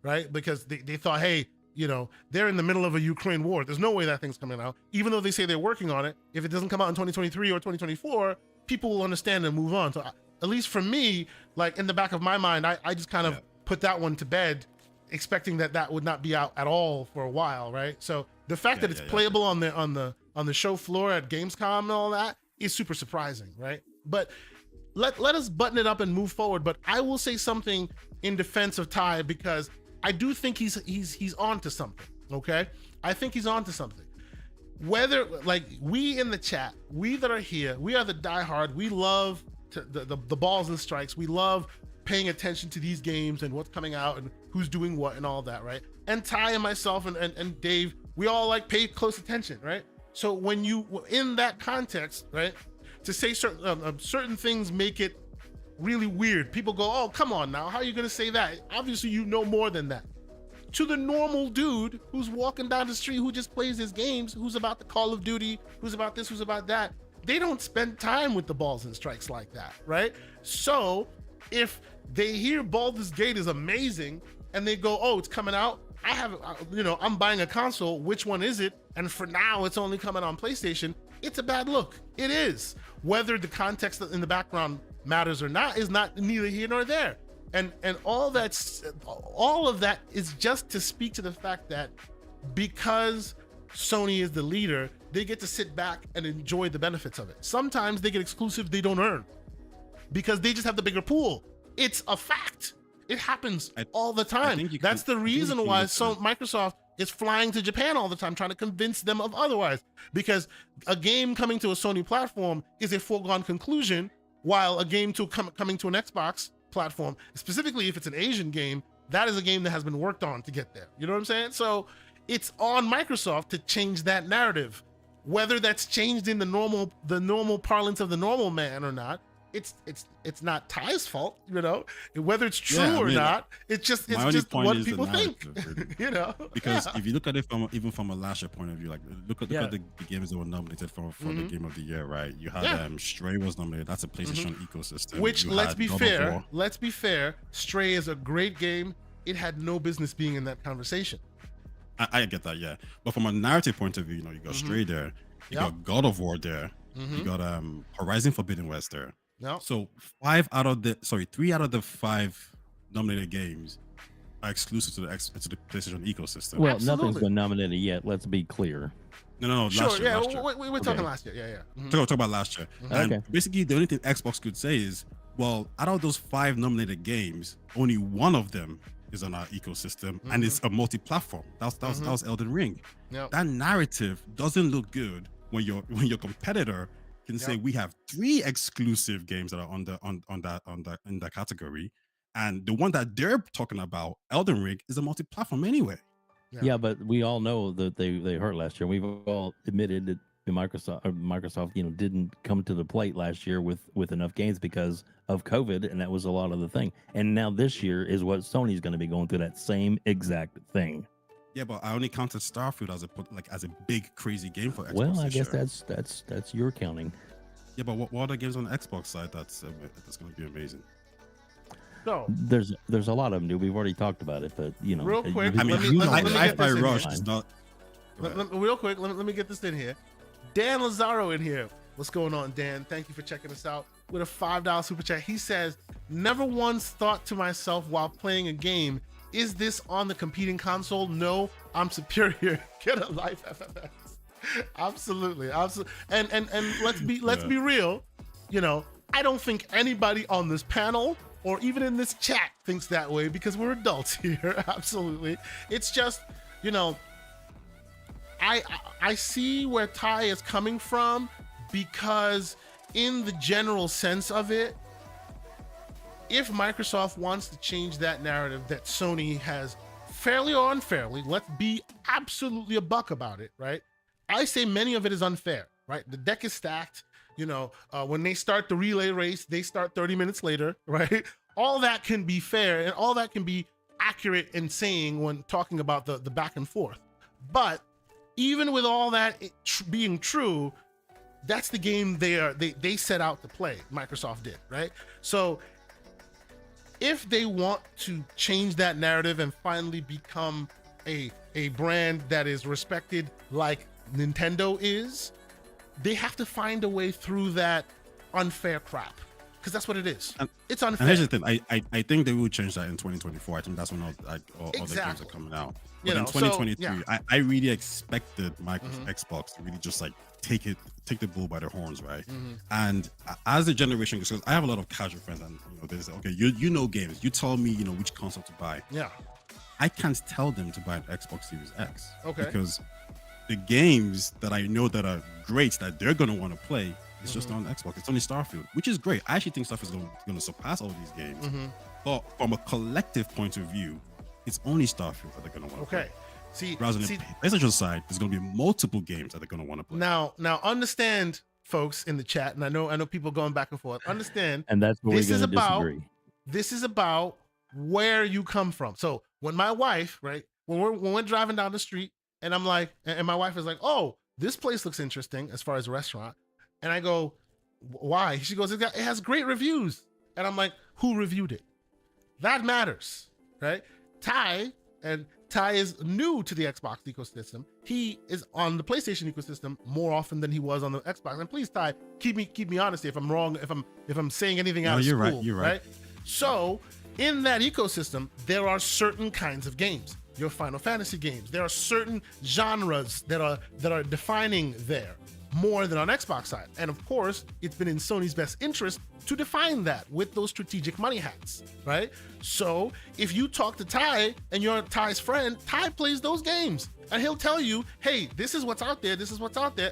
right? Because they thought, hey, they're in the middle of a Ukraine war. There's no way that thing's coming out. Even though they say they're working on it, if it doesn't come out in 2023 or 2024, people will understand and move on. So at least for me, like in the back of my mind, I just kind of put that one to bed, expecting that would not be out at all for a while, right? So the fact that it's playable on the show floor at Gamescom and all that is super surprising, right? But let us button it up and move forward. But I will say something in defense of Taye, because I do think he's onto something. Okay, I think he's onto something. Whether, like, we in the chat, we that are here, we are the diehard. We love the balls and strikes. We love paying attention to these games and what's coming out and who's doing what and all that, right? And Taye and myself and Dave, we all like pay close attention, right? So when you, in that context, right, to say certain things make it really weird. People go, oh, come on now, how are you gonna say that? Obviously you know more than that. To the normal dude who's walking down the street, who just plays his games, who's about the Call of Duty, who's about this, who's about that, they don't spend time with the balls and strikes like that, right? So if they hear Baldur's Gate is amazing and they go, oh, it's coming out, I'm buying a console, which one is it? And for now, it's only coming on PlayStation. It's a bad look. It is. Whether the context in the background matters or not is not neither here nor there. And all of that is just to speak to the fact that because Sony is the leader, they get to sit back and enjoy the benefits of it. Sometimes they get exclusive they don't earn because they just have the bigger pool. It's a fact. It happens all the time. That's the reason why Microsoft is flying to Japan all the time, trying to convince them of otherwise. Because a game coming to a Sony platform is a foregone conclusion, while a game coming to an Xbox platform, specifically if it's an Asian game, that is a game that has been worked on to get there. You know what I'm saying? So it's on Microsoft to change that narrative. Whether that's changed in the normal parlance of the normal man or not, it's not Taye's fault, you know. Whether it's true or not, it's just what people think, you know. Because if you look at it from a last year point of view, like look at the games that were nominated for the Game of the Year, right? You had Stray was nominated. That's a PlayStation ecosystem. Which let's be fair, Stray is a great game. It had no business being in that conversation. I get that, yeah. But from a narrative point of view, you know, you got Stray there, you got God of War there, you got Horizon Forbidden West there. No. So 3 out of the 5 nominated games are exclusive to the PlayStation ecosystem. Well, nothing's been nominated yet. Let's be clear. No. Sure, last year. We're talking last year. Yeah. Talk about last year. And basically, the only thing Xbox could say is, well, out of those 5 nominated games, only one of them is on our ecosystem, and it's a multi-platform. That was Elden Ring. Yep. That narrative doesn't look good when your competitor can say we have 3 exclusive games that are in that category, and the one that they're talking about, Elden Ring, is a multi-platform anyway. Yeah, but we all know that they hurt last year. We've all admitted that Microsoft, you know, didn't come to the plate last year with enough games because of COVID, and that was a lot of the thing. And now this year is what Sony's going to be going through, that same exact thing. Yeah, but I only counted Starfield as a big crazy game for Xbox. Well, I guess that's your counting. Yeah, but what other games on the Xbox side that's going to be amazing? So there's a lot of them, dude. We've already talked about it, but you know, real quick. I mean, Hi-Fi Rush is not. Real quick, let me get this in here. Dan Lazaro in here. What's going on, Dan? Thank you for checking us out with a $5 super chat. He says, "Never once thought to myself while playing a game, is this on the competing console? No, I'm superior. Get a life, FFS." Absolutely. And let's be real. You know, I don't think anybody on this panel or even in this chat thinks that way, because we're adults here. Absolutely. It's just, you know, I see where Taye is coming from, because in the general sense of it, if Microsoft wants to change that narrative that Sony has, fairly or unfairly, let's be absolutely a buck about it, right? I say many of it is unfair, right? The deck is stacked. You know, when they start the relay race, they start 30 minutes later, right? All that can be fair, and all that can be accurate in saying when talking about the back and forth. But even with all that being true, that's the game they set out to play. Microsoft did, right? So if they want to change that narrative and finally become a brand that is respected like Nintendo is, they have to find a way through that unfair crap, because that's what it is. It's unfair. And here's the thing, I think they will change that in 2024. I think that's when all the games are coming out. But in 2023, I really expected Xbox to really just like take the bull by the horns, right? And as the generation goes, because I have a lot of casual friends, and you know, they say, okay, you know games, you tell me, you know, which console to buy. Yeah, I can't tell them to buy an Xbox Series X. Okay. Because the games that I know that are great that they're gonna want to play is just on Xbox. It's only Starfield, which is great. I actually think Starfield is going to surpass all these games. But from a collective point of view, it's only Starfield that they're going to want to play. See, rather than the PlayStation side, there's going to be multiple games that they're going to want to play. Now understand, folks in the chat, and I know people going back and forth. Understand, and that's where we're going to disagree. This is about where you come from. So when my wife, right, when we're driving down the street, and I'm like, and my wife is like, "Oh, this place looks interesting as far as a restaurant," And I go, why? She goes, it has great reviews. And I'm like, who reviewed it? That matters, right? Taye is new to the Xbox ecosystem. He is on the PlayStation ecosystem more often than he was on the Xbox. And please, Taye, keep me honest if I'm wrong, if I'm saying anything out of school. You're right. So in that ecosystem, there are certain kinds of games. Your Final Fantasy games. There are certain genres that are defining there more than on Xbox side. And of course, it's been in Sony's best interest to define that with those strategic money hats, right? So if you talk to Taye and you're Taye's friend, Taye plays those games and he'll tell you, hey, this is what's out there,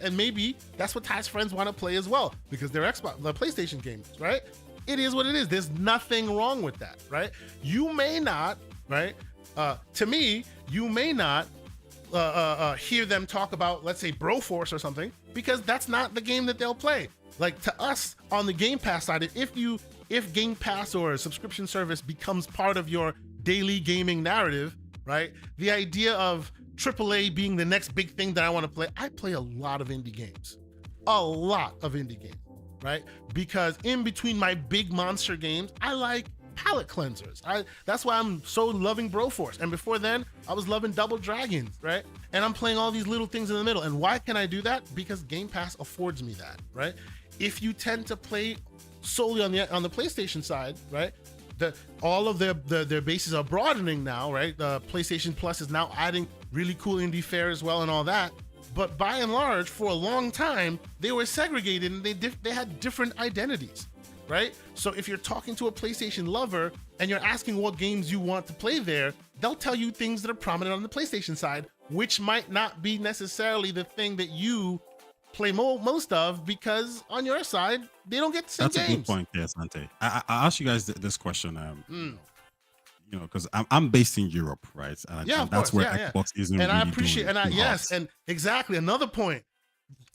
and maybe that's what Taye's friends want to play as well because they're the PlayStation games, right? It is what it is. There's nothing wrong with that, right? You may not, right? To me, you may not hear them talk about, let's say, Broforce or something, because that's not the game that they'll play. Like to us on the Game Pass side, if Game Pass or a subscription service becomes part of your daily gaming narrative, right? The idea of AAA being the next big thing that I want to play, I play a lot of indie games, right? Because in between my big monster games, I like palate cleansers. That's why I'm so loving Broforce. And before then, I was loving Double Dragons, right? And I'm playing all these little things in the middle. And why can I do that? Because Game Pass affords me that, right? If you tend to play solely on the PlayStation side, right? All of their bases are broadening now, right? The PlayStation Plus is now adding really cool indie fare as well and all that. But by and large, for a long time, they were segregated and they had different identities, right? So if you're talking to a PlayStation lover and you're asking what games you want to play there, they'll tell you things that are prominent on the PlayStation side, which might not be necessarily the thing that you play most of, because on your side, they don't get the same That's games. a good point, yes, Ante. I asked you guys this question, you know, because I'm based in Europe, right? And that's where Xbox isn't and really I appreciate, doing and too hot. and exactly another point.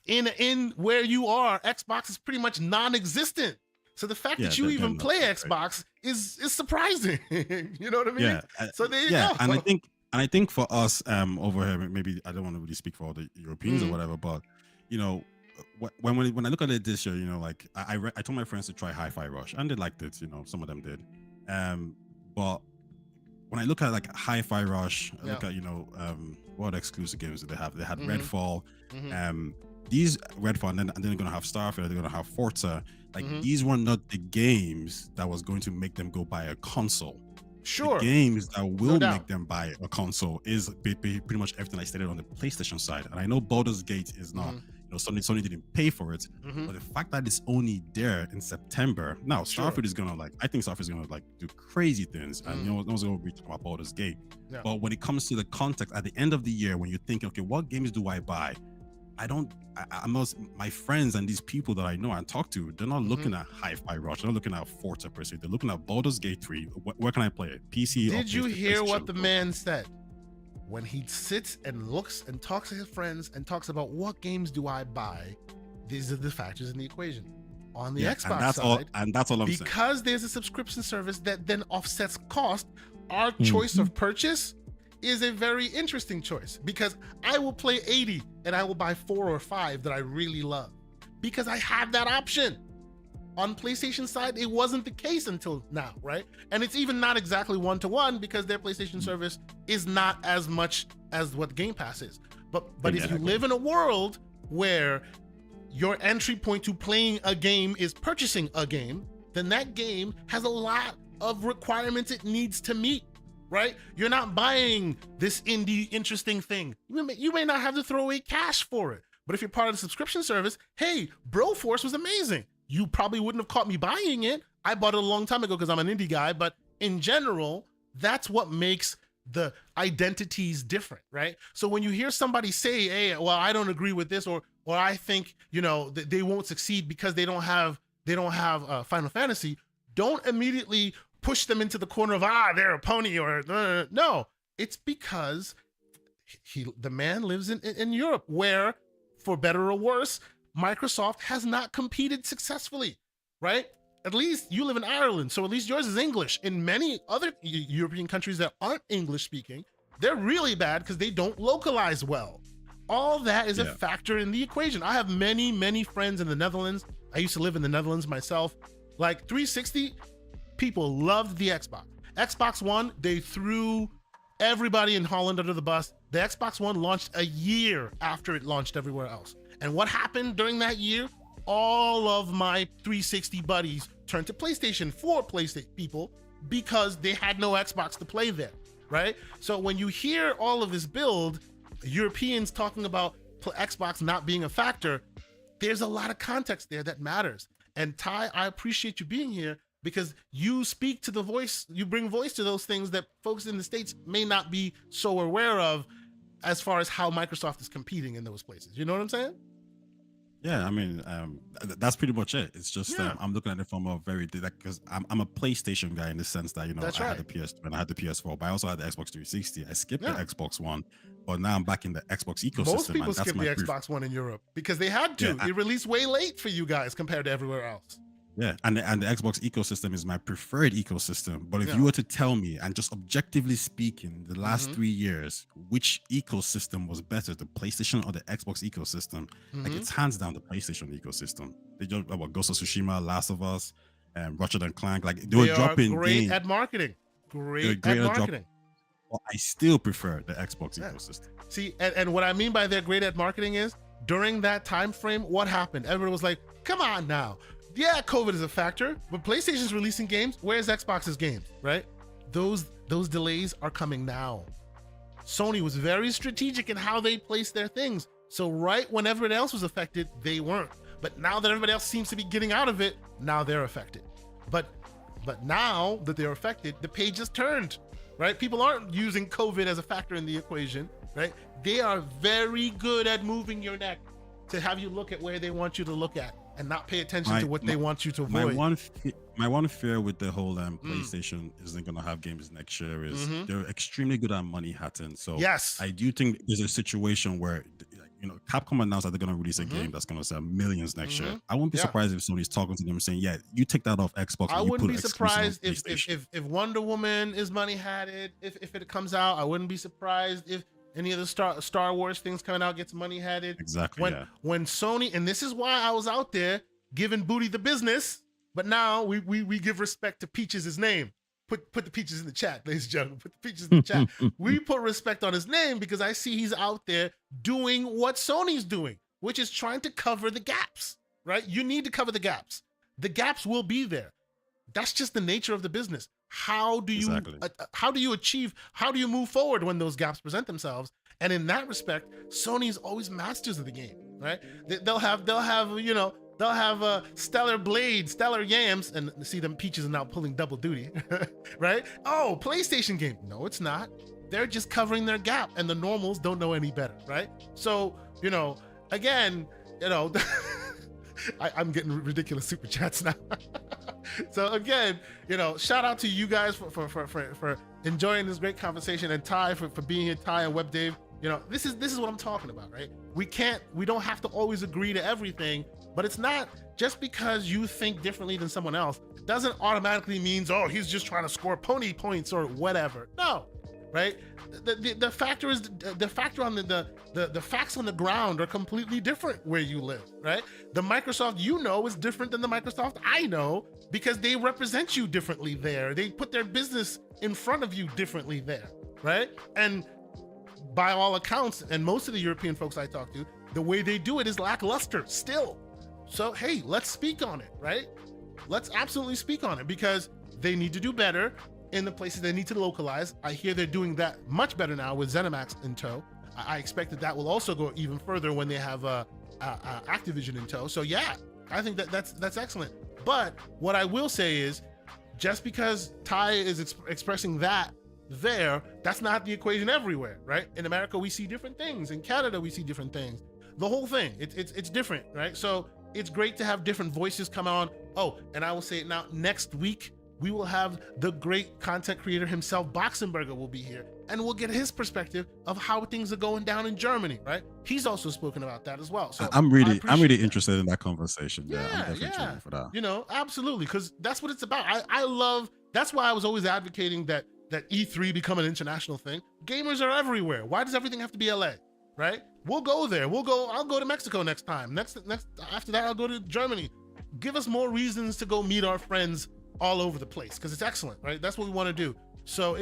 In where you are, Xbox is pretty much non-existent. So the fact that you even play Xbox is surprising. You know what I mean? Yeah. So there you go. And I think for us over here, maybe I don't want to really speak for all the Europeans or whatever, but you know, when I look at it this year, you know, like I told my friends to try Hi-Fi Rush, and they liked it. You know, some of them did. But when I look at like Hi-Fi Rush, I look at, you know, what exclusive games did they have? They had Redfall. These Redfall, and then they're gonna have Starfield. They're gonna have Forza. Like these were not the games that was going to make them go buy a console. Sure. The games that will make them buy a console is pretty much everything I stated on the PlayStation side. And I know Baldur's Gate is not, you know, Sony didn't pay for it, but the fact that it's only there in September. Now, Starfield is gonna I think Starfield is gonna do crazy things, and you know, no one's gonna be talking about Baldur's Gate. Yeah. But when it comes to the context at the end of the year, when you're thinking, okay, what games do I buy? I'm not, my friends and these people that I know and talk to, they're not looking at Hi-Fi Rush, they're not looking at Forza per se, they're looking at Baldur's Gate 3. Where can I play it? PC? Did you hear what the man said? When he sits and looks and talks to his friends and talks about what games do I buy, these are the factors in the equation. On the Xbox side, that's all I'm saying. Because there's a subscription service that then offsets cost, our choice of purchase is a very interesting choice, because I will play 80 and I will buy 4 or 5 that I really love because I have that option. On PlayStation side, it wasn't the case until now, right? And it's even not exactly one-to-one because their PlayStation service is not as much as what Game Pass is. But if you live in a world where your entry point to playing a game is purchasing a game, then that game has a lot of requirements it needs to meet. Right? You're not buying this indie interesting thing. You may not have to throw away cash for it. But if you're part of the subscription service, hey, Broforce was amazing. You probably wouldn't have caught me buying it. I bought it a long time ago because I'm an indie guy. But in general, that's what makes the identities different, right? So when you hear somebody say, hey, well, I don't agree with this, or I think, you know, they won't succeed because they don't have Final Fantasy, don't immediately push them into the corner of, they're a pony, or no. It's because the man lives in Europe, where, for better or worse, Microsoft has not competed successfully, right? At least you live in Ireland, so at least yours is English. In many other European countries that aren't English speaking, they're really bad because they don't localize well. All that is a Yeah. factor in the equation. I have many friends in the Netherlands. I used to live in the Netherlands myself. Like 360, people loved the Xbox. Xbox One, they threw everybody in Holland under the bus. The Xbox One launched a year after it launched everywhere else. And what happened during that year? All of my 360 buddies turned to PlayStation for PlayStation people because they had no Xbox to play there, right? So when you hear all of this build, Europeans talking about Xbox not being a factor, there's a lot of context there that matters. And Taye, I appreciate you being here because you speak to the voice, you bring voice to those things that folks in the States may not be so aware of as far as how Microsoft is competing in those places. You know what I'm saying? Yeah, I mean, that's pretty much it. It's just Yeah. I'm looking at it from a very because I'm a PlayStation guy in the sense that That's I right. had the PS2 and I had the PS4, but I also had the Xbox 360. I skipped Yeah. the Xbox One, but now I'm back in the Xbox ecosystem. Most people and that's skip the my Xbox One in Europe because they had to. Yeah, It released way late for you guys compared to everywhere else. Yeah, and the Xbox ecosystem is my preferred ecosystem. But if Yeah. you were to tell me, and just objectively speaking, the last Mhm. 3 years, which ecosystem was better, the PlayStation or the Xbox ecosystem? Like Mhm. it's hands down the PlayStation ecosystem. They just Ghost of Tsushima, Last of Us, and Ratchet and Clank. Like they were They are dropping great games. at marketing. Great great at at drop- marketing. But I still prefer the Xbox Yeah. ecosystem. See, and what I mean by they're great at marketing is during that time frame, what happened? Everyone was like, come on now. Yeah, COVID is a factor, but PlayStation's releasing games. Where's Xbox's games, right? Those delays are coming now. Sony was very strategic in how they placed their things. So right when everybody else was affected, they weren't. But now that everybody else seems to be getting out of it, now they're affected. But now that they're affected, the page has turned, right? People aren't using COVID as a factor in the equation, right? They are very good at moving your neck to have you look at where they want you to look at and not pay attention to what they want you to My avoid. one fear with the whole PlayStation isn't gonna have games next year is they're extremely good at money hatting. So Yes. I do think there's a situation where Capcom announced that they're gonna release a game that's gonna sell millions next year. I wouldn't be Yeah. surprised if Sony's talking to them and saying, "Yeah, you take that off Xbox." I and you wouldn't put be it exclusive on surprised if PlayStation." if Wonder Woman is money hatted, if it comes out. I wouldn't be surprised if any of the Star Wars things coming out gets money hatted. Exactly. When Sony, and this is why I was out there giving Booty the business, but now we give respect to Peaches' name. Put the Peaches in the chat, ladies and gentlemen. Put the Peaches in the chat. We put respect on his name because I see he's out there doing what Sony's doing, which is trying to cover the gaps, right? You need to cover the gaps. The gaps will be there. That's just the nature of the business. How do you achieve, how do you move forward when those gaps present themselves? And in that respect, Sony's always masters of the game, right? They'll have stellar blades, stellar yams, and see them Peaches are now pulling double duty, right? Oh, PlayStation game. No, it's not. They're just covering their gap, and the normals don't know any better, right? So, again, I'm getting ridiculous super chats now. So again, shout out to you guys for enjoying this great conversation, and Taye for being here, Taye and Web Dave. This is what I'm talking about, right? We don't have to always agree to everything, but it's not just because you think differently than someone else doesn't automatically means, oh, he's just trying to score pony points or whatever. No, right? The factor is the factor on the facts on the ground are completely different where you live, right? The Microsoft is different than the Microsoft I know because they represent you differently there. They put their business in front of you differently there, right? And by all accounts, and most of the European folks I talk to, the way they do it is lackluster still. So hey, let's speak on it, right? Let's absolutely speak on it because they need to do better in the places they need to localize. I hear they're doing that much better now with ZeniMax in tow. I expect that will also go even further when they have Activision in tow. So yeah, I think that's excellent. But what I will say is, just because Taye is expressing that that's not the equation everywhere, right? In America, we see different things. In Canada, we see different things. The whole thing, it's different, right? So it's great to have different voices come on. Oh, and I will say it now, next week, we will have the great content creator himself, Boxenberger, will be here, and we'll get his perspective of how things are going down in Germany, right? He's also spoken about that as well. So I'm really interested in that conversation. I'm Yeah, definitely tuning for that. Absolutely, because that's what it's about. I love. That's why I was always advocating that E3 become an international thing. Gamers are everywhere. Why does everything have to be LA, right? We'll go there. I'll go to Mexico next time. Next after that, I'll go to Germany. Give us more reasons to go meet our friends all over the place, because it's excellent, right? That's what we want to do. So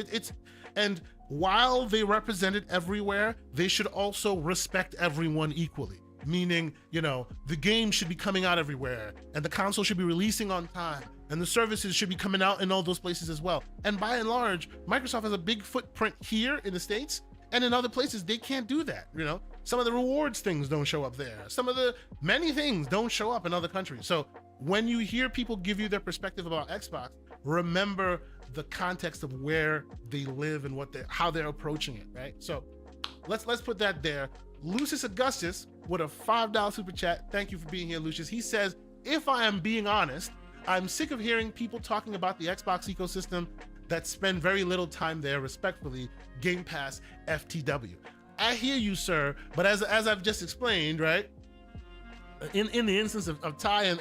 and while they represent it everywhere, they should also respect everyone equally. Meaning, the game should be coming out everywhere, and the console should be releasing on time, and the services should be coming out in all those places as well. And by and large, Microsoft has a big footprint here in the States, and in other places they can't do that. Some of the rewards things don't show up there. Some of the many things don't show up in other countries. So when you hear people give you their perspective about Xbox, remember the context of where they live and how they're approaching it, right? So let's put that there. Lucius Augustus with a $5 super chat. Thank you for being here, Lucius. He says, if I am being honest, I'm sick of hearing people talking about the Xbox ecosystem that spend very little time there. Respectfully, Game Pass FTW. I hear you, sir, but as I've just explained, right? In the instance of Taye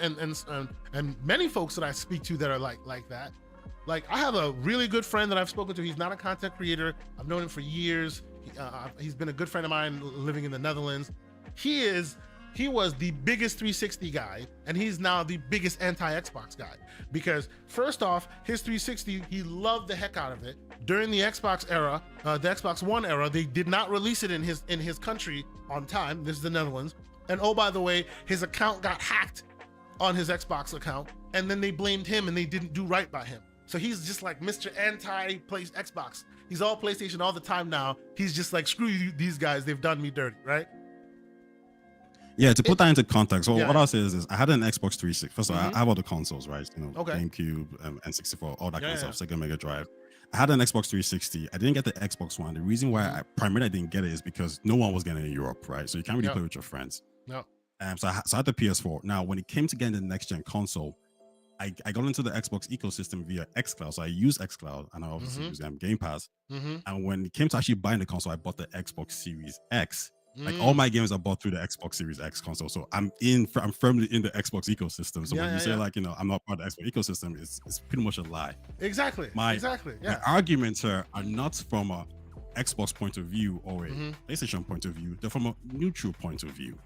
and many folks that I speak to that are like that, like I have a really good friend that I've spoken to. He's not a content creator. I've known him for years. He's been a good friend of mine living in the Netherlands. He was the biggest 360 guy, and he's now the biggest anti-Xbox guy. Because first off, his 360, he loved the heck out of it. During the Xbox era, the Xbox One era, they did not release it in his country on time. This is the Netherlands. And oh, by the way, his account got hacked on his Xbox account, and then they blamed him and they didn't do right by him. So he's just like Mr. Anti-Play Xbox. He's all PlayStation all the time now. He's just like, screw you, these guys, they've done me dirty, right? Yeah, to put that into context, well, what I'll say is I had an Xbox 360. First of all, I have all the consoles, right? GameCube, N64, all that kind of stuff, Sega Mega Drive. I had an Xbox 360. I didn't get the Xbox One. The reason why I primarily didn't get it is because no one was getting it in Europe, right? So you can't really play with your friends. No. So I had the PS4. Now, when it came to getting the next gen console, I got into the Xbox ecosystem via xCloud. So I used xCloud, and I obviously use Game Pass. And when it came to actually buying the console, I bought the Xbox Series X. Like all my games are bought through the Xbox Series X console. So I'm firmly in the Xbox ecosystem. So when you say I'm not part of the Xbox ecosystem, it's pretty much a lie. Exactly. My arguments are not from a Xbox point of view or a PlayStation point of view. They're from a neutral point of view.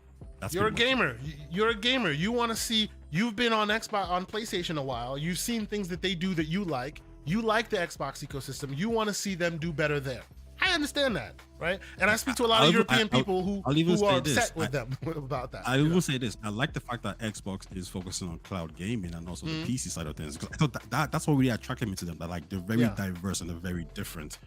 You're a gamer. You're a gamer. You want to see. You've been on PlayStation a while. You've seen things that they do that you like. You like the Xbox ecosystem. You want to see them do better there. I understand that, right? And I speak to a lot of European people who are upset with them about that. I will say this. I like the fact that Xbox is focusing on cloud gaming and also the PC side of things. Because I thought that's what really attracted me to them. That like they're very diverse and they're very different.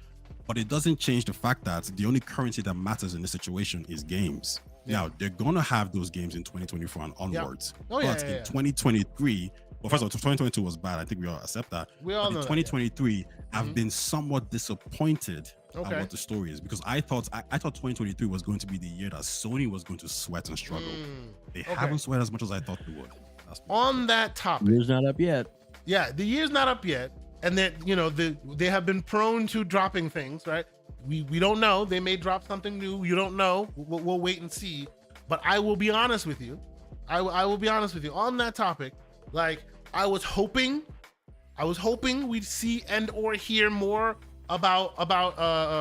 But it doesn't change the fact that the only currency that matters in this situation is games. Now, they're going to have those games in 2024 and onwards. But in 2023, well, first of all, 2022 was bad. I think we all accept that. We all know 2023, I've been somewhat disappointed at what the story is, because I thought 2023 was going to be the year that Sony was going to sweat and struggle. They haven't sweat as much as I thought they would. On that topic, the year's not up yet. Yeah, the year's not up yet, and that they have been prone to dropping things, right? We don't know. They may drop something new. You don't know. We'll wait and see. But I will be honest with you. I will be honest with you on that topic. Like I was hoping we'd see and or hear more about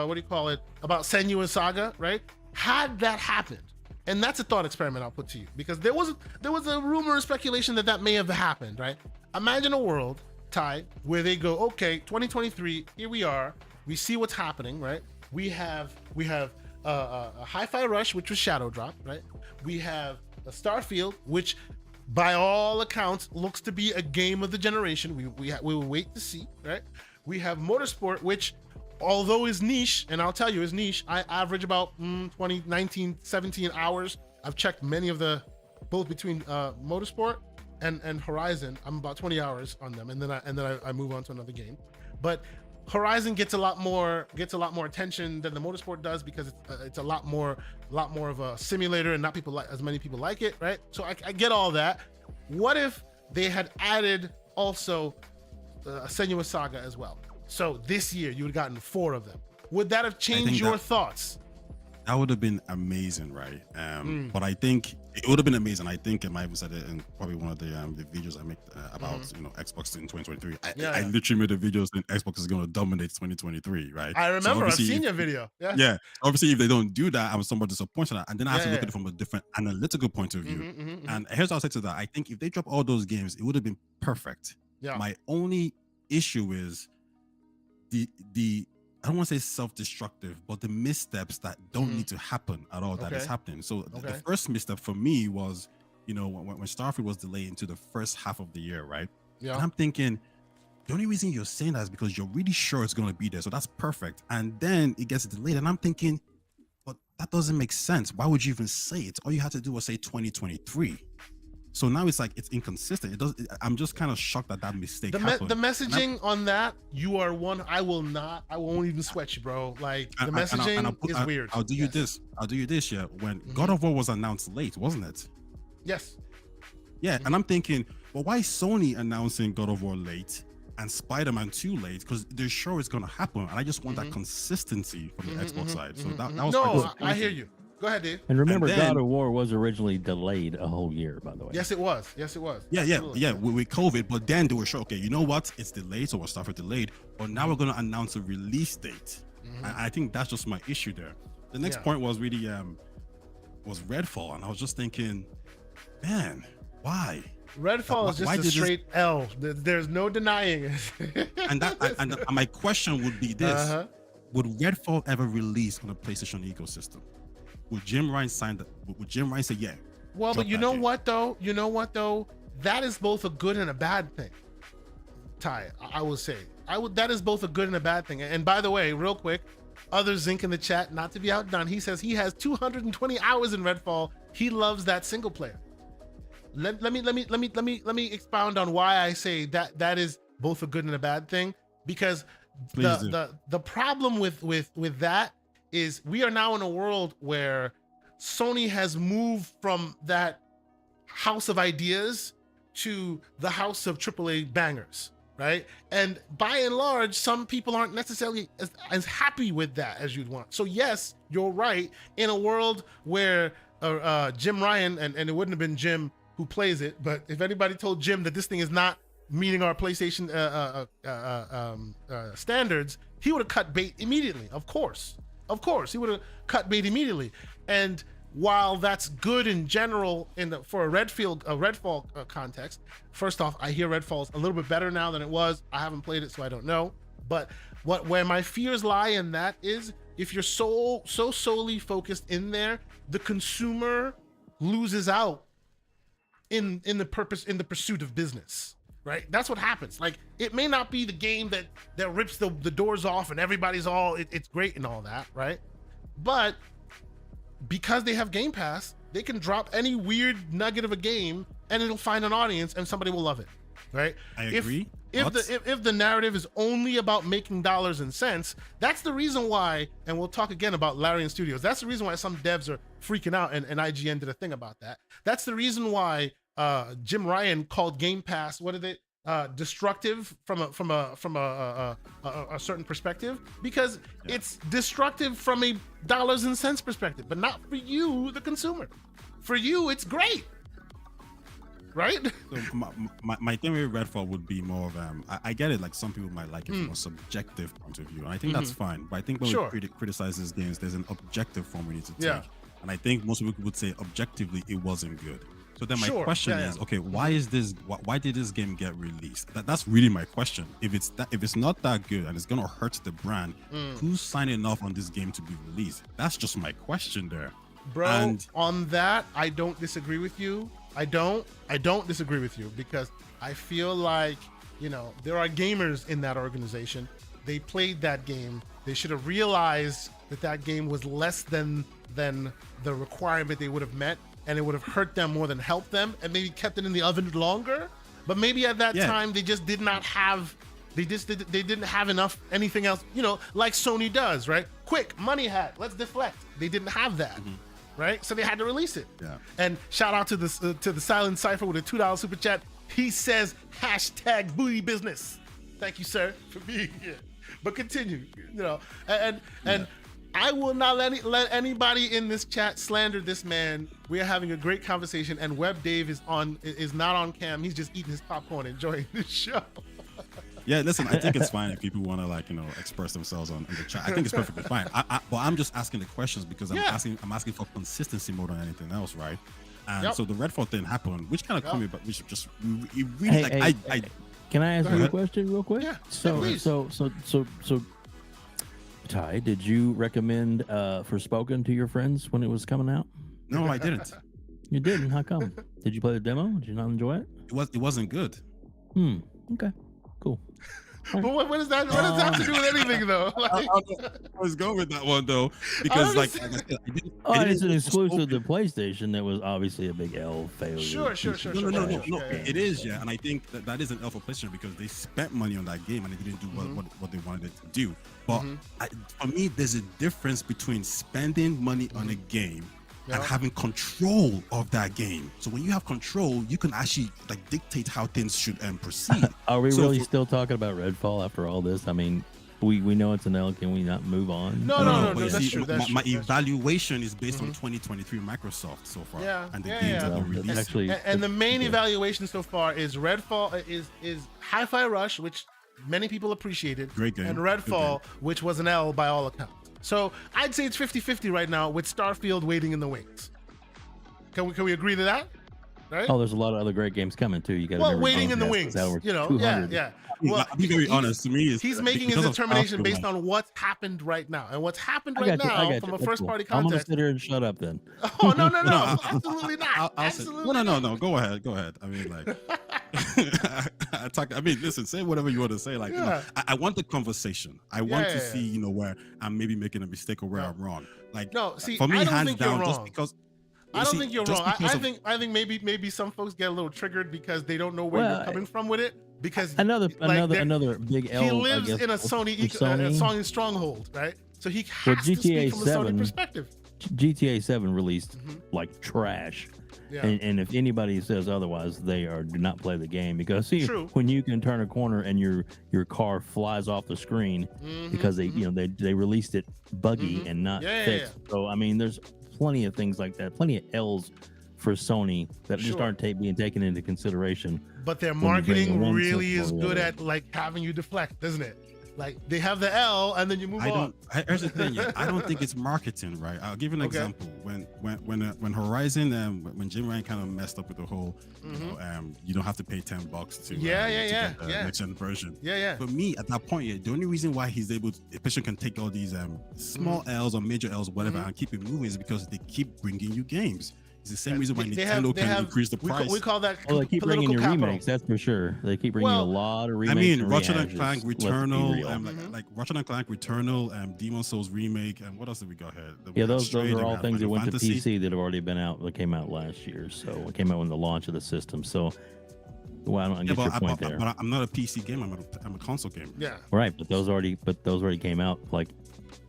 what do you call it? About Senua Saga, right? Had that happened, and that's a thought experiment I'll put to you, because there was a rumor or speculation that may have happened, right? Imagine a world, Taye, where they go, okay, 2023, here we are. We see what's happening, right? We have a Hi-Fi Rush, which was Shadow Drop, right? We have a Starfield, which by all accounts looks to be a game of the generation. We will wait to see, right? We have Motorsport, which although is niche, and I'll tell you is niche, I average about 19, 17 hours. I've checked many of both between Motorsport and Horizon. I'm about 20 hours on them, and then I move on to another game. But Horizon gets a lot more attention than the Motorsport does, because it's a lot more of a simulator, and not as many people like it, right? So I get all that. What if they had added also Senua Saga as well? So this year you would have gotten 4 of them. Would that have changed your thoughts? that would have been amazing, right? But I think it would have been amazing. I think I might have said it in probably one of the videos I make about Xbox in 2023. I literally made a video saying Xbox is going to dominate 2023. Right? I remember. I've seen your video. Yeah. Yeah. Obviously, if they don't do that, I'm somewhat disappointed. And then I have to look at it from a different analytical point of view. And here's what I'll say to that. I think if they drop all those games, it would have been perfect. Yeah. My only issue is the I don't want to say self-destructive, but the missteps that don't need to happen at all that is happening. So the first misstep for me was, when Starfield was delayed into the first half of the year, right? Yeah. And I'm thinking, the only reason you're saying that is because you're really sure it's going to be there. So that's perfect. And then it gets delayed. And I'm thinking, but that doesn't make sense. Why would you even say it? All you had to do was say 2023. So now it's like it's inconsistent. I'm just kind of shocked that mistake happened. The messaging on that, you are one. I won't even sweat you, bro. Like the messaging is weird. I'll do you this. Yeah. When God of War was announced late, wasn't it? Yes. Yeah, and I'm thinking, well, why is Sony announcing God of War late and Spider-Man 2 late? Because they're sure it's gonna happen, and I just want that consistency from the Xbox side. So that was no, I hear you. Go ahead, Dave. And remember, God of War was originally delayed a whole year, by the way. Yes, it was. Yeah, with COVID. But then they were sure, okay, you know what? It's delayed, so we'll start with delayed. But now we're going to announce a release date. And I think that's just my issue there. The next point was really was Redfall, and I was just thinking, man, why? Redfall is just a straight L. There's no denying it. and my question would be this: would Redfall ever release on a PlayStation ecosystem? Would Jim Ryan sign that? Would Jim Ryan say, yeah? Well, but you know what though? That is both a good and a bad thing. Taye, I will say. That is both a good and a bad thing. And by the way, real quick, other Zinc in the chat, not to be outdone, he says he has 220 hours in Redfall. He loves that single player. Let me expound on why I say that is both a good and a bad thing. Because the problem with that is we are now in a world where Sony has moved from that house of ideas to the house of AAA bangers, right? And by and large, some people aren't necessarily as happy with that as you'd want. So yes, you're right. In a world where Jim Ryan, and it wouldn't have been Jim who plays it, but if anybody told Jim that this thing is not meeting our PlayStation standards, he would have cut bait immediately, of course. He would have cut bait immediately. And while that's good in general for a Redfall context, first off, I hear Redfall's a little bit better now than it was. I haven't played it, so I don't know. But where my fears lie in that is if you're so solely focused in there, the consumer loses out in the pursuit of business. Right, that's what happens. Like, it may not be the game that rips the doors off and everybody's it's great and all that, right? But because they have Game Pass, they can drop any weird nugget of a game and it'll find an audience and somebody will love it, right? I agree. If the narrative is only about making dollars and cents, that's the reason why. And we'll talk again about Larian Studios. That's the reason why some devs are freaking out, and IGN did a thing about that. That's the reason why Jim Ryan called Game Pass, destructive from a certain perspective, because it's destructive from a dollars and cents perspective, but not for you, the consumer. For you, it's great, right? So my thing with Redfall would be more of I get it, like some people might like it from a subjective point of view, and I think that's fine. But I think when we criticize these games, there's an objective form we need to take, and I think most people would say objectively it wasn't good. So then my question is, okay, why did this game get released? That's really my question. If it's not that good and it's gonna hurt the brand, who's signing off on this game to be released? That's just my question there. Bro, on that, I don't disagree with you. I don't disagree with you, because I feel like, there are gamers in that organization. They played that game. They should have realized that game was less than the requirement they would have met, and it would have hurt them more than helped them, and maybe kept it in the oven longer. But maybe at that time they just did not have, they didn't have enough anything else, like Sony does, right? Quick, money hat, let's deflect. They didn't have that, right? So they had to release it. Yeah. And shout out to the Silent Cypher with a $2 super chat. He says #booty business. Thank you, sir, for being here. But continue, and I will not let anybody in this chat slander this man. We are having a great conversation, and Web Dave is not on cam. He's just eating his popcorn, enjoying the show. Yeah, listen, I think it's fine if people want to express themselves in the chat. I think it's perfectly fine. But I'm just asking the questions because I'm asking for consistency more than anything else, right? And so the Redfall thing happened, which kind of caught me, but we should just really Can I ask you a question real quick? Yeah. So Taye, did you recommend Forspoken to your friends when it was coming out? No, I didn't. You didn't? How come? Did you play the demo? Did you not enjoy it? It wasn't good. Okay. Cool. But what does that have to do with anything though? I was going with that one though because it's an exclusive to PlayStation that was obviously a big L failure. Sure. No. It is, yeah, and I think that is an L for PlayStation because they spent money on that game and they didn't do what they wanted it to do. But for me, there's a difference between spending money on a game and having control of that game. So when you have control, you can actually dictate how things should proceed. Are we really still talking about Redfall after all this? I mean, we know it's an L. Can we not move on? No. That's true. My evaluation is based on 2023 Microsoft so far, and the games that they released. Actually, and the main evaluation so far is Redfall is Hi-Fi Rush, which many people appreciated, great game, and Redfall, which was an L by all accounts. So I'd say it's 50-50 right now with Starfield waiting in the wings. Can we agree to that? Right? Oh, there's a lot of other great games coming too. You got waiting in the wings. Yeah. Well, I'll be very honest. To me, he's making his determination based on what's happened right now, and what's happened right now from a first-party context. I'm gonna sit here and shut up then. Oh no, absolutely not. Absolutely not. No. Go ahead. I mean, listen, say whatever you want to say. I want the conversation. I want to see, where I'm maybe making a mistake or where I'm wrong. For me, hands down, just because. I don't think you're wrong. I think maybe some folks get a little triggered because they don't know where you're coming from with it. Because another big L. He lives in a Sony stronghold, right? So he has to speak from a Sony perspective. GTA 7 released like trash. Yeah. And if anybody says otherwise, they do not play the game because when you can turn a corner and your car flies off the screen because they released it buggy and not fixed. Yeah. So I mean, there's plenty of things like that, plenty of L's for Sony that just aren't being taken into consideration. But their marketing really is good at having you deflect, doesn't it? They have the L and then you move on. Here's the thing, I don't think it's marketing, right? I'll give you an example. When Horizon, when Jim Ryan kind of messed up with the whole, you don't have to pay $10 to get the next gen version. Yeah. For me, at that point, the only reason why he's able to, a person can take all these small L's or major L's, whatever, and keep it moving is because they keep bringing you games. It's the same reason why Nintendo can increase the price. We call that they keep bringing you remakes, that's for sure. They keep bringing you a lot of remakes. I mean, Ratchet and Clank Returnal, like Ratchet and Clank Returnal, Demon Souls remake, and what else did we got here? Those are all things that went to PC that have already been out. That came out last year, so it came out when the launch of the system. So, I don't get your point there. But I'm not a PC gamer. I'm a console gamer. Yeah. Right, but those already came out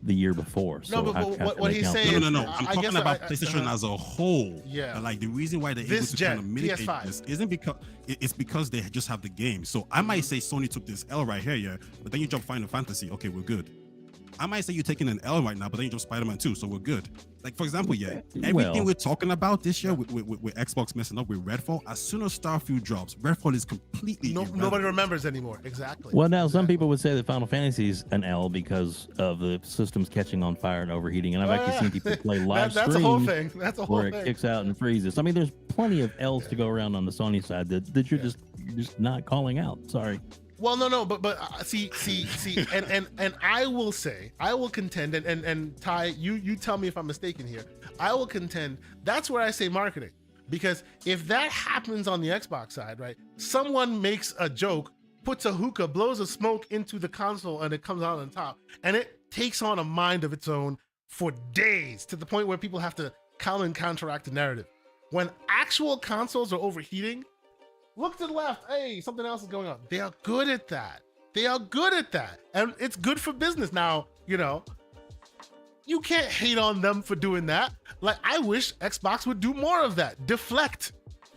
the year before. So what he's saying. No. I'm talking about PlayStation as a whole. Yeah. The reason why they're able to kind of mitigate this isn't because they just have the game. So I might say Sony took this L right here, but then you jump Final Fantasy. Okay, we're good. I might say you're taking an L right now, but then you jump Spider-Man 2, so we're good. For example, everything we're talking about this year with Xbox messing up with Redfall, as soon as Starfield drops, Redfall is completely nobody remembers anymore. Exactly. Well, now some people would say that Final Fantasy's an L because of the systems catching on fire and overheating, and I've actually seen people play live streams. That's a whole thing. That's a whole where thing. It kicks out and freezes. I mean, there's plenty of L's to go around on the Sony side that you're just not calling out. Sorry. Well, no, but see, and I will contend, and Taye, you tell me if I'm mistaken here. I will contend that's where I say marketing, because if that happens on the Xbox side, right? Someone makes a joke, puts a hookah, blows a smoke into the console, and it comes out on top, and it takes on a mind of its own for days to the point where people have to counteract the narrative. When actual consoles are overheating. Look to the left. Hey, something else is going on. They are good at that. And it's good for business. Now, you can't hate on them for doing that. I wish Xbox would do more of that. Deflect.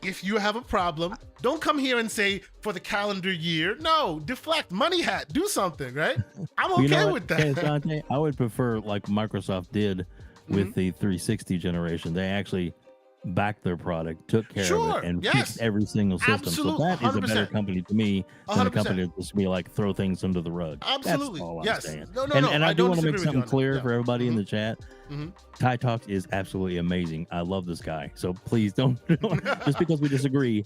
if you have a problem, don't come here and say for the calendar year. No, deflect, money hat, do something, right? I'm okay with that. Hey, Dante, I would prefer like Microsoft did with the 360 generation. They actually backed their product, took care of it, and fixed every single system. Absolutely, so that is 100%. a better company to me than 100%. a company that just be like throw things under the rug. Absolutely. That's all I'm Yes. saying. No, and I do don't want to make disagree with something you on clear that. for everybody in the chat. Taye Talks is absolutely amazing. I love this guy. So please don't just because we disagree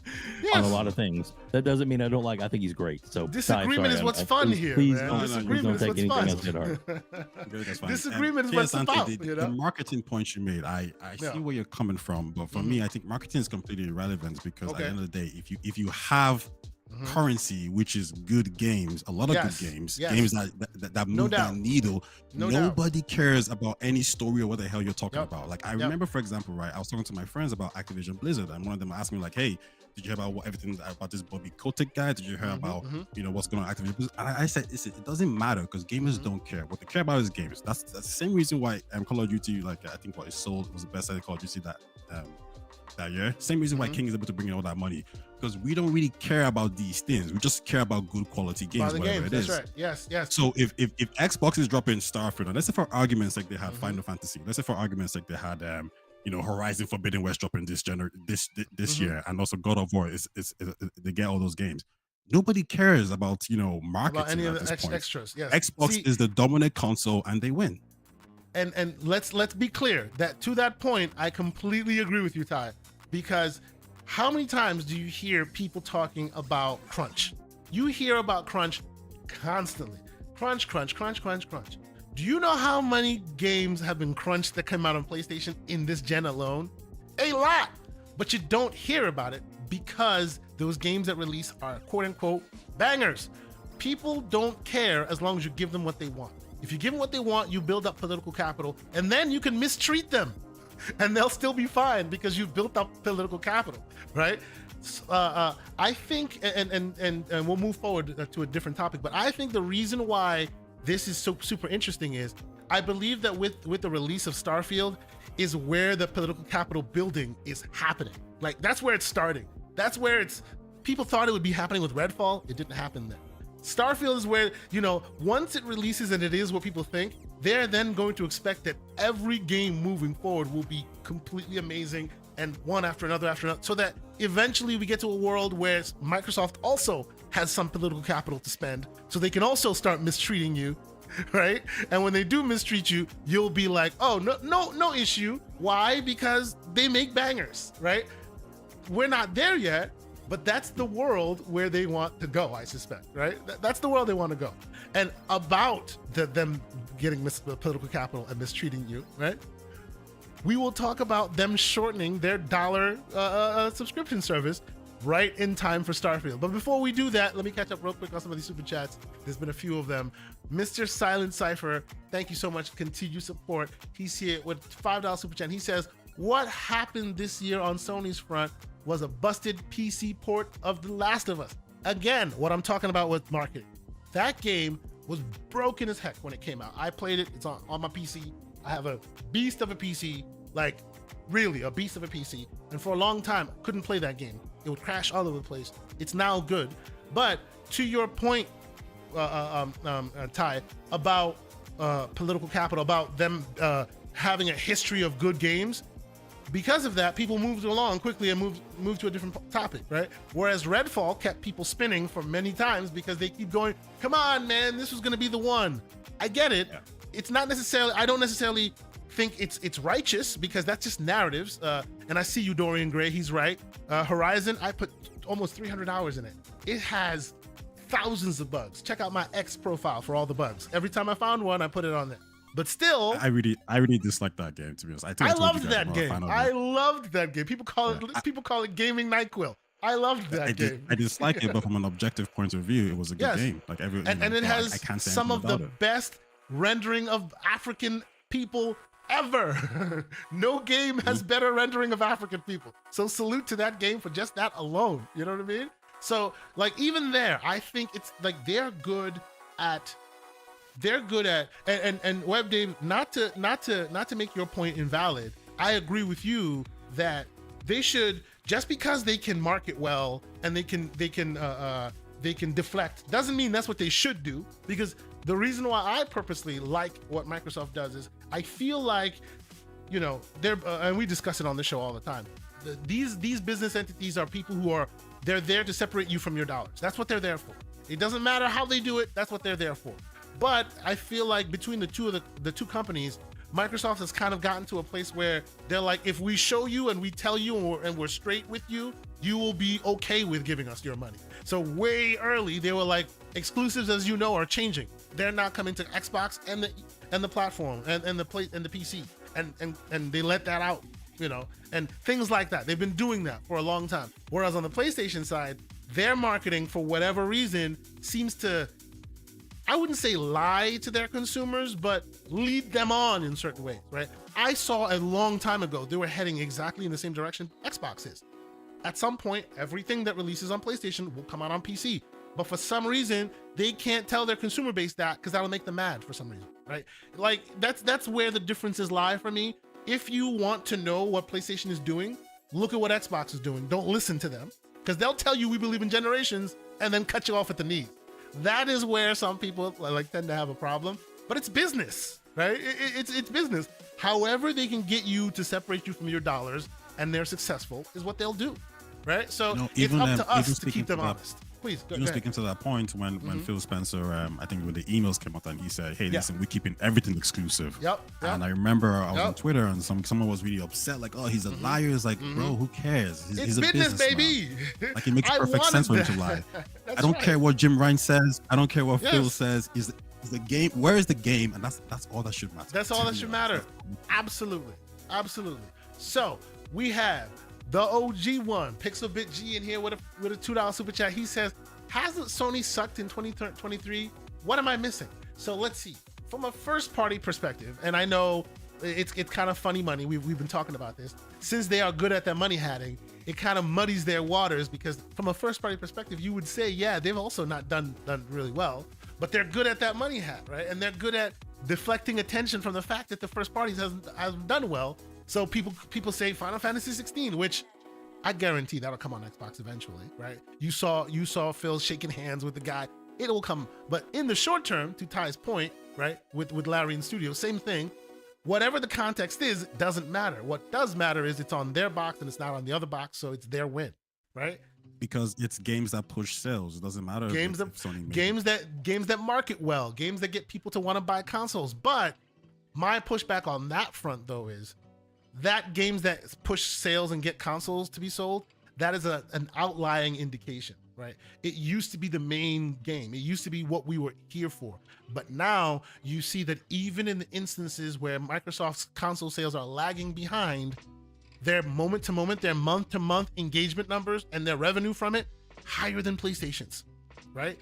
on a lot of things, that doesn't mean I don't like. I think he's great. So disagreement is what's fun here. Please Man. don't, Disagreement please don't is take what's anything fun. else at heart. Disagreement is what's about. The marketing point you made, I see where you're coming from, but for me, I think marketing is completely irrelevant because at the end of the day, if you have currency, which is good games, a lot of good games, games that move that needle, nobody cares about any story or what the hell you're talking about. Like I remember, for example, right, I was talking to my friends about Activision Blizzard, and one of them asked me like, hey, did you hear about everything about this Bobby Kotick guy? Did you hear about what's going on at Activision Blizzard? And I said, it doesn't matter because gamers don't care. What they care about is games. That's the same reason why Call of Duty, like I think what it sold was the best selling Call of Duty that year. Same reason why King is able to bring in all that money, because we don't really care about these things. We just care about good quality games, whatever it is. That's right. Yes. So if Xbox is dropping Starfield, and let's say for argument's sake they had Final Fantasy, let's say for argument's sake they had Horizon Forbidden West dropping this year, and also God of War is they get all those games. Nobody cares about marketing about any at of this the point. extras. Yes. Xbox is the dominant console, and they win. And let's be clear that to that point, I completely agree with you, Taye, because how many times do you hear people talking about crunch? You hear about crunch constantly. Crunch. Do you know how many games have been crunched that come out on PlayStation in this gen alone? A lot. But you don't hear about it because those games that release are quote unquote bangers. People don't care as long as you give them what they want. If you give them what they want, you build up political capital, and then you can mistreat them, and they'll still be fine because you've built up political capital, right? I think, and we'll move forward to a different topic, but I think the reason why this is so super interesting is I believe that with the release of Starfield is where the political capital building is happening. Like that's where it's starting. That's where people thought it would be happening with Redfall. It didn't happen then. Starfield is where, once it releases and it is what people think, they're then going to expect that every game moving forward will be completely amazing and one after another, so that eventually we get to a world where Microsoft also has some political capital to spend, so they can also start mistreating you, right? And when they do mistreat you, you'll be like, oh, no issue. Why? Because they make bangers, right? We're not there yet, but that's the world where they want to go, I suspect, right? That's the world they want to go. And about them getting political capital and mistreating you, right? We will talk about them shortening their $1 subscription service right in time for Starfield. But before we do that, let me catch up real quick on some of these super chats. There's been a few of them. Mr. Silent Cypher, thank you so much. Continue support. He's here with $5 super chat. He says, what happened this year on Sony's front was a busted PC port of The Last of Us. Again, what I'm talking about with marketing. That game was broken as heck when it came out. I played it. It's on my PC. I have a beast of a PC, like really a beast of a PC. And for a long time, I couldn't play that game. It would crash all over the place. It's now good. But to your point, Taye, about political capital, about them having a history of good games, because of that, people moved along quickly and moved to a different topic, right? Whereas Redfall kept people spinning for many times because they keep going, come on, man, this was going to be the one. I get it. Yeah. It's not necessarily, I don't necessarily think it's righteous because that's just narratives. And I see you, Dorian Gray, he's right. Horizon, I put almost 300 hours in it. It has thousands of bugs. Check out my X profile for all the bugs. Every time I found one, I put it on there. But still, I really dislike that game, to be honest. I loved that game. I loved that game. People call it gaming NyQuil. I loved that game. I dislike it, but from an objective point of view, it was a good game. Like and it has some of the best rendering of African people ever. No game has better rendering of African people. So salute to that game for just that alone. You know what I mean? So like even there, I think it's like they're good at and Web Dave, not to make your point invalid. I agree with you that they should just because they can market well and they can deflect doesn't mean that's what they should do. Because the reason why I purposely like what Microsoft does is I feel like, you know, they're and we discuss it on the show all the time. These business entities are people who they're there to separate you from your dollars. That's what they're there for. It doesn't matter how they do it. That's what they're there for. But I feel like between the two companies, Microsoft has kind of gotten to a place where they're like, if we show you and we tell you and we're straight with you, you will be okay with giving us your money. So way early, they were like, exclusives, as you know, are changing. They're not coming to Xbox and the platform and the PC, and they let that out, you know, and things like that. They've been doing that for a long time. Whereas on the PlayStation side, their marketing, for whatever reason, seems to, I wouldn't say lie to their consumers, but lead them on in certain ways, right? I saw a long time ago, they were heading exactly in the same direction Xbox is. At some point, everything that releases on PlayStation will come out on PC. But for some reason, they can't tell their consumer base that because that'll make them mad for some reason, right? Like that's where the differences lie for me. If you want to know what PlayStation is doing, look at what Xbox is doing. Don't listen to them because they'll tell you we believe in generations and then cut you off at the knees. That is where some people like tend to have a problem, but it's business, right? It's business. However they can get you to separate you from your dollars and they're successful is what they'll do, right? So it's up to us to keep them honest. Please, go ahead. Speaking to that point, when Phil Spencer, I think when the emails came out and he said, hey, listen, we're keeping everything exclusive. Yep. And I remember I was on Twitter and someone was really upset, like, oh, he's a liar. It's like, bro, who cares? He's a business, baby. Like, it makes perfect sense for him to lie. I don't care what Jim Ryan says. I don't care what Phil says. Is the game, where is the game? And that's all that should matter. That's all that should matter. Absolutely. So we have the OG one, Pixelbit G, in here with a $2 super chat. He says, hasn't Sony sucked in 2023? What am I missing? So let's see. From a first party perspective, and I know it's kind of funny money. We've been talking about this. Since they are good at their money hatting, it kind of muddies their waters because from a first party perspective, you would say, yeah, they've also not done really well, but they're good at that money hat, right? And they're good at deflecting attention from the fact that the first parties hasn't done well. So people say Final Fantasy 16, which I guarantee that'll come on Xbox eventually, right? You saw Phil shaking hands with the guy. It will come, but in the short term, to Taye's point, right, with Larry in studio, same thing. Whatever the context is, doesn't matter. What does matter is it's on their box and it's not on the other box, so it's their win, right? Because it's games that push sales. It doesn't matter. Games that market well, games that get people to want to buy consoles. But my pushback on that front, though, is that games that push sales and get consoles to be sold, that is an outlying indication, right? It used to be the main game. It used to be what we were here for. But now you see that even in the instances where Microsoft's console sales are lagging behind, their moment to moment, their month to month engagement numbers and their revenue from it higher than PlayStation's, right?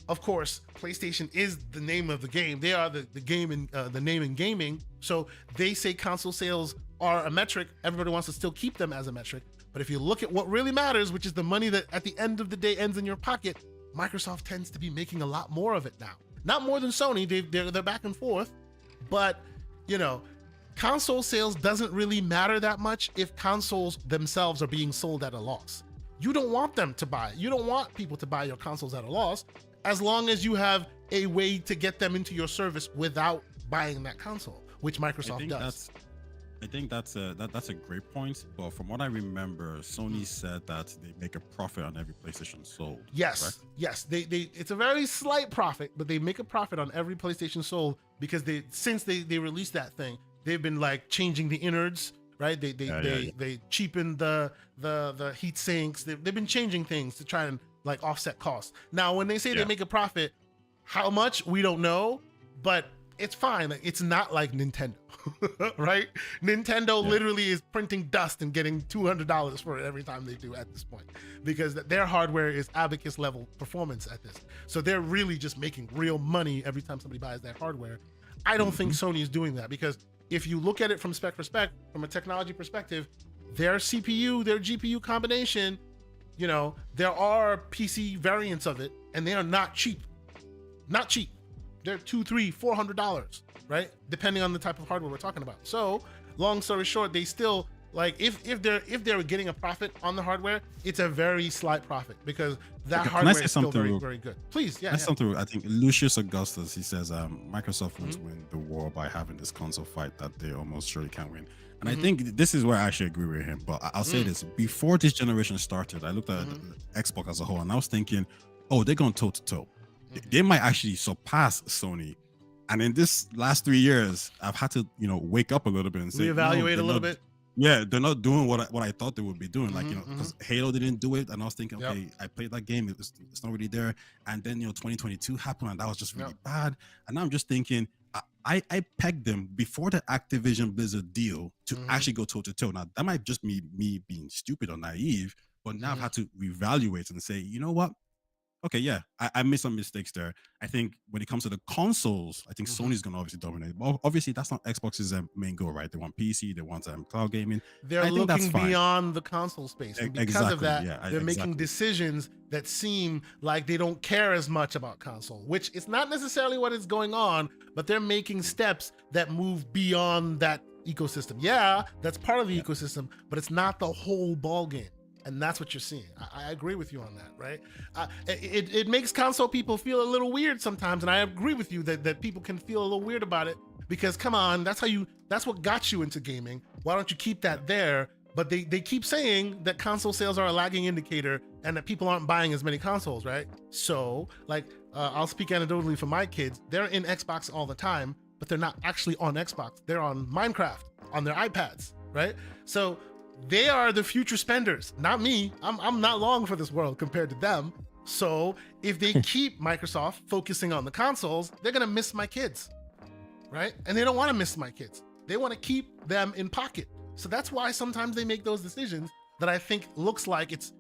Of course, PlayStation is the name of the game. They are the game in the name in gaming. So they say console sales are a metric. Everybody wants to still keep them as a metric. But if you look at what really matters, which is the money that at the end of the day ends in your pocket, Microsoft tends to be making a lot more of it now. Not more than Sony. They're back and forth. But, you know, console sales doesn't really matter that much if consoles themselves are being sold at a loss. You don't want them to buy. You don't want people to buy your consoles at a loss as long as you have a way to get them into your service without buying that console, which Microsoft does. I think that's a great point. But from what I remember, Sony said that they make a profit on every PlayStation sold. Yes, correct? yes. They it's a very slight profit, but they make a profit on every PlayStation sold because since they released that thing, they've been like changing the innards, right? They cheapened the heat sinks. They've been changing things to try and like offset costs. Now, when they say they make a profit, how much we don't know, but it's fine. It's not like Nintendo, right? Nintendo literally is printing dust and getting $200 for it every time they do at this point because their hardware is abacus level performance at this. So they're really just making real money every time somebody buys that hardware. I don't think Sony is doing that because if you look at it from spec for spec, from a technology perspective, their CPU, their GPU combination, you know, there are PC variants of it and they are not cheap. Not cheap. They're $200, $300, $400, right? Depending on the type of hardware we're talking about. So long story short, they still Like if they're getting a profit on the hardware, it's a very slight profit because that Can I hardware say is still something very, real- very good. Please, yeah. That's yeah. something I think Lucius Augustus, he says Microsoft wants to win the war by having this console fight that they almost surely can't win. And I think this is where I actually agree with him. But I'll say this: before this generation started, I looked at Xbox as a whole, and I was thinking, oh, they're going toe to toe. They might actually surpass Sony. And in this last 3 years, I've had to, wake up a little bit and say, Reevaluate no, a little bit. Yeah, they're not doing what I thought they would be doing. Like, because Halo didn't do it, and I was thinking, Yep. okay, I played that game, it's not really there. And then 2022 happened, and that was just really bad. And now I'm just thinking, I pegged them before the Activision Blizzard deal to actually go toe to toe. Now that might just be me being stupid or naive, but now I've had to reevaluate and say, you know what? Okay, yeah, I made some mistakes there. I think when it comes to the consoles, I think Sony's going to obviously dominate. But obviously, that's not Xbox's main goal, right? They want PC, they want cloud gaming. They're I think that's looking fine. beyond the console space. And because of that, Exactly, yeah, they're making exactly. decisions that seem like they don't care as much about console, which is not necessarily what is going on, but they're making steps that move beyond that ecosystem. Yeah, that's part of the ecosystem, but it's not the whole ball game. And that's what you're seeing. I agree with you on that, right? It makes console people feel a little weird sometimes, and I agree with you that people can feel a little weird about it because, come on, that's what got you into gaming. Why don't you keep that there? But they keep saying that console sales are a lagging indicator and that people aren't buying as many consoles, right? So, I'll speak anecdotally for my kids. They're in Xbox all the time, but they're not actually on Xbox. They're on Minecraft on their iPads, right? So they are the future spenders, not me. I'm not long for this world compared to them. So if they keep Microsoft focusing on the consoles, they're gonna miss my kids, right? And they don't want to miss my kids. They want to keep them in pocket. So that's why sometimes they make those decisions that I think looks like it's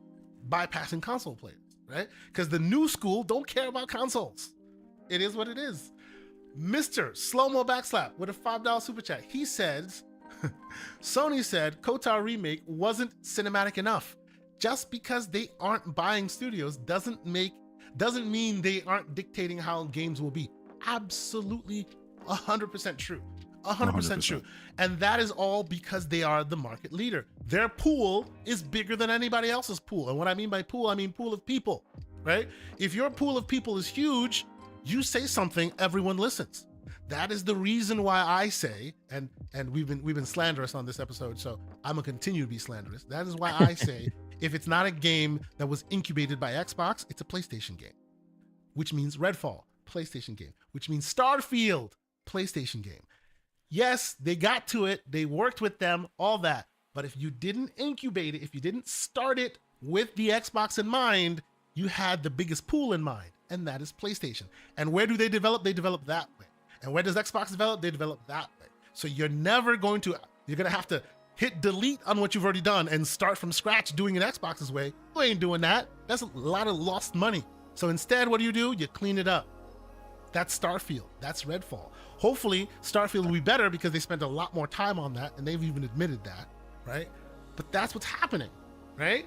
bypassing console players, right? Because the new school don't care about consoles. It is what it is. Mr. Slow-Mo Backslap with a $5 super chat. He says, Sony said KOTOR remake wasn't cinematic enough. Just because they aren't buying studios doesn't mean they aren't dictating how games will be. Absolutely 100% true. 100% true. And that is all because they are the market leader. Their pool is bigger than anybody else's pool. And what I mean by pool, I mean pool of people, right? If your pool of people is huge, you say something, everyone listens. That is the reason why I say, and we've been slanderous on this episode, so I'm gonna continue to be slanderous. That is why I say, if it's not a game that was incubated by Xbox, it's a PlayStation game, which means Redfall, PlayStation game, which means Starfield, PlayStation game. Yes, they got to it, they worked with them, all that. But if you didn't incubate it, if you didn't start it with the Xbox in mind, you had the biggest pool in mind, and that is PlayStation. And where do they develop? They develop that way. And where does Xbox develop? They develop that way. So you're going to have to hit delete on what you've already done and start from scratch doing it Xbox's way. You ain't doing that. That's a lot of lost money. So instead, what do? You clean it up. That's Starfield. That's Redfall. Hopefully, Starfield will be better because they spent a lot more time on that, and they've even admitted that, right? But that's what's happening, right?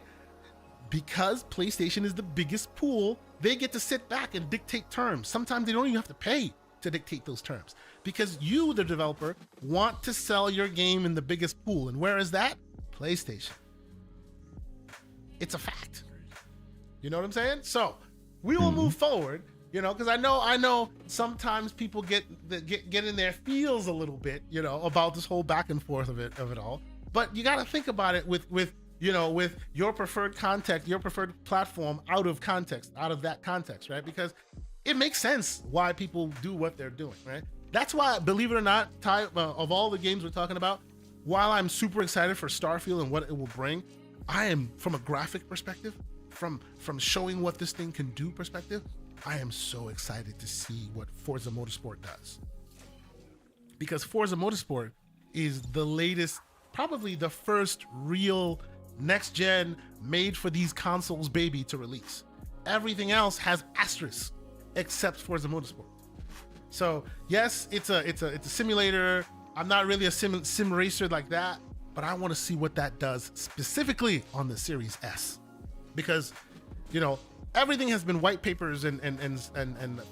Because PlayStation is the biggest pool, they get to sit back and dictate terms. Sometimes they don't even have to pay to dictate those terms because you, the developer, want to sell your game in the biggest pool. And where is that? PlayStation. It's a fact. You know what I'm saying? So we will move forward, because I know sometimes people get in their feels a little bit, about this whole back and forth of it all. But you got to think about it with your preferred context, your preferred platform out of that context, right? Because it makes sense why people do what they're doing, right? That's why, believe it or not, Taye, of all the games we're talking about, while I'm super excited for Starfield and what it will bring, I am, from a graphic perspective, from showing what this thing can do perspective, I am so excited to see what Forza Motorsport does. Because Forza Motorsport is the latest, probably the first real next gen made for these consoles baby to release. Everything else has asterisks except Forza Motorsport. So yes, it's a simulator. I'm not really a sim racer like that, but I want to see what that does specifically on the Series S, because everything has been white papers and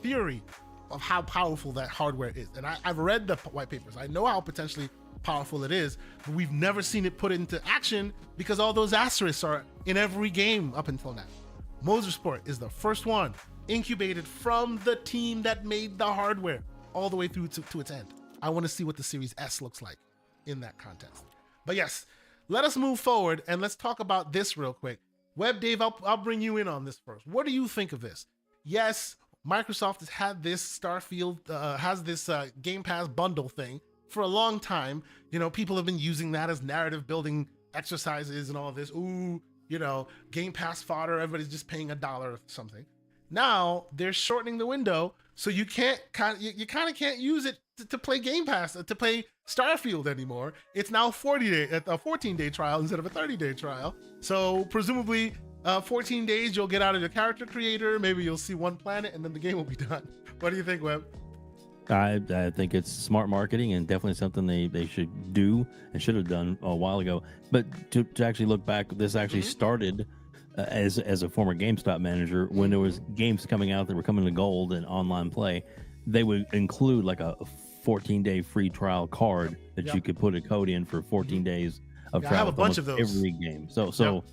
theory of how powerful that hardware is, and I've read the white papers. I know how potentially powerful it is, but we've never seen it put into action because all those asterisks are in every game up until now. Motorsport is the first one incubated from the team that made the hardware all the way through to its end. I want to see what the Series S looks like in that context. But yes, let us move forward and let's talk about this real quick. Web Dave, I'll bring you in on this first. What do you think of this? Yes, Microsoft has had this Starfield, has this Game Pass bundle thing for a long time. You know, people have been using that as narrative building exercises and all this. Ooh, you know, Game Pass fodder, everybody's just paying $1 or something. Now they're shortening the window, so you kind of can't use it to play Game Pass, to play Starfield anymore. It's now a 14-day trial instead of a 30-day trial. So presumably 14 days you'll get out of your character creator, maybe you'll see one planet, and then the game will be done. What do you think, Webb? I think it's smart marketing and definitely something they should do and should have done a while ago. But to actually look back, this actually started as a former GameStop manager. When there was games coming out that were coming to gold and online play, they would include like a 14-day free trial card that you could put a code in for 14 days of trial. I have a bunch of those. Every game. So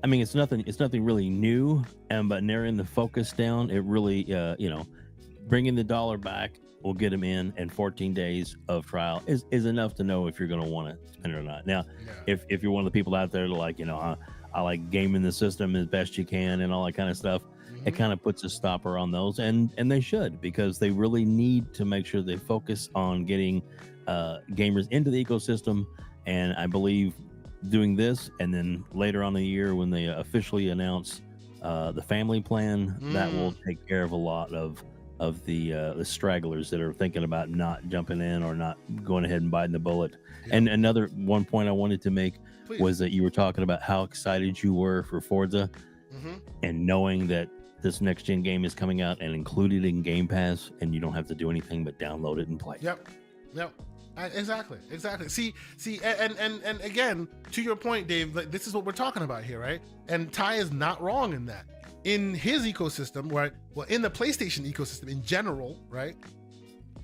I mean, it's nothing really new, but narrowing the focus down, it really bringing the dollar back will get them in, and 14 days of trial is enough to know if you're going to want to spend it or not. Now, if you're one of the people out there that like, I like gaming the system as best you can and all that kind of stuff, it kind of puts a stopper on those, and they should, because they really need to make sure they focus on getting gamers into the ecosystem. And I believe doing this, and then later on in the year when they officially announce the family plan, that will take care of a lot of the stragglers that are thinking about not jumping in or not going ahead and biting the bullet. And another one point I wanted to make was that you were talking about how excited you were for Forza, and knowing that this next gen game is coming out and included in Game Pass, and you don't have to do anything but download it and play. Yep. Exactly. See, and again, to your point, Dave, like, this is what we're talking about here, right? And Taye is not wrong in that. In his ecosystem, right? Well, in the PlayStation ecosystem in general, right?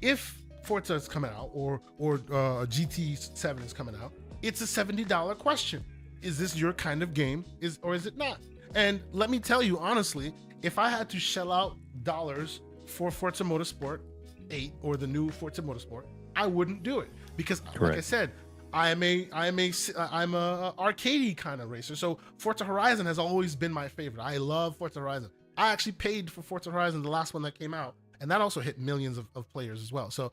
If Forza is coming out or GT7 is coming out, it's a $70 question. Is this your kind of game? Or is it not? And let me tell you honestly, if I had to shell out dollars for Forza Motorsport 8 or the new Forza Motorsport, I wouldn't do it because, like I said, I'm a arcadey kind of racer. So Forza Horizon has always been my favorite. I love Forza Horizon. I actually paid for Forza Horizon, the last one that came out, and that also hit millions of players as well. So,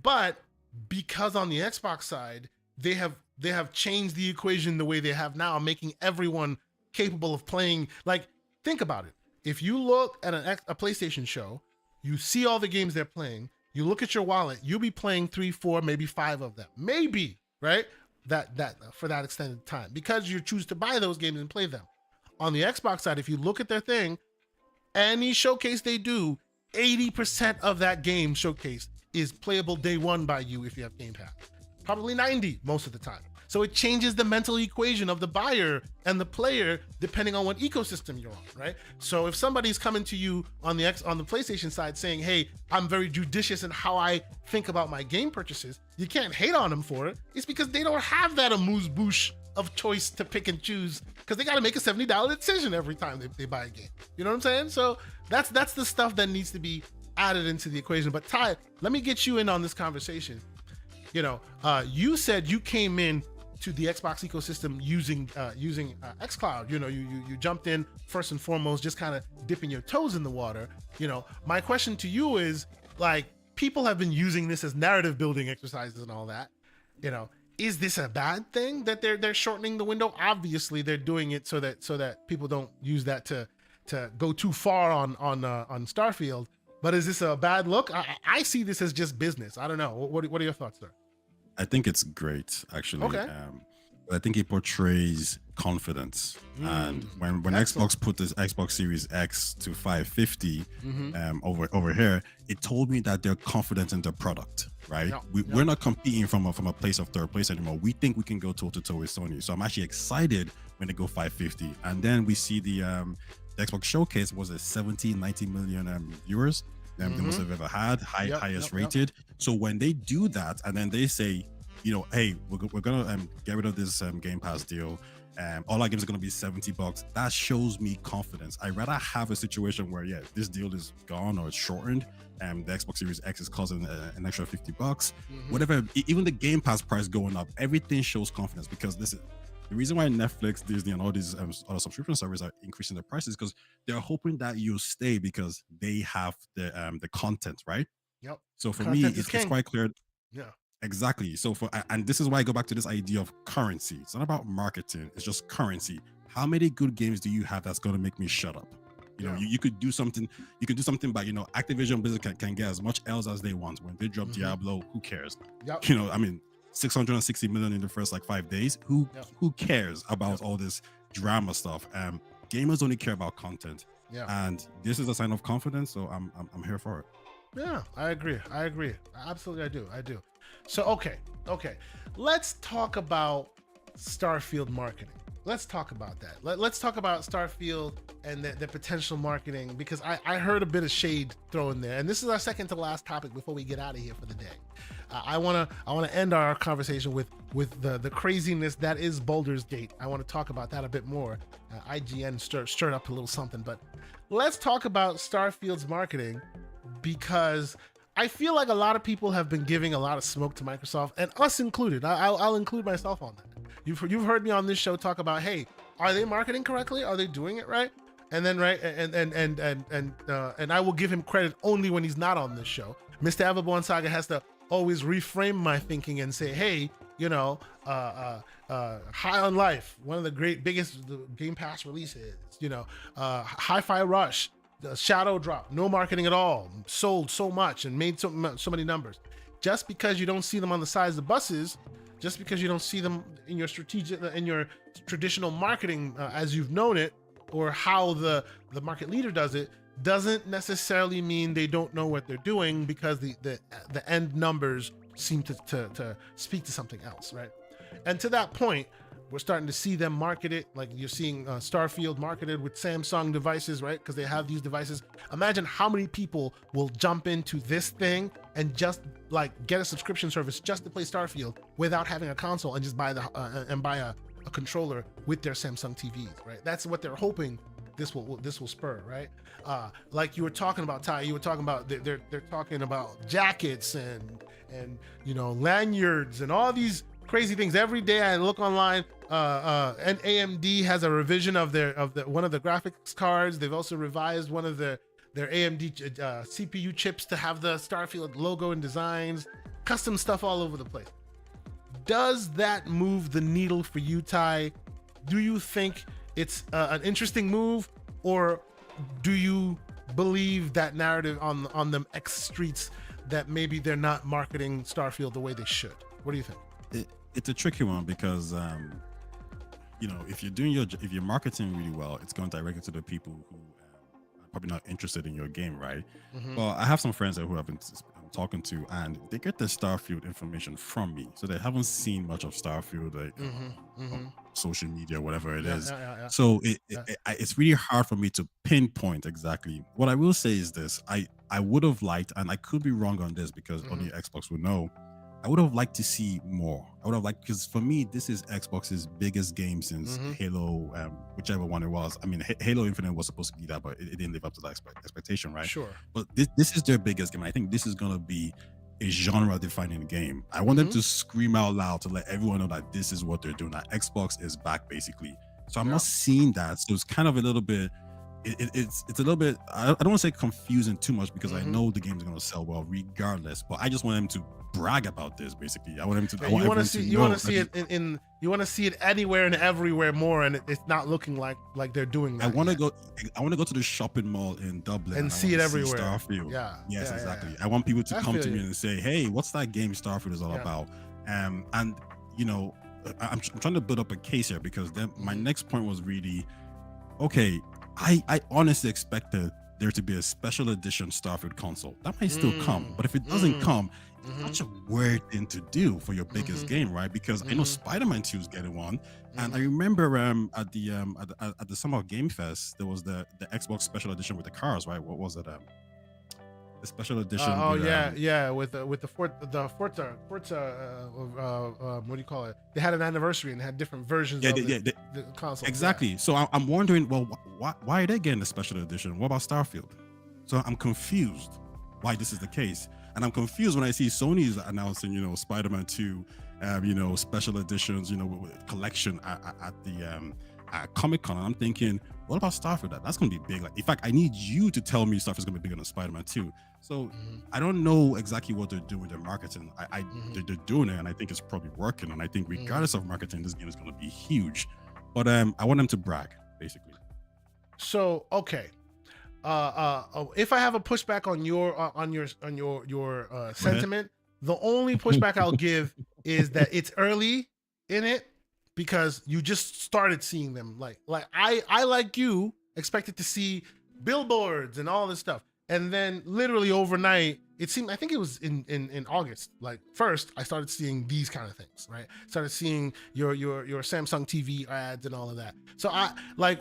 but because on the Xbox side, they have changed the equation the way they have now, making everyone capable of playing. Like, think about it. If you look at a PlayStation show, you see all the games they're playing, you look at your wallet, you'll be playing 3, 4, maybe 5 of them. Maybe, right? That for that extended time, because you choose to buy those games and play them. On the Xbox side, if you look at their thing, any showcase they do, 80% of that game showcase is playable day one by you if you have Game Pass. Probably 90 most of the time. So it changes the mental equation of the buyer and the player depending on what ecosystem you're on, right? So if somebody's coming to you on the PlayStation side saying, hey, I'm very judicious in how I think about my game purchases, you can't hate on them for it. It's because they don't have that amuse-bouche of choice to pick and choose, because they got to make a $70 decision every time they buy a game. You know what I'm saying? So that's the stuff that needs to be added into the equation. But Taye, let me get you in on this conversation. You said you came in to the Xbox ecosystem using xCloud. You jumped in first and foremost, just kind of dipping your toes in the water. My question to you is, like, people have been using this as narrative building exercises and all that. Is this a bad thing that they're shortening the window? Obviously, they're doing it so that people don't use that to go too far on Starfield. But is this a bad look? I see this as just business. I don't know. What are your thoughts there? I think it's great, actually. Okay. I think it portrays confidence. And when Xbox put this Xbox Series X to 550 over here, it told me that they're confident in their product, right? We're not competing from a place of third place anymore. We think we can go toe-to-toe with Sony. So I'm actually excited when they go 550. And then we see the Xbox showcase was a 70-90 million viewers. the most I've ever had, highest Yep. rated. So when they do that and then they say, hey, we're gonna get rid of this Game Pass deal. All our games are gonna be $70. That shows me confidence. I'd rather have a situation where this deal is gone or it's shortened, and the Xbox Series X is costing an extra $50. Whatever, even the Game Pass price going up, everything shows confidence, because this is the reason why Netflix, Disney, and all these other subscription services are increasing the prices, because they're hoping that you'll stay because they have the content, right? Yep. So for Content me, is it's king. quite clear. Yeah. Exactly. So and this is why I go back to this idea of currency. It's not about marketing. It's just currency. How many good games do you have that's going to make me shut up? You could do something. You could do something, but Activision Blizzard can get as much L's as they want. When they drop Diablo, who cares? Yep. 660 million in the first 5 days. Who cares about all this drama stuff? Gamers only care about content. Yeah. And this is a sign of confidence. So I'm here for it. Yeah, I agree. Absolutely, I do. So, okay. Let's talk about Starfield marketing. Let's talk about that. Let's talk about Starfield and the potential marketing, because I heard a bit of shade thrown there. And this is our second to last topic before we get out of here for the day. I wanna end our conversation with the craziness that is Baldur's Gate. I want to talk about that a bit more. IGN stirred up a little something, but let's talk about Starfield's marketing, because I feel like a lot of people have been giving a lot of smoke to Microsoft, and us included. I'll include myself on that. You've heard me on this show talk about, hey, are they marketing correctly? Are they doing it right? And then and I will give him credit only when he's not on this show. Mr. Everborn Saga has to always reframe my thinking and say, hey, High on Life, one of the biggest Game Pass releases, Hi-Fi Rush, Shadow Drop, no marketing at all, sold so much and made so many numbers. Just because you don't see them on the sides of buses, just because you don't see them in your traditional marketing as you've known it, or how the market leader does it, doesn't necessarily mean they don't know what they're doing, because the end numbers seem to speak to something else, right? And to that point, we're starting to see them market it, like you're seeing Starfield marketed with Samsung devices, right? Because they have these devices. Imagine how many people will jump into this thing and just get a subscription service just to play Starfield without having a console, and just buy a controller with their Samsung TVs, right? That's what they're hoping this will spur, right? Like you were talking about, Taye, you were talking about they're talking about jackets and lanyards and all these crazy things. Every day I look online, and AMD has a revision of one of the graphics cards. They've also revised one of their AMD CPU chips to have the Starfield logo and designs, custom stuff all over the place. Does that move the needle for you, Taye? Do you think it's an interesting move, or do you believe that narrative on them X streets that maybe they're not marketing Starfield the way they should? What do you think? It's a tricky one, because if you're marketing really well, it's going directly to the people who are probably not interested in your game, right? Well, I have some friends who I've been talking to, and they get their Starfield information from me, so they haven't seen much of Starfield on social media, whatever it is. So it's really hard for me to pinpoint exactly. What I will say is this: I would have liked, and I could be wrong on this because only Xbox would know, I would have liked to see more. I would have liked, because for me, this is Xbox's biggest game since Halo, whichever one it was. I mean, Halo Infinite was supposed to be that, but it didn't live up to that expectation, right? Sure. But this is their biggest game. I think this is going to be a genre-defining game. I want them to scream out loud to let everyone know that this is what they're doing, that Xbox is back, basically. So I'm not seeing that. So it's kind of a little bit, it's a little bit, I don't want to say confusing too much, because I know the game's going to sell well regardless, but I just want them to brag about this, basically. I want him to. You want to see it anywhere and everywhere more, and it's not looking like they're doing that. I want to go to the shopping mall in Dublin and see it everywhere. Starfield. Yes, exactly. I want people to come to me and say, "Hey, what's that game Starfield is all about?" And I'm trying to build up a case here, because then my next point was really, okay, I honestly expected there to be a special edition Starfield console. That might still come, but if it doesn't come, it's such a weird thing to do for your biggest game, right? Because I know Spider-Man 2 is getting one, and I remember at the Summer Game Fest there was the Xbox special edition with the cars, right? What was it? the special edition. Oh with, yeah, with the Forza, what do you call it? They had an anniversary and had different versions of the console. Exactly. Yeah. So I'm wondering, well, why are they getting the special edition? What about Starfield? So I'm confused why this is the case, and I'm confused when I see Sony's announcing, Spider-Man 2, special editions, with collection at the Comic-Con. And I'm thinking, what about Starfield? That's going to be big. Like, in fact, I need you to tell me Starfield's going to be bigger than Spider-Man 2. So I don't know exactly what they're doing with their marketing. They're doing it, and I think it's probably working. And I think regardless of marketing, this game is going to be huge. But I want them to brag, basically. So okay, if I have a pushback on your sentiment, the only pushback I'll give is that it's early in it, because you just started seeing them. Like I like you expected to see billboards and all this stuff, and then literally overnight, it seemed, I think it was in August, like first I started seeing these kind of things, right? Started seeing your Samsung TV ads and all of that. So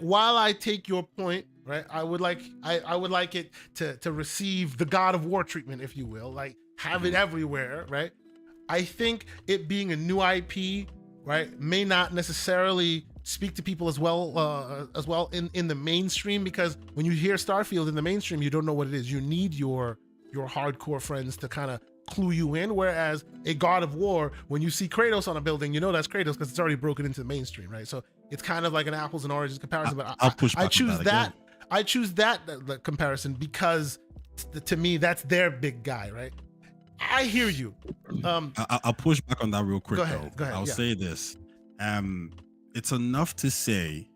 while I take your point, right, I would like it to receive the God of War treatment, if you will, like have it everywhere, right? I think it being a new IP, right, may not necessarily speak to people as well in the mainstream, because when you hear Starfield in the mainstream, you don't know what it is. You need your hardcore friends to kind of clue you in, whereas a God of War, when you see Kratos on a building, you know that's Kratos because it's already broken into the mainstream, right? So it's kind of like an apples and oranges comparison. But I choose that. I choose that comparison because to me that's their big guy, right? I hear you. I'll push back on that real quick. Go ahead. I'll say this. It's enough to say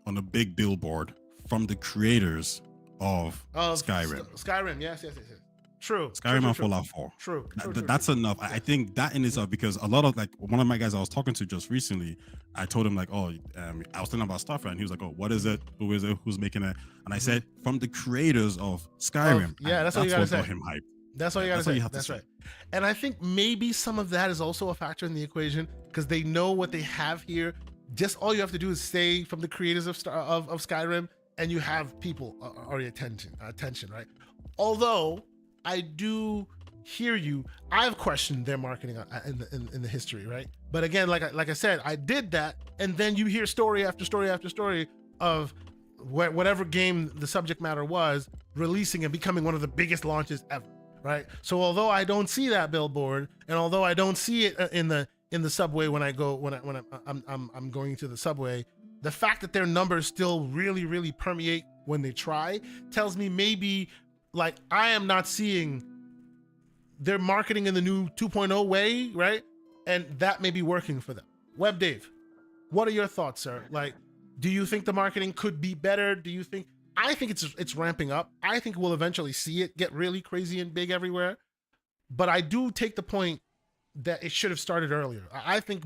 on a big billboard from the creators of Skyrim. Skyrim, yes. True. Skyrim and Fallout 4. True. That's enough. I think that in itself, because a lot of, like, one of my guys I was talking to just recently, I told him, like, I was telling about Starfield, and he was like, oh, what is it? Who is it? Who's making it? And I said, from the creators of Skyrim. That's what you gotta say. Got him hyped. That's all you gotta say. That's right. And I think maybe some of that is also a factor in the equation, because they know what they have here. Just all you have to do is say from the creators of Skyrim, and you have people already attention, right? Although I do hear you, I've questioned their marketing in the history, right? But again, like I said, I did that, and then you hear story after story after story of whatever game the subject matter was releasing and becoming one of the biggest launches ever, right? So although I don't see that billboard, and although I don't see it in the subway when I'm going to the subway, the fact that their numbers still really, really permeate when they try tells me maybe, like, I am not seeing their marketing in the new 2.0 way, right? And that may be working for them. Web Dave, what are your thoughts, sir? Like, do you think the marketing could be better? I think it's ramping up. I think we'll eventually see it get really crazy and big everywhere. But I do take the point that it should have started earlier. I think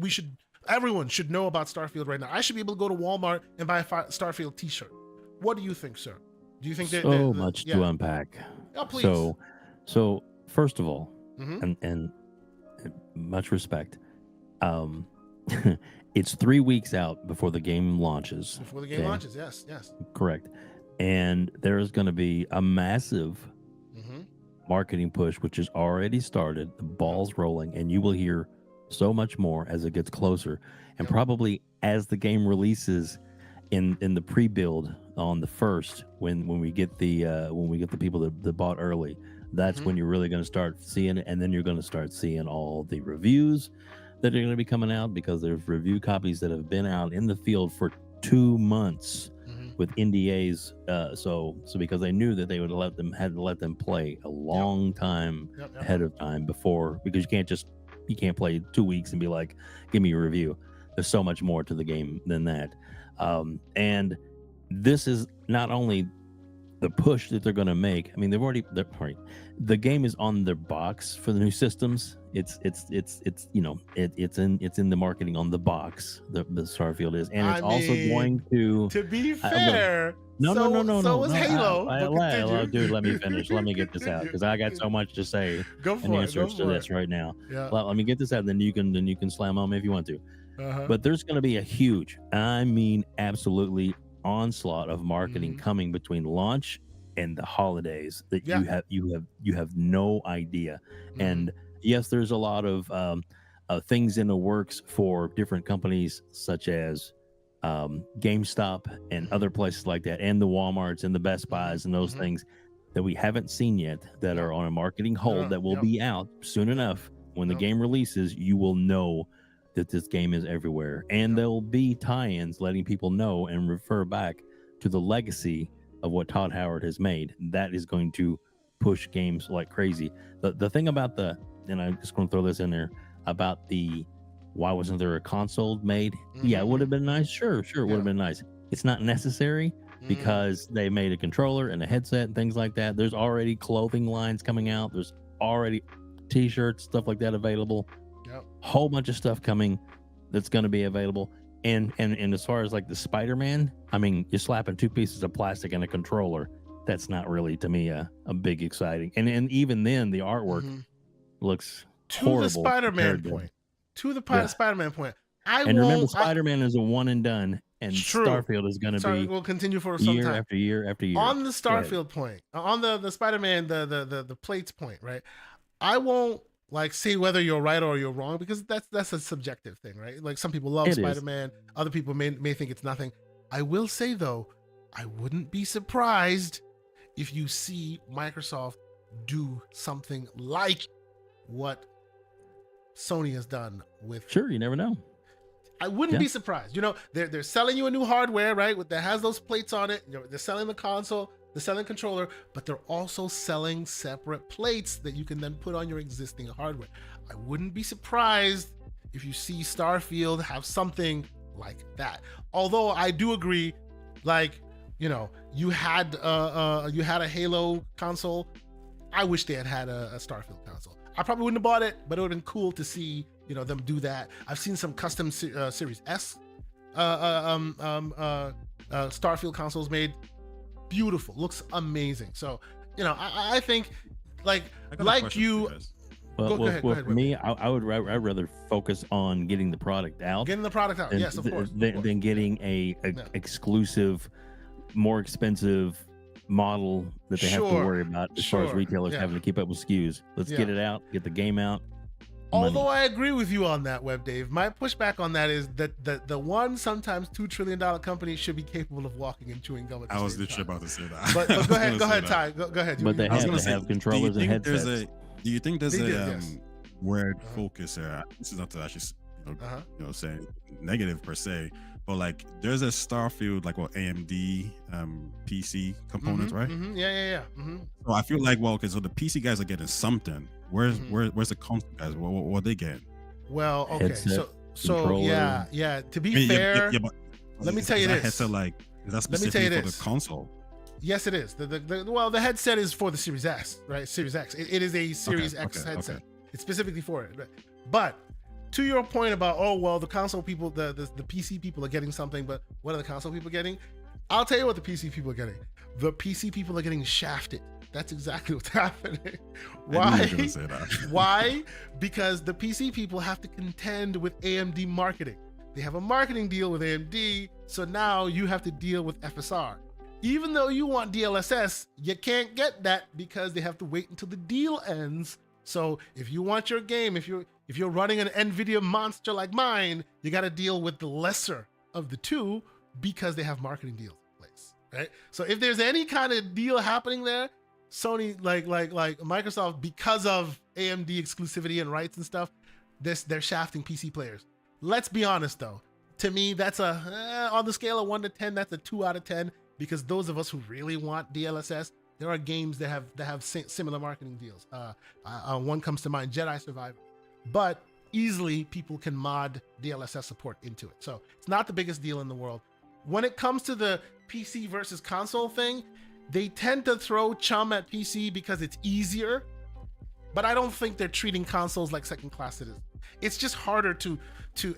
everyone should know about Starfield right now. I should be able to go to Walmart and buy a Starfield t-shirt. What do you think, sir? Do you think so much to unpack? Oh, please. So first of all, and much respect, it's 3 weeks out before the game launches. Before the game launches, yes. Correct. And there is going to be a massive marketing push, which has already started. The ball's rolling, and you will hear so much more as it gets closer, and probably as the game releases in the pre-build on the 1st, when we get the people that bought early. That's when you're really going to start seeing it, and then you're going to start seeing all the reviews that are going to be coming out, because there's review copies that have been out in the field for 2 months with NDAs. So because they knew that they would had to let them play a long time ahead of time before, because you can't play 2 weeks and be like, give me a review. There's so much more to the game than that. And this is not only the push that they're going to make. I mean, the game is on their box for the new systems. It's in the marketing on the box. The Starfield is, and it's also going to be fair. No. So was Halo. Dude, let me finish. Let me get this out, because I got so much to say. Go for in it. answers to this right now. Yeah. Well, let me get this out, and then you can slam on me if you want to. But there's going to be a huge, I mean, absolutely onslaught of marketing coming between launch and the holidays that Yeah. you have no idea. Mhm. And yes, there's a lot of things in the works for different companies such as GameStop and Mhm. other places like that, and the Walmarts and the Best Buys and those Mhm. things that we haven't seen yet that Yep. are on a marketing hold that will Yep. be out soon enough. When the Yep. game releases, you will know that this game is everywhere, and Yep. there'll be tie-ins letting people know and refer back to the legacy of what Todd Howard has made. That is going to push games like crazy. The thing about and I'm just going to throw this in there about the why wasn't there a console made? Yeah, it would have been nice. Sure, it would Yeah. have been nice. It's not necessary because they made a controller and a headset and things like that. There's already clothing lines coming out. There's already t-shirts, stuff like that available. Yep. Whole bunch of stuff coming that's going to be available. And as far as like the Spider-Man, I mean, you're slapping two pieces of plastic and a controller. That's not really to me a big exciting. And even then, the artwork looks to horrible the Spider-Man compared to- point. To the Yeah. Spider-Man point. And remember, Spider-Man is a one and done, and True. Starfield is going to be We'll continue for some year time. after year after year. On the Go ahead. Starfield point, on the Spider-Man, the plates point, right? I won't like say whether you're right or you're wrong because that's a subjective thing, right? Like some people love It is. Spider-Man, other people may think it's nothing. I will say though, I wouldn't be surprised if you see Microsoft do something like what Sony has done with. Sure, you never know. I wouldn't be surprised. You know, they're selling you a new hardware, right? That has those plates on it. They're selling the console, they're selling controller, but they're also selling separate plates that you can then put on your existing hardware. I wouldn't be surprised if you see Starfield have something like that. Although I do agree, like, you know, you had a Halo console. I wish they had a Starfield console. I probably wouldn't have bought it, but it would have been cool to see, you know, them do that. I've seen some custom Series S Starfield consoles made. Beautiful, looks amazing. So, you know, I think like you. Well, Go ahead, for me, I'd rather focus on getting the product out. Getting the product out, yes, of course. Than getting a exclusive, more expensive model that they have to worry about as far as retailers having to keep up with SKUs. Let's get it out, get the game out. Although I agree with you on that, Web Dave, my pushback on that is that the one sometimes $2 trillion company should be capable of walking and chewing gum at the I was same literally time. about to say that. But go ahead, Ty. Go ahead. But they have to have controllers and headsets. Do you think there's a weird Uh-huh. focus here? This is not to actually say negative per se, but like there's a Starfield like AMD PC component, right? Yeah. So I feel like so the PC guys are getting something. Where's the console guys? What are they getting? Well, okay, Headset, so controller. yeah. To be fair, but let me tell you this. Headset, like, is that specifically for the console? Yes, it is. The headset is for the Series S, right? Series X. It is a Series X headset. Okay. It's specifically for it. But to your point about the console people, the PC people are getting something, but what are the console people getting? I'll tell you what the PC people are getting. The PC people are getting shafted. That's exactly what's happening. Why? I knew you were gonna say that. Why? Because the PC people have to contend with AMD marketing. They have a marketing deal with AMD, so now you have to deal with FSR. Even though you want DLSS, you can't get that because they have to wait until the deal ends. So if you want your game, if you're running an NVIDIA monster like mine, you got to deal with the lesser of the two because they have marketing deals in place, right? So if there's any kind of deal happening there, Sony, like Microsoft, because of AMD exclusivity and rights and stuff, they're shafting PC players. Let's be honest though. To me, that's on the scale of 1 to 10, that's a 2 out of 10 because those of us who really want DLSS, there are games that have similar marketing deals. One comes to mind, Jedi Survivor, but easily people can mod DLSS support into it. So it's not the biggest deal in the world. When it comes to the PC versus console thing, they tend to throw chum at PC because it's easier, but I don't think they're treating consoles like second-class citizens. It's just harder to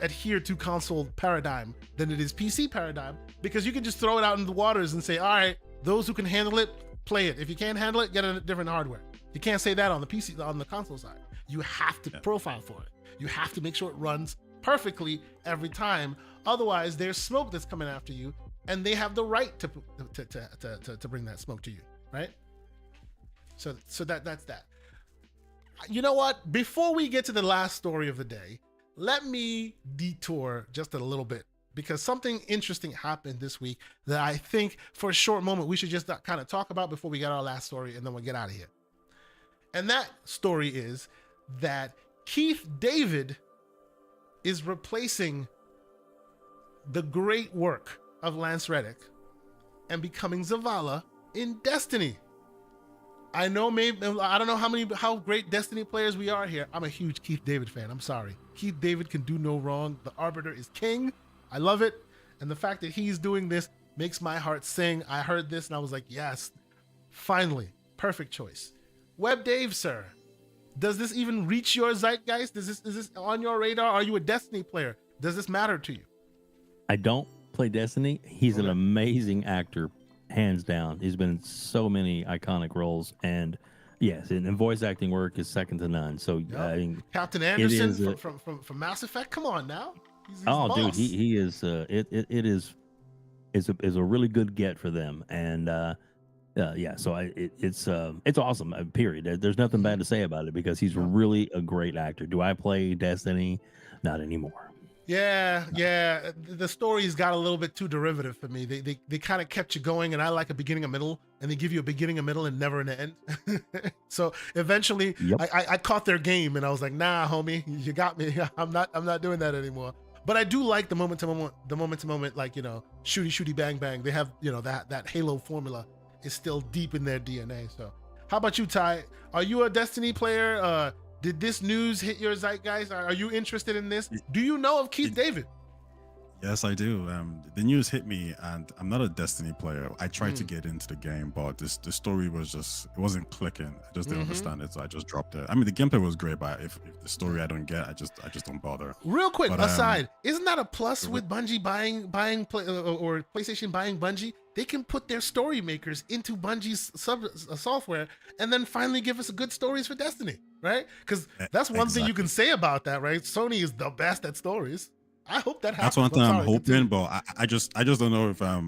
adhere to console paradigm than it is PC paradigm because you can just throw it out in the waters and say, all right, those who can handle it, play it. If you can't handle it, get a different hardware. You can't say that on the PC, on the console side. You have to profile for it. You have to make sure it runs perfectly every time. Otherwise, there's smoke that's coming after you, and they have the right to bring that smoke to you, right? So that's that. You know what? Before we get to the last story of the day, let me detour just a little bit, because something interesting happened this week that I think for a short moment we should just kind of talk about before we get our last story, and then we'll get out of here. And that story is that Keith David is replacing the great work of Lance Reddick and becoming Zavala in Destiny. I know, maybe I don't know how great Destiny players we are here. I'm a huge Keith David fan. I'm sorry. Keith David can do no wrong. The Arbiter is king. I love it. And the fact that he's doing this makes my heart sing. I heard this and I was like, yes, finally, perfect choice. Web Dave, sir, does this even reach your zeitgeist? Is this on your radar? Are you a Destiny player? Does this matter to you? I don't play Destiny. He's an amazing actor, hands down. He's been in so many iconic roles, and yes, and voice acting work is second to none. So I mean, Captain Anderson from Mass Effect. Come on now. He's dude, he is. It is a really good get for them, and yeah. So it's awesome. Period. There's nothing bad to say about it because he's really a great actor. Do I play Destiny? Not anymore. Yeah. The stories got a little bit too derivative for me. They kind of kept you going, and I like a beginning, a middle, and they give you a beginning, a middle, and never an end. So eventually, I caught their game, and I was like, nah, homie, you got me. I'm not doing that anymore. But I do like the moment to moment, like, you know, shooty bang bang. They have, you know, that Halo formula is still deep in their DNA. So how about you, Taye? Are you a Destiny player? Did this news hit your zeitgeist? Are you interested in this? Do you know of Keith David? Yes, I do. The news hit me, and I'm not a Destiny player. I tried to get into the game, but the story was it wasn't clicking. I just didn't understand it, so I just dropped it. I mean, the gameplay was great, but if the story I don't get, I just don't bother. Real quick, aside, isn't that a plus with Bungie buying or PlayStation buying Bungie? They can put their story makers into Bungie's software and then finally give us good stories for Destiny, right? Because that's one thing you can say about that, right? Sony is the best at stories. I hope that happens. That's one thing I'm hoping, but I just don't know if I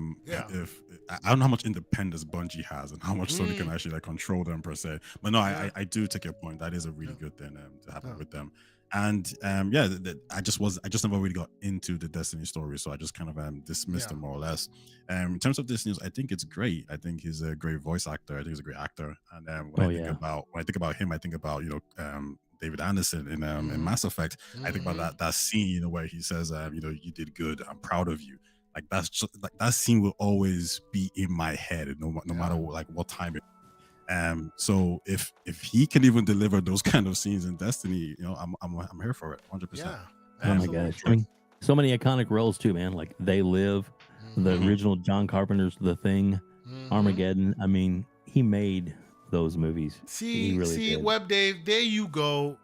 don't know how much independence Bungie has and how much Sony can actually like control them per se. But no, I do take your point. That is a really good thing to happen with them. And I just never really got into the Destiny story, so I just kind of dismissed him more or less. In terms of this news, I think it's great. I think he's a great voice actor. I think he's a great actor. And when I think about him, I think about David Anderson in Mass Effect. I think about that scene where he says, you did good. I'm proud of you. Like that's just like that scene will always be in my head, no matter what time it. So if he can even deliver those kind of scenes in Destiny, I'm here for it, 100%. Yeah, oh my gosh! I mean, so many iconic roles too, man. Like They Live, the original John Carpenter's The Thing, Armageddon. I mean, he made those movies. See, Web Dave, there you go,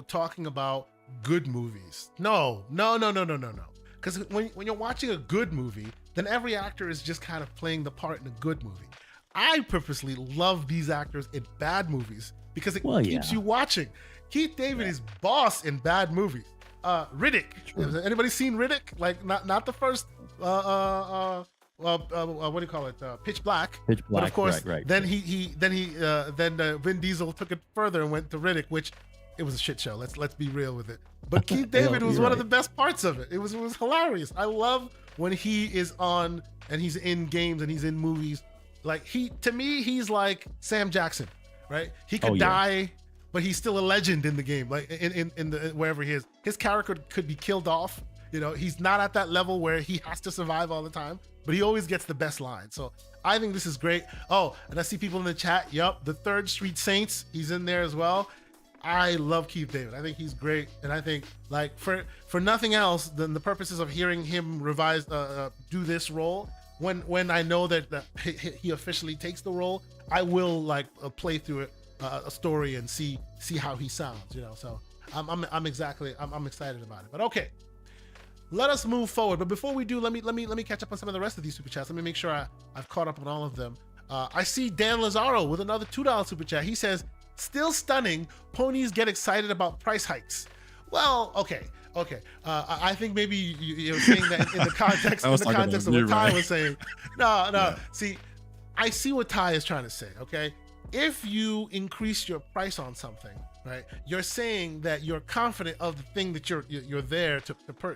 talking about good movies. No. Because when you're watching a good movie, then every actor is just kind of playing the part in a good movie. I purposely love these actors in bad movies because it keeps you watching. Keith David is boss in bad movies. Riddick. Has anybody seen Riddick? Like not the first what do you call it? Pitch Black. But of course, right. Then Vin Diesel took it further and went to Riddick, which it was a shit show. Let's be real with it. But Keith David was one of the best parts of it. It was hilarious. I love when he is on and he's in games and he's in movies. Like to me, he's like Sam Jackson, right? He could die, but he's still a legend in the game. Like in the wherever he is, his character could be killed off. He's not at that level where he has to survive all the time, but he always gets the best line. So I think this is great. Oh, and I see people in the chat. Yup, the Third Street Saints, he's in there as well. I love Keith David. I think he's great, and I think like for nothing else than the purposes of hearing him do this role. When I know that he officially takes the role, I will play through it a story and see how he sounds. So I'm excited about it. But okay, let us move forward. But before we do, let me catch up on some of the rest of these super chats. Let me make sure I've caught up on all of them. I see Dan Lazaro with another $2 super chat. He says, "Still stunning. Ponies get excited about price hikes." Well, okay. I think maybe you're saying that in the context of what Taye was saying. No. Yeah. See, I see what Taye is trying to say, okay? If you increase your price on something, right, you're saying that you're confident of the thing that you're there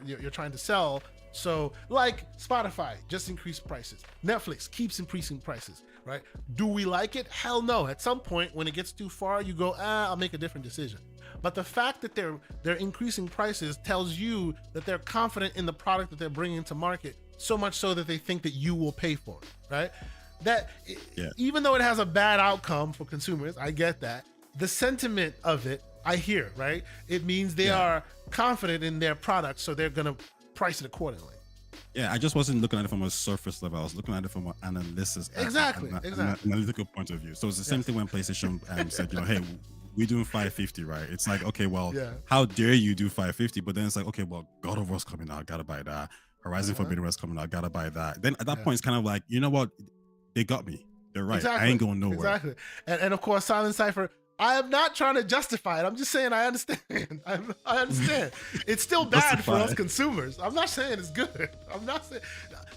you're trying to sell. So like Spotify just increased prices, Netflix keeps increasing prices, right? Do we like it? Hell no. At some point when it gets too far, you go, I'll make a different decision. But the fact that they're increasing prices tells you that they're confident in the product that they're bringing to market, so much so that they think that you will pay for it, right? That even though it has a bad outcome for consumers, I get that. The sentiment of it, I hear, right? It means they are confident in their product, so they're gonna price it accordingly. Yeah, I just wasn't looking at it from a surface level. I was looking at it from an analysis, analytical point of view. So it's the same thing when PlayStation said, hey, we're doing 550, right? It's like, okay, well, how dare you do 550? But then it's like, okay, well, God of War's coming out, gotta buy that. Horizon Forbidden West coming out, gotta buy that. Then at that point, it's kind of like, you know what? They got me. They're right. I ain't going nowhere. Exactly. And of course, Silent Cypher, I am not trying to justify it. I'm just saying I understand. I understand. It's still bad for us consumers. I'm not saying it's good. I'm not saying,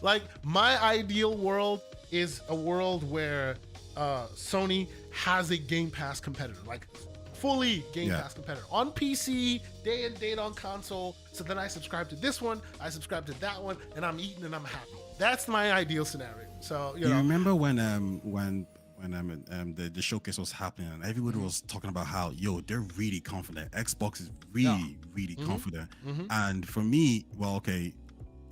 like, my ideal world is a world where Sony has a Game Pass competitor, like fully Game Pass competitor on PC, day and date on console. So then I subscribe to this one, I subscribe to that one, and I'm eating and I'm happy. That's my ideal scenario. So you know, remember when the showcase was happening and everybody was talking about how they're really confident. Xbox is really confident. And for me, well, okay,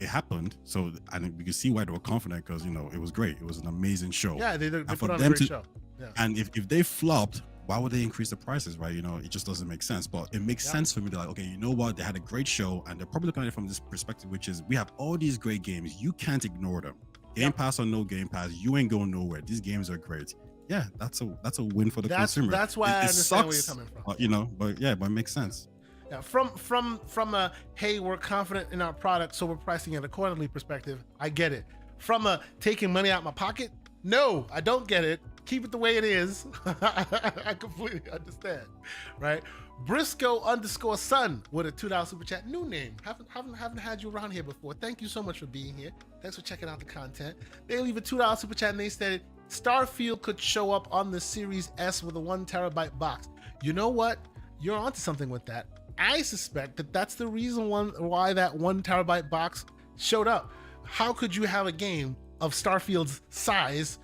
it happened. So and we could see why they were confident, because it was great. It was an amazing show. Yeah, they put on a great show. Yeah. And if they flopped, why would they increase the prices, right? It just doesn't make sense. But it makes sense for me to like, okay, you know what? They had a great show, and they're probably looking at it from this perspective, which is we have all these great games. You can't ignore them. Game Pass or no Game Pass, you ain't going nowhere. These games are great. Yeah, that's a win for the consumer. That's why I understand where you're coming from. But it makes sense. Yeah, from a hey, we're confident in our product, so we're pricing it accordingly perspective, I get it. From a taking money out my pocket, no, I don't get it. Keep it the way it is. I completely understand, right? Briscoe_son with a $2 super chat. New name. Haven't had you around here before. Thank you so much for being here. Thanks for checking out the content. They leave a $2 super chat and they said Starfield could show up on the Series S with a 1 terabyte box. You know what? You're onto something with that. I suspect that that's the reason why that 1 terabyte box showed up. How could you have a game of Starfield's size?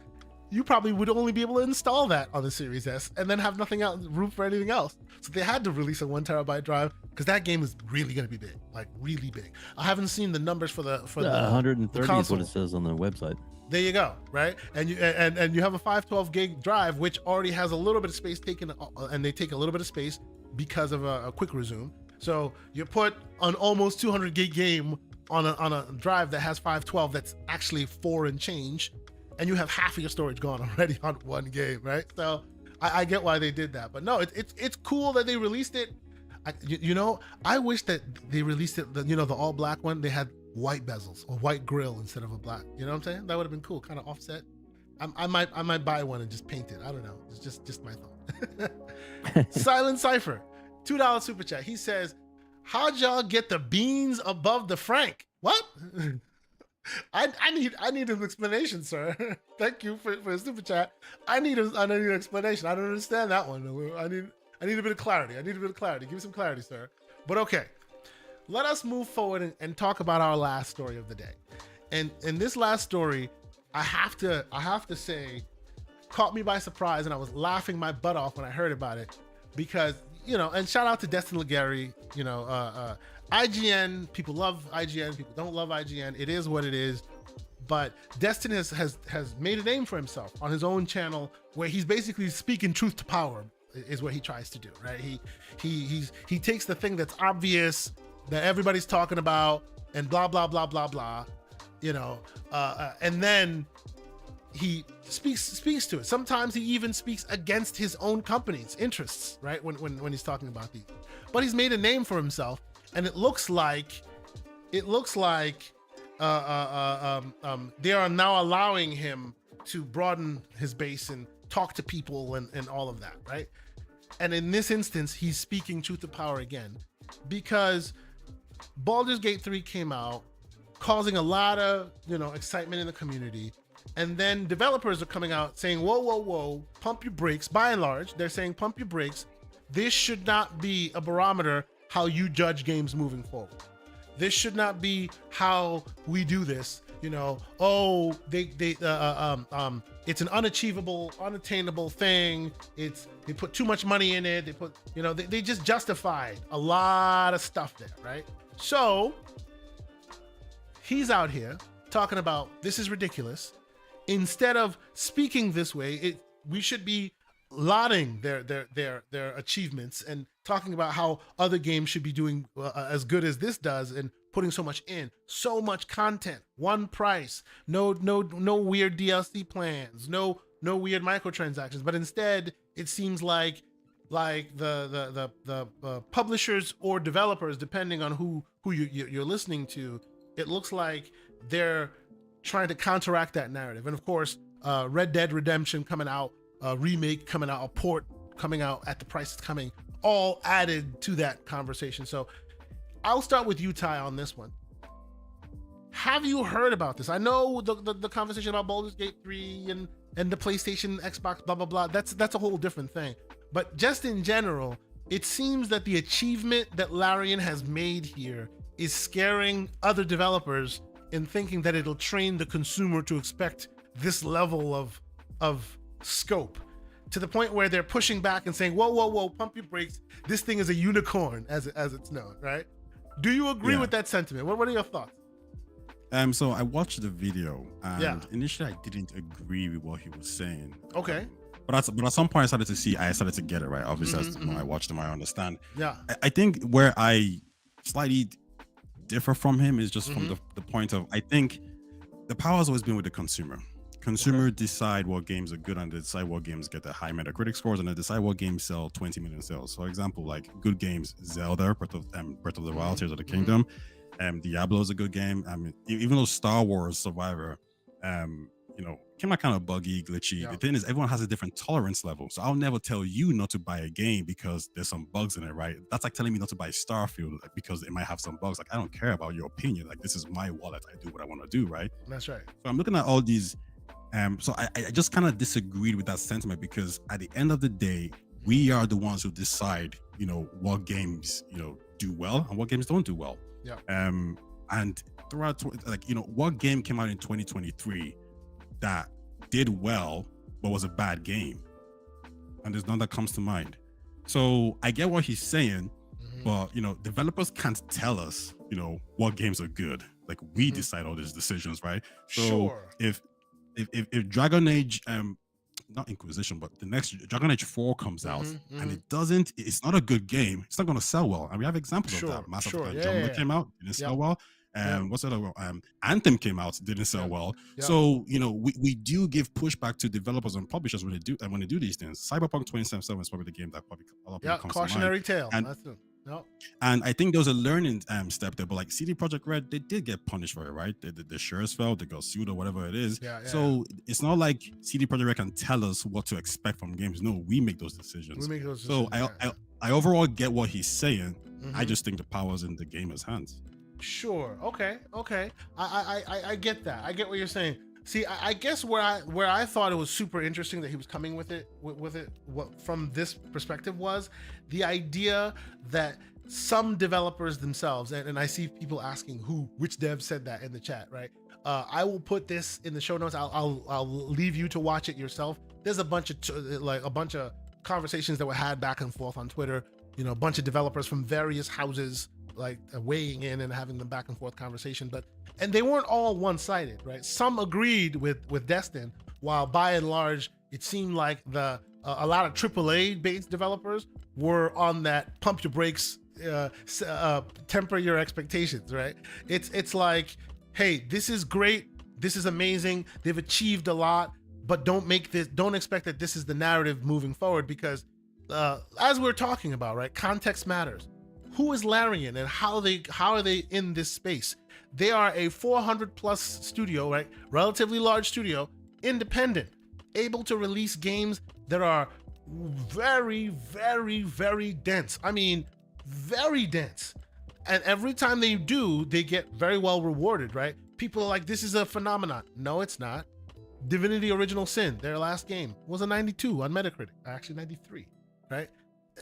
You probably would only be able to install that on the Series S and then have nothing else, room for anything else. So they had to release a 1 terabyte drive because that game is really going to be big, like really big. I haven't seen the numbers for the 130 the is what it says on the website. There you go, right? And you have a 512 gig drive, which already has a little bit of space taken, and they take a little bit of space because of a quick resume. So you put an almost 200 gig game on a drive that has 512 that's actually 4 and change, and you have half of your storage gone already on one game, right? So I get why they did that, but no, it's cool that they released it. I wish that they released it, the all black one. They had white bezels or white grill instead of a black. You know what I'm saying? That would have been cool, kind of offset. I might buy one and just paint it. I don't know. It's just my thought. Silent Cypher, $2 super chat. He says, "How'd y'all get the beans above the Frank?" What? I need an explanation, sir. Thank you for the super chat. I need an explanation. I don't understand that one. I need a bit of clarity. Give me some clarity, sir. But okay, let us move forward and talk about our last story of the day. And this last story, I have to say, caught me by surprise, and I was laughing my butt off when I heard about it, because and shout out to Destin Legary. IGN, people love IGN, people don't love IGN. It is what it is. But Destin has made a name for himself on his own channel, where he's basically speaking truth to power, is what he tries to do, right? He takes the thing that's obvious, that everybody's talking about, and blah blah blah blah blah, and then he speaks to it. Sometimes he even speaks against his own company's interests, right? When he's talking about these. But he's made a name for himself, and it looks like they are now allowing him to broaden his base and talk to people and all of that, right? And in this instance, he's speaking truth to power again, because Baldur's Gate 3 came out, causing a lot of, excitement in the community. And then developers are coming out saying, whoa, pump your brakes. By and large, they're saying pump your brakes. This should not be a barometer how you judge games moving forward. This should not be how we do this. It's an unattainable thing. They put too much money in it. They just justified a lot of stuff there, right? So he's out here talking about this is ridiculous. Instead of speaking this way, we should be lauding their achievements and talking about how other games should be doing as good as this does and putting so much in, so much content, one price, no weird DLC plans, no weird microtransactions. But instead, it seems like the publishers or developers, depending on who you're listening to, it looks like they're trying to counteract that narrative. And of course, Red Dead Redemption coming out, a remake coming out, a port coming out at the price it's coming, all added to that conversation. So I'll start with you, Taye, on this one. Have you heard about this? I know the conversation about Baldur's Gate 3 and the PlayStation, Xbox, blah, blah, blah. That's a whole different thing. But just in general, it seems that the achievement that Larian has made here is scaring other developers in thinking that it'll train the consumer to expect this level of scope, to the point where they're pushing back and saying, whoa, pump your brakes. This thing is a unicorn, as it's known, right? Do you agree with that sentiment? What are your thoughts? So I watched the video, and initially I didn't agree with what he was saying. Okay. But at some point I started to get it right. Obviously, as the more I watched him, I understand. Yeah. I think where I slightly differ from him is just from the point of, I think the power has always been with the consumer. Consumer decide what games are good, and they decide what games get the high Metacritic scores, and they decide what games sell 20 million sales. For example, like good games, Zelda, Breath of the Wild, Tears of the Kingdom, Diablo is a good game. I mean, even though Star Wars Survivor, came out kind of buggy, glitchy. Yeah. The thing is, everyone has a different tolerance level. So I'll never tell you not to buy a game because there's some bugs in it, right? That's like telling me not to buy Starfield because it might have some bugs. Like, I don't care about your opinion. Like, this is my wallet. I do what I want to do, right? That's right. So I'm looking at all these. So I just kind of disagreed with that sentiment, because at the end of the day, we are the ones who decide, what games, do well and what games don't do well. Yeah. And throughout, what game came out in 2023 that did well but was a bad game? And there's none that comes to mind. So I get what he's saying, but developers can't tell us, what games are good. Like, we decide all these decisions, right? So Sure. if Dragon Age, not Inquisition, but the next Dragon Age 4 comes out and it's not a good game, it's not going to sell well. And we have examples of that. Mass Effect Andromeda came out, didn't sell well. What's the other one? Anthem came out, didn't sell well. Yeah. So, we do give pushback to developers and publishers when they do these things. Cyberpunk 2077 is probably the game that probably a lot of people comes cautionary to mind. tale. And, That's it. No. And I think there was a learning step there, but like CD Projekt Red, they did get punished for it, right? The shares fell, they got sued or whatever it is. So it's not like CD Projekt Red can tell us what to expect from games. No, we make those decisions. So I overall get what he's saying. I just think the power's in the gamer's hands. Sure. Okay. I get that. I get what you're saying. See, I guess where I thought it was super interesting that he was coming with it from this perspective was the idea that some developers themselves, and I see people asking which dev said that in the chat, right? I will put this in the show notes. I'll leave you to watch it yourself. There's a bunch of conversations that were had back and forth on Twitter. A bunch of developers from various houses weighing in and having the back and forth conversation, and they weren't all one-sided, right? Some agreed with Destin, while by and large it seemed like a lot of AAA based developers were on that pump your brakes, temper your expectations, right? It's like, hey, this is great, this is amazing, they've achieved a lot, but don't expect that this is the narrative moving forward, because as we're talking about, right, context matters. Who is Larian and how are they in this space? They are a 400 plus studio, right? Relatively large studio, independent, able to release games that are very, very, very dense. I mean, very dense. And every time they do, they get very well rewarded, right? People are like, this is a phenomenon. No, it's not. Divinity Original Sin, their last game, was a 92 on Metacritic, actually 93, right?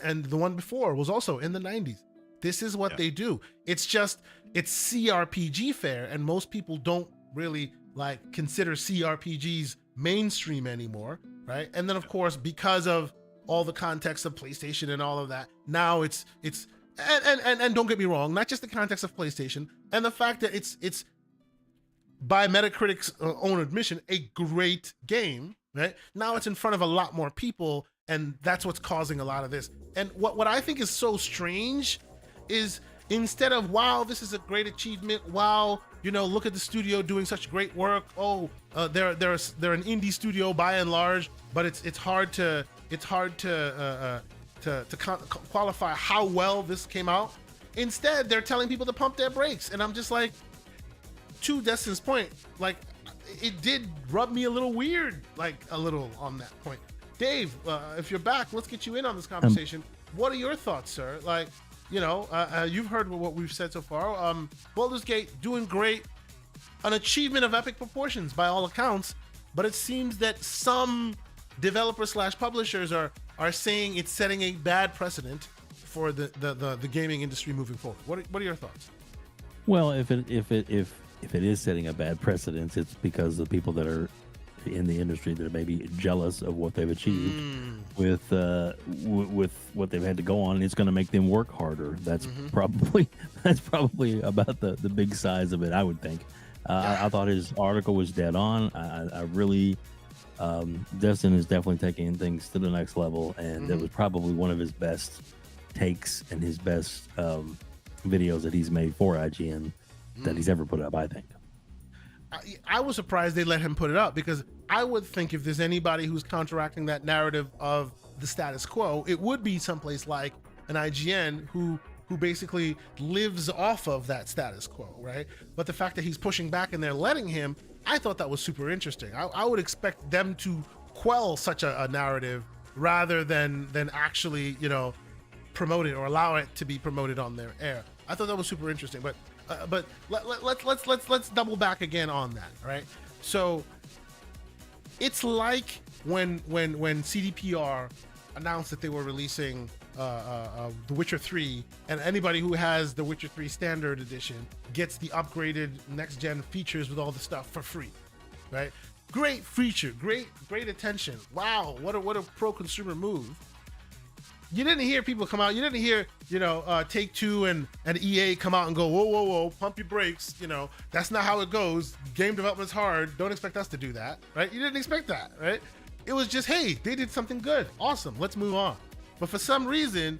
And the one before was also in the 90s. This is what they do. It's just, it's CRPG fare, and most people don't really like consider CRPGs mainstream anymore, right? And then of course, because of all the context of PlayStation and all of that, now it's and don't get me wrong, not just the context of PlayStation and the fact that it's by Metacritic's own admission a great game, right? Now it's in front of a lot more people, and that's what's causing a lot of this. And what I think is so strange is, instead of, wow, this is a great achievement, wow, you know, look at the studio doing such great work, they're an indie studio by and large, but it's hard to qualify how well this came out. Instead, they're telling people to pump their brakes, and I'm just like, to Destin's point, like, it did rub me a little weird, like a little on that point. Dave, if you're back, let's get you in on this conversation. What are your thoughts, sir? Like, you know, you've heard what we've said so far. Baldur's Gate doing great, an achievement of epic proportions by all accounts, but it seems that some developers / publishers are saying it's setting a bad precedent for the gaming industry moving forward. What are your thoughts? Well, if it is setting a bad precedent, it's because the people that are in the industry that are maybe jealous of what they've achieved with what they've had to go on. It's going to make them work harder. That's probably about the big size of it, I would think. I thought his article was dead on. I really, Destin is definitely taking things to the next level, and it was probably one of his best takes and his best videos that he's made for IGN that he's ever put up, I think. I was surprised they let him put it up, because I would think if there's anybody who's counteracting that narrative of the status quo, it would be someplace like an IGN who basically lives off of that status quo, right? But the fact that he's pushing back and they're letting him, I thought that was super interesting. I would expect them to quell such a narrative rather than actually, you know, promote it or allow it to be promoted on their air. I thought that was super interesting, but let's double back again on that, right? So it's like when CDPR announced that they were releasing The Witcher 3, and anybody who has The Witcher 3 Standard Edition gets the upgraded next-gen features with all the stuff for free, right? Great feature, great attention. Wow, what a pro-consumer move. You didn't hear people come out. You didn't hear, you know, Take-Two and EA come out and go, whoa, pump your brakes. You know, that's not how it goes. Game development's hard. Don't expect us to do that, right? You didn't expect that, right? It was just, hey, they did something good. Awesome. Let's move on. But for some reason,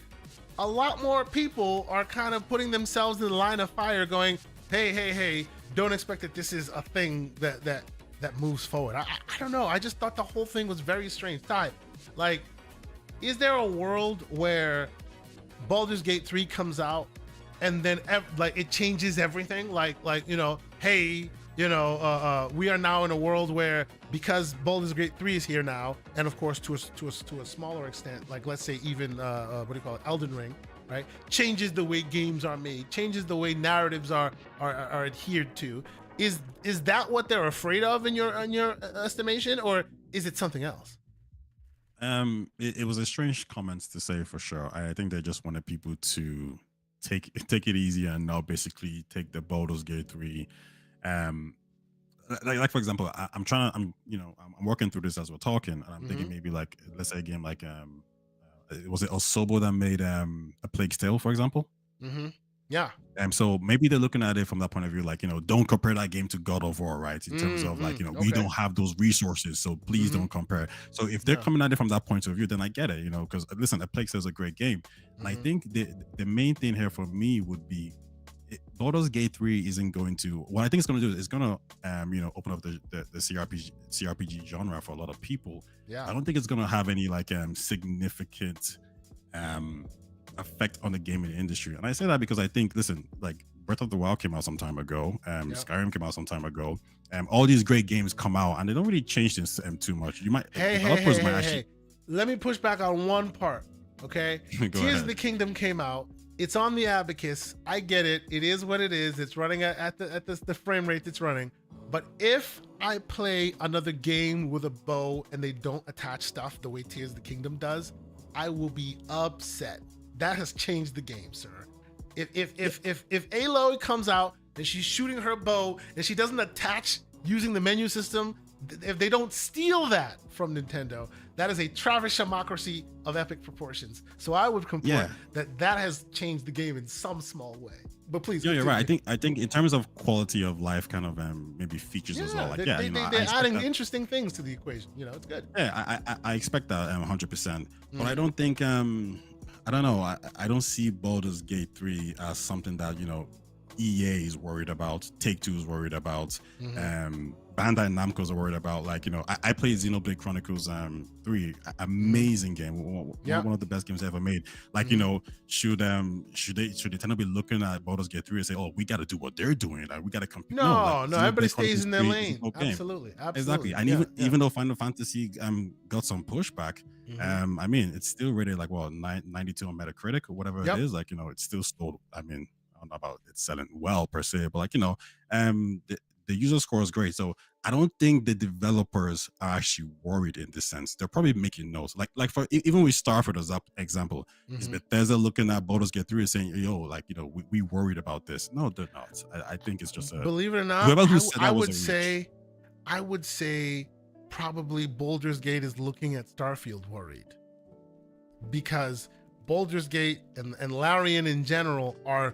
a lot more people are kind of putting themselves in the line of fire going, hey, don't expect that this is a thing that moves forward. I don't know. I just thought the whole thing was very strange. Taye, like, is there a world where Baldur's Gate 3 comes out and then like it changes everything? Like, you know, hey, you know, we are now in a world where, because Baldur's Gate 3 is here now, and of course to a smaller extent, like let's say even what do you call it, Elden Ring, right? Changes the way games are made, changes the way narratives are adhered to. Is that what they're afraid of in your estimation, or is it something else? It was a strange comments to say, for sure. I think they just wanted people to take it easy and now basically take the Baldur's Gate 3. Like for example, I'm working through this as we're talking, and I'm thinking maybe like, let's say a game like was it Osobo that made A Plague's Tale, for example? Yeah. So maybe they're looking at it from that point of view, like, you know, don't compare that game to God of War, right? In terms of like, you know, we don't have those resources, so please don't compare. So if they're coming at it from that point of view, then I get it, you know, because listen, A Plague Tale is a great game. And I think the main thing here for me would be Baldur's Gate 3 isn't going to, what I think it's going to do is it's going to, you know, open up the CRPG genre for a lot of people. Yeah. I don't think it's going to have any like significant effect on the gaming industry. And I say that because I think, listen, like Breath of the Wild came out some time ago, Skyrim came out some time ago, all these great games come out and they don't really change this too much. You might, hey, let me push back on one part, okay? Tears ahead. of the Kingdom came out, it's on the abacus. I get it. It is what it is. It's running at the frame rate it's running. But if I play another game with a bow and they don't attach stuff the way Tears of the Kingdom does, I will be upset. That has changed the game, sir. If Aloy comes out and she's shooting her bow and she doesn't attach using the menu system, if they don't steal that from Nintendo, that is a Travis Shamocracy of epic proportions. So I would complain that has changed the game in some small way. But please, you're right. I think in terms of quality of life, kind of maybe features as well. Like, they're adding interesting things to the equation. You know, it's good. Yeah, I expect that 100%. But I don't think I don't know. I don't see Baldur's Gate 3 as something that EA is worried about, Take-Two is worried about, Bandai Namco's are worried about. Like, I played Xenoblade Chronicles 3, amazing game, one of the best games ever made. Like, should they tend to be looking at Baldur's Gate 3 and say, oh, we got to do what they're doing, like we got to compete? No, everybody stays in their lane. Absolutely. Exactly. And even though Final Fantasy got some pushback, I mean, it's still rated like 92 on Metacritic or whatever it is. Like, it's still sold. I mean, I don't know about it selling well per se, but like, the user score is great. So I don't think the developers are actually worried in this sense. They're probably making notes. Like for even with Starfield as example, is Bethesda looking at Baldur's Gate 3 and saying, yo, like, we worried about this? No, they're not. I think it's just believe it or not, I would say probably Baldur's Gate is looking at Starfield worried, because Baldur's Gate and Larian in general are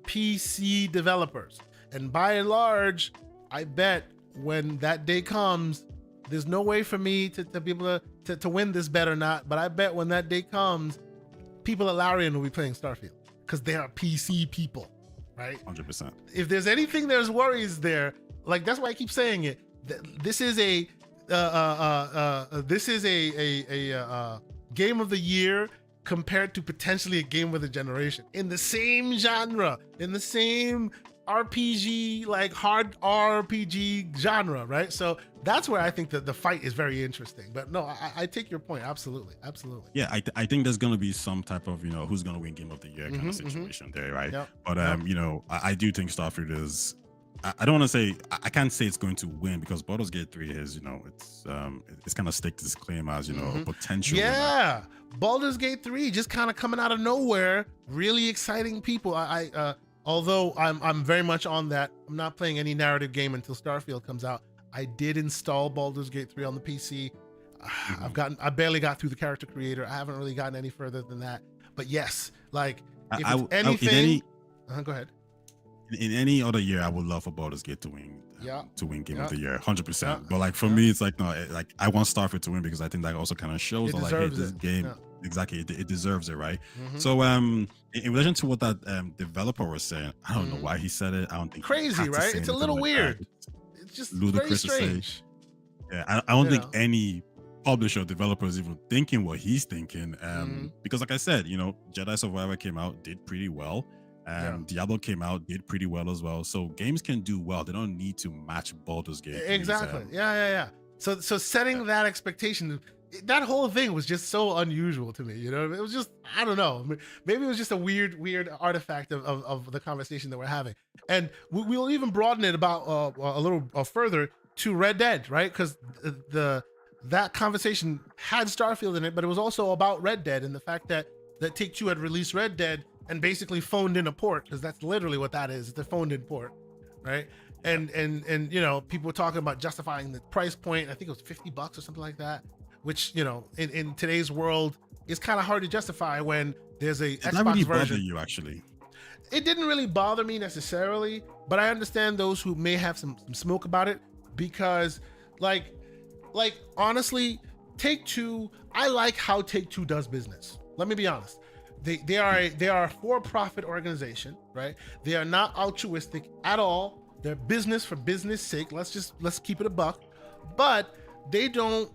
PC developers. And by and large, I bet when that day comes, there's no way for me to be able to win this bet or not, but I bet when that day comes, people at Larian will be playing Starfield because they are PC people, right? 100%. If there's anything, there's worries there. Like, that's why I keep saying it. This is a game of the year compared to potentially a game of the generation in the same genre, in the same RPG, like hard RPG genre, right? So that's where I think that the fight is very interesting. But no, I take your point. Absolutely. Yeah, I think there's gonna be some type of who's gonna win game of the year kind of situation there, right? Yep. But I do think Starfield is. I don't want to say, I can't say it's going to win, because Baldur's Gate 3 is, it's kind of staked its claim as, a potential. Yeah, winner. Baldur's Gate 3 just kind of coming out of nowhere, really exciting people. Although I'm very much on that, I'm not playing any narrative game until Starfield comes out. I did install Baldur's Gate 3 on the PC. I barely got through the character creator. I haven't really gotten any further than that. But yes, like go ahead. In any other year, I would love for Baldur's Gate to win game of the year, 100%. But like for me, it's like, no, like I want Starfield to win, because I think that also kind of shows that, like, hey, this game, exactly, it deserves it, right? So in relation to what that developer was saying, I don't know why he said it. I don't think crazy, right? It's a little weird. It's just ludicrous very strange. Yeah, I don't think any publisher or developer is even thinking what he's thinking. Because like I said, Jedi Survivor came out, did pretty well. Diablo came out, did pretty well as well. So games can do well. They don't need to match Baldur's Gate. Exactly. Yeah. So setting that expectation, that whole thing was just so unusual to me. It was just, I don't know. Maybe it was just a weird artifact of the conversation that we're having. And we'll even broaden it about a little further to Red Dead, right? Because that conversation had Starfield in it, but it was also about Red Dead and the fact that Take-Two had released Red Dead and basically phoned in a port, because that's literally what that is. It's a phoned in port, right? And people were talking about justifying the price point. I think it was $50 or something like that, which, in today's world is kind of hard to justify when there's a Xbox not really version. Bother you, actually? It didn't really bother me necessarily, but I understand those who may have some smoke about it, because like honestly, Take-Two, I like how Take-Two does business. Let me be honest. They are a for-profit organization, right? They are not altruistic at all. They're business for business sake. Let's keep it a buck. But they don't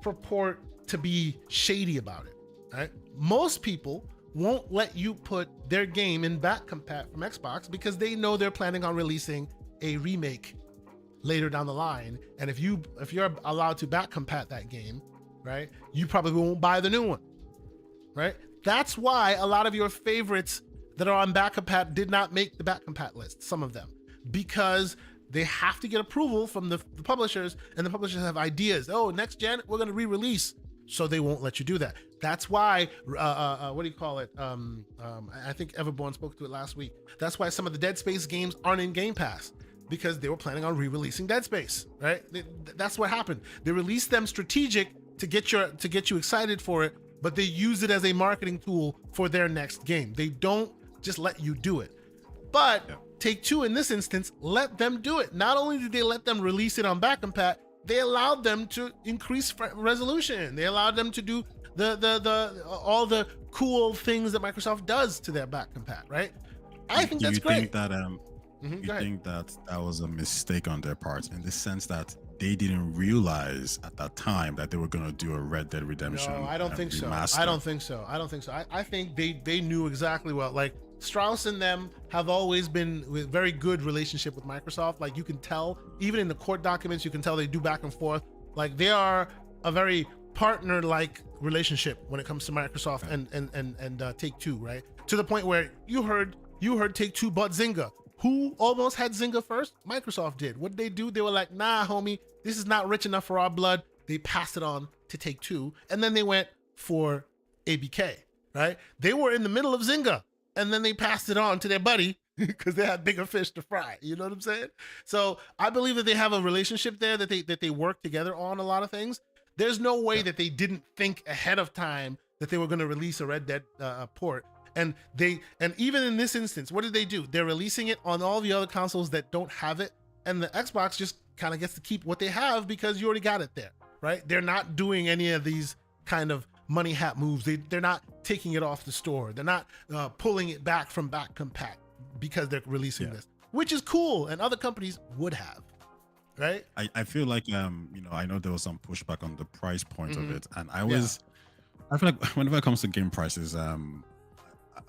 purport to be shady about it, right? Most people won't let you put their game in back compat from Xbox, because they know they're planning on releasing a remake later down the line. And if you're allowed to back compat that game, right, you probably won't buy the new one. Right? That's why a lot of your favorites that are on back compat did not make the back compat list, some of them, because they have to get approval from the publishers, and the publishers have ideas. Oh, next gen, we're going to re-release. So they won't let you do that. That's why, what do you call it? I think Everborn spoke to it last week. That's why some of the Dead Space games aren't in Game Pass, because they were planning on re-releasing Dead Space, right? That's what happened. They released them strategic to get you excited for it, but they use it as a marketing tool for their next game. They don't just let you do it. But Take-Two in this instance let them do it. Not only did they let them release it on back compat, they allowed them to increase resolution. They allowed them to do the all the cool things that Microsoft does to their back compat, right? I think that's great. Think that you think that was a mistake on their part, in the sense that they didn't realize at that time that they were going to do a Red Dead Redemption? No, I don't think so. remaster? I don't think so. I think they knew exactly what, like, Strauss and them have always been with very good relationship with Microsoft. Like, you can tell, even in the court documents, you can tell they do back and forth. Like, they are a very partner-like relationship when it comes to Microsoft and Take-Two, right? To the point where you heard Take-Two bought Zynga. Who almost had Zynga first? Microsoft did. What did they do? They were like, nah, homie, this is not rich enough for our blood. They passed it on to Take-Two, and then they went for ABK, right? They were in the middle of Zynga, and then they passed it on to their buddy because they had bigger fish to fry. You know what I'm saying? So I believe that they have a relationship there, that they work together on a lot of things. There's no way that they didn't think ahead of time that they were going to release a Red Dead port. And even in this instance, what did they do? They're releasing it on all the other consoles that don't have it, and the Xbox just kind of gets to keep what they have because you already got it there, right? They're not doing any of these kind of money hat moves. They're not taking it off the store. They're not pulling it back from back compat because they're releasing this, which is cool, and other companies would have, right? I feel like I know there was some pushback on the price point of it, and I feel like whenever it comes to game prices,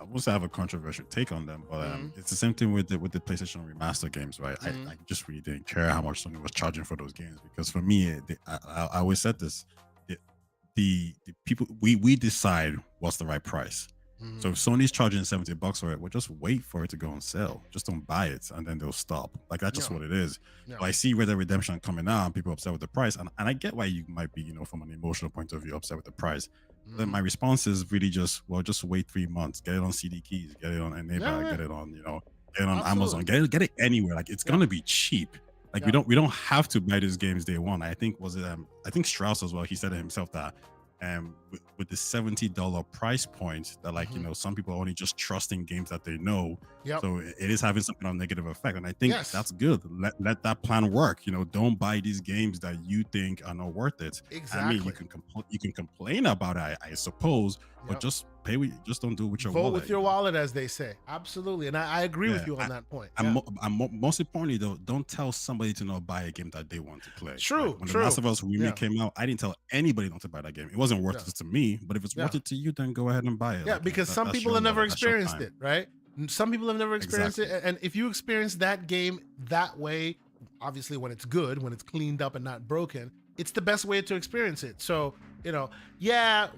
I also have a controversial take on them, but it's the same thing with the PlayStation remaster games, right? I just really didn't care how much Sony was charging for those games, because for me, I always said this: the people, we decide what's the right price. So if Sony's charging $70 for it, well, just wait for it to go on sale. Just don't buy it, and then they'll stop. Like, that's just what it is. But I see Red Dead Redemption coming out, and people are upset with the price, and I get why you might be, from an emotional point of view, upset with the price. Then my response is really just wait 3 months, get it on CD keys, get it on Enable, get it on, get it on Amazon, get it anywhere. Like, it's gonna be cheap. Like, we don't have to buy these games day one. I think Strauss as well, he said it himself that with the $70 price point, that some people are only just trusting games that they know. So it is having some kind of negative effect, and I think that's good. Let that plan work. Don't buy these games that you think are not worth it. Exactly. I mean, you can complain about it, I suppose, but just just don't do it with your wallet. Vote with your wallet, as they say. Absolutely, and I agree with you on that point. Most importantly, though, don't tell somebody to not buy a game that they want to play. True. When The Last of Us remake came out, I didn't tell anybody not to buy that game. It wasn't worth it to me, but if it's worth it to you, then go ahead and buy it. Yeah, because some people have never experienced it, right? Some people have never experienced it, and if you experience that game that way, obviously when it's good, when it's cleaned up and not broken, it's the best way to experience it. So,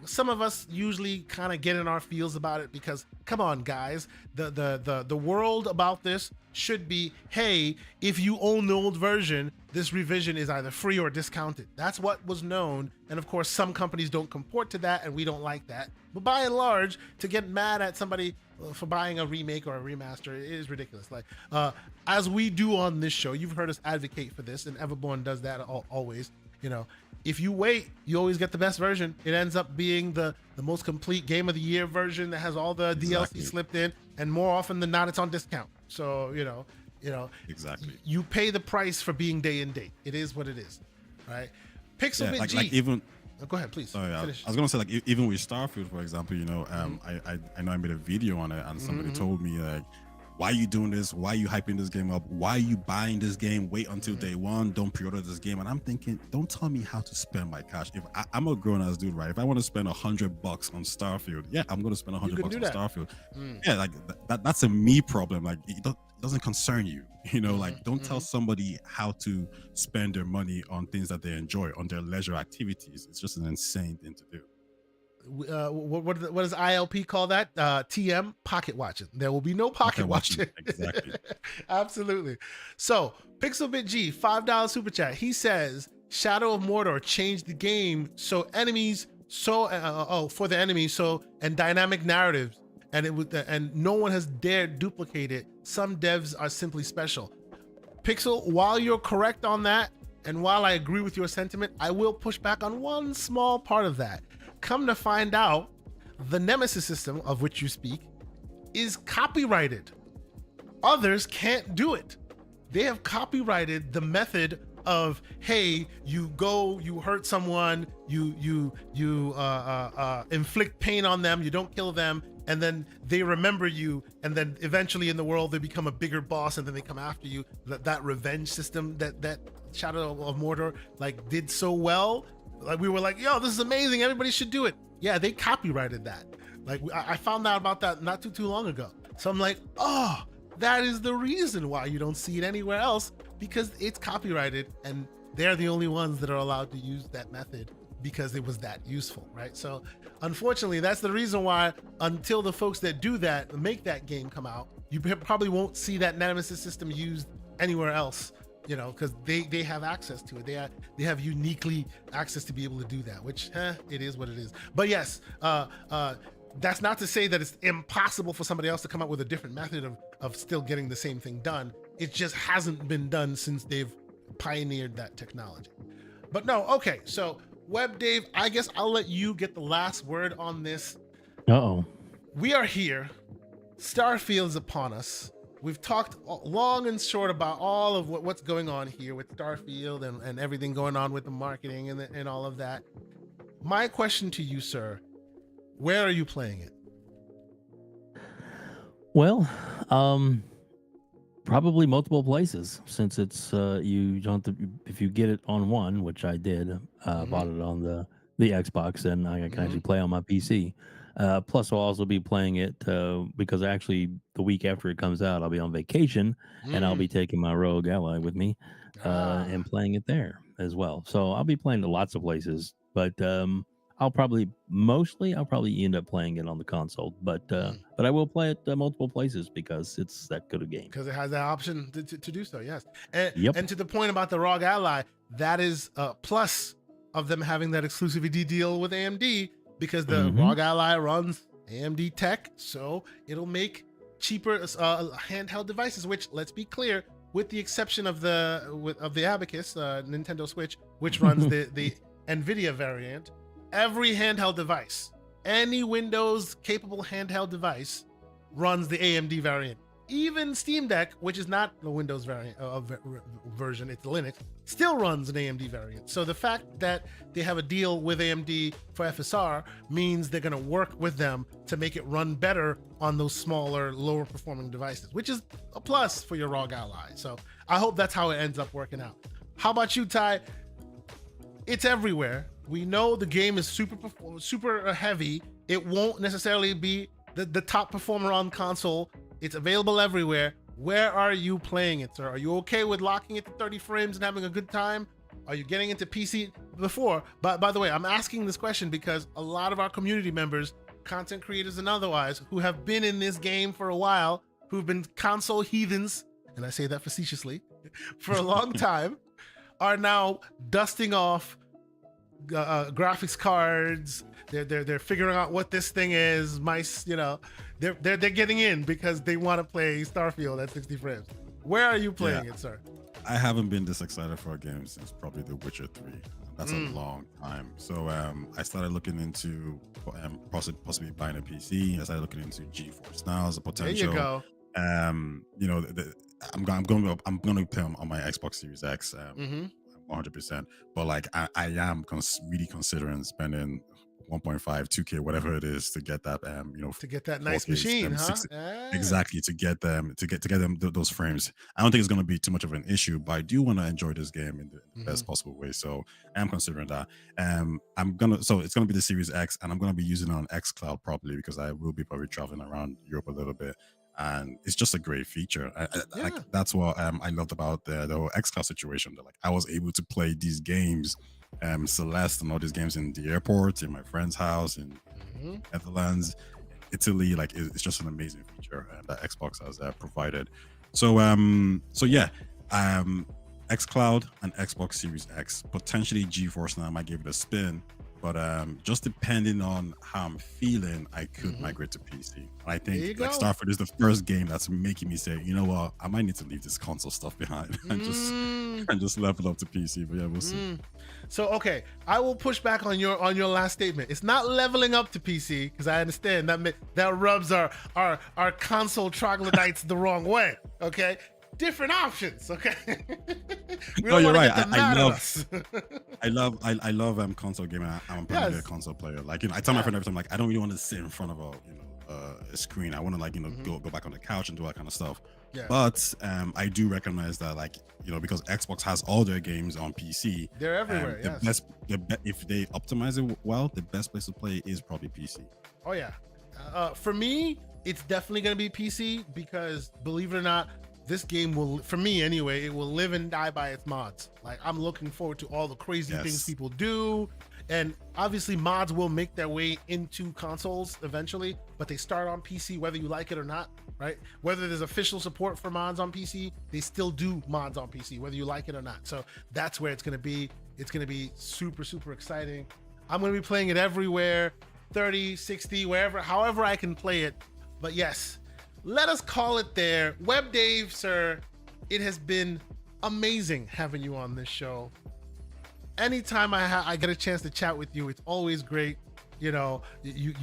some of us usually kind of get in our feels about it, because come on, guys, the world about this should be, hey, if you own the old version, this revision is either free or discounted. That's what was known. And of course, some companies don't comport to that, and we don't like that. But by and large, to get mad at somebody for buying a remake or a remaster is ridiculous. Like, as we do on this show, you've heard us advocate for this, and Everborn does that always. If you wait, you always get the best version. It ends up being the most complete Game of the Year version that has all the DLC slipped in, and more often than not, it's on discount. So, exactly, you pay the price for being day and date. It is what it is, right? Pixelbit G. Like even. Go ahead, please. Sorry, I finish. was gonna say, like, even with Starfield, for example, I know I made a video on it, and somebody told me, like, why are you doing this? Why are you hyping this game up? Why are you buying this game? Wait until day one. Don't pre-order this game. And I'm thinking, don't tell me how to spend my cash. If I'm a grown-ass dude, right? If I want to spend $100 on Starfield, I'm going to spend $100 on Starfield. Yeah, like that's a me problem. Like, it doesn't concern you. Like, don't tell somebody how to spend their money on things that they enjoy, on their leisure activities. It's just an insane thing to do. what does ILP call that? TM, pocket watching. There will be no pocket watching. Exactly. Absolutely. So Pixelbit G, $5 super chat. He says Shadow of Mordor changed the game so enemies for the enemies and dynamic narratives, and no one has dared duplicate it. Some devs are simply special. Pixel, while you're correct on that, and while I agree with your sentiment, I will push back on one small part of that. Come to find out, the Nemesis system of which you speak is copyrighted. Others can't do it. They have copyrighted the method of, hey, you hurt someone, you inflict pain on them, you don't kill them, and then they remember you, and then eventually in the world they become a bigger boss, and then they come after you. That revenge system that Shadow of Mordor like did so well, like we were like, yo, this is amazing, everybody should do it. Yeah, they copyrighted that. Like I found out about that not too long ago. So I'm like, oh, that is the reason why you don't see it anywhere else, because it's copyrighted and they're the only ones that are allowed to use that method because it was that useful, right? So unfortunately, that's the reason why until the folks that do that, make that game come out, you probably won't see that Nemesis system used anywhere else, you know, because they have access to it. They have uniquely access to be able to do that, which it is what it is. But yes, that's not to say that it's impossible for somebody else to come up with a different method of still getting the same thing done. It just hasn't been done since they've pioneered that technology. But no, okay, so Web Dave, I guess I'll let you get the last word on this. Uh-oh. We are here. Starfield's upon us. We've talked long and short about all of what's going on here with Starfield and everything going on with the marketing and all of that. My question to you, sir, where are you playing it? Well, probably multiple places, since it's you don't have to, if you get it on one, which I did, bought it on the Xbox, and I can actually play on my PC. Plus, I'll also be playing it because actually the week after it comes out, I'll be on vacation and I'll be taking my Rogue Ally with me and playing it there as well. So I'll be playing to lots of places, but I'll probably end up playing it on the console, but I will play it multiple places because it's that good a game. Because it has that option to do so, yes. And to the point about the ROG Ally, that is a plus of them having that exclusivity deal with AMD, because the ROG Ally runs AMD tech, so it'll make cheaper handheld devices. Which, let's be clear, with the exception of the Abacus Nintendo Switch, which runs the NVIDIA variant. Every handheld device, any Windows capable handheld device, runs the AMD variant. Even Steam Deck, which is not the Windows variant version, it's Linux, still runs an AMD variant. So the fact that they have a deal with AMD for FSR means they're going to work with them to make it run better on those smaller, lower performing devices, which is a plus for your ROG Ally. So I hope that's how it ends up working out. How about you, Taye? It's everywhere. We know the game is super heavy. It won't necessarily be the top performer on console. It's available everywhere. Where are you playing it, sir? Are you okay with locking it to 30 frames and having a good time? Are you getting into PC before? But by the way, I'm asking this question because a lot of our community members, content creators and otherwise, who have been in this game for a while, who've been console heathens, and I say that facetiously, for a long time, are now dusting off graphics cards. They're figuring out what this thing is. They're getting in because they want to play Starfield at 60 frames. Where are you playing it, sir? I haven't been this excited for a game since probably The Witcher 3. That's a long time. So I started looking into possibly buying a PC. I started looking into GeForce Now as a potential. There you go. I'm going to play on my Xbox Series X. 100%, but like I am really considering spending 1.5 2K whatever it is to get that to get that nice machine, huh? Exactly, to get them those frames. I don't think it's going to be too much of an issue, but I do want to enjoy this game in the best possible way, so I am considering that. So it's going to be the Series X, and I'm going to be using it on xCloud probably, because I will be probably traveling around Europe a little bit. And it's just a great feature. Like, that's what I loved about the whole xCloud situation. That like I was able to play these games, Celeste and all these games in the airport, in my friend's house, in Netherlands, Italy. Like it's just an amazing feature that Xbox has provided. So yeah, xCloud and Xbox Series X, potentially GeForce Now. I might give it a spin, but just depending on how I'm feeling, I could migrate to PC. And I think like Starfield is the first game that's making me say, you know what, I might need to leave this console stuff behind and just level up to PC. But yeah, we'll see. So okay, I will push back on your last statement. It's not leveling up to PC, because I understand that rubs our console troglodytes the wrong way. Okay, different options. Okay. No, you're right. I love console gaming. I'm primarily a console player. Like, I tell my friend every time, like, I don't really want to sit in front of a screen. I want to, like, go back on the couch and do that kind of stuff. Yeah. But I do recognize that, like, because Xbox has all their games on PC, they're everywhere. If they optimize it well, the best place to play is probably PC. Oh yeah. For me, it's definitely going to be PC, because believe it or not, this game will, for me anyway, it will live and die by its mods. Like, I'm looking forward to all the crazy things people do. And obviously mods will make their way into consoles eventually, but they start on PC whether you like it or not, right? Whether there's official support for mods on PC, they still do mods on PC, whether you like it or not. So that's where it's going to be. It's going to be super, super exciting. I'm going to be playing it everywhere, 30, 60, wherever, however I can play it. But yes, let us call it there. Web Dave, sir, it has been amazing having you on this show. Anytime I get a chance to chat with you, it's always great. You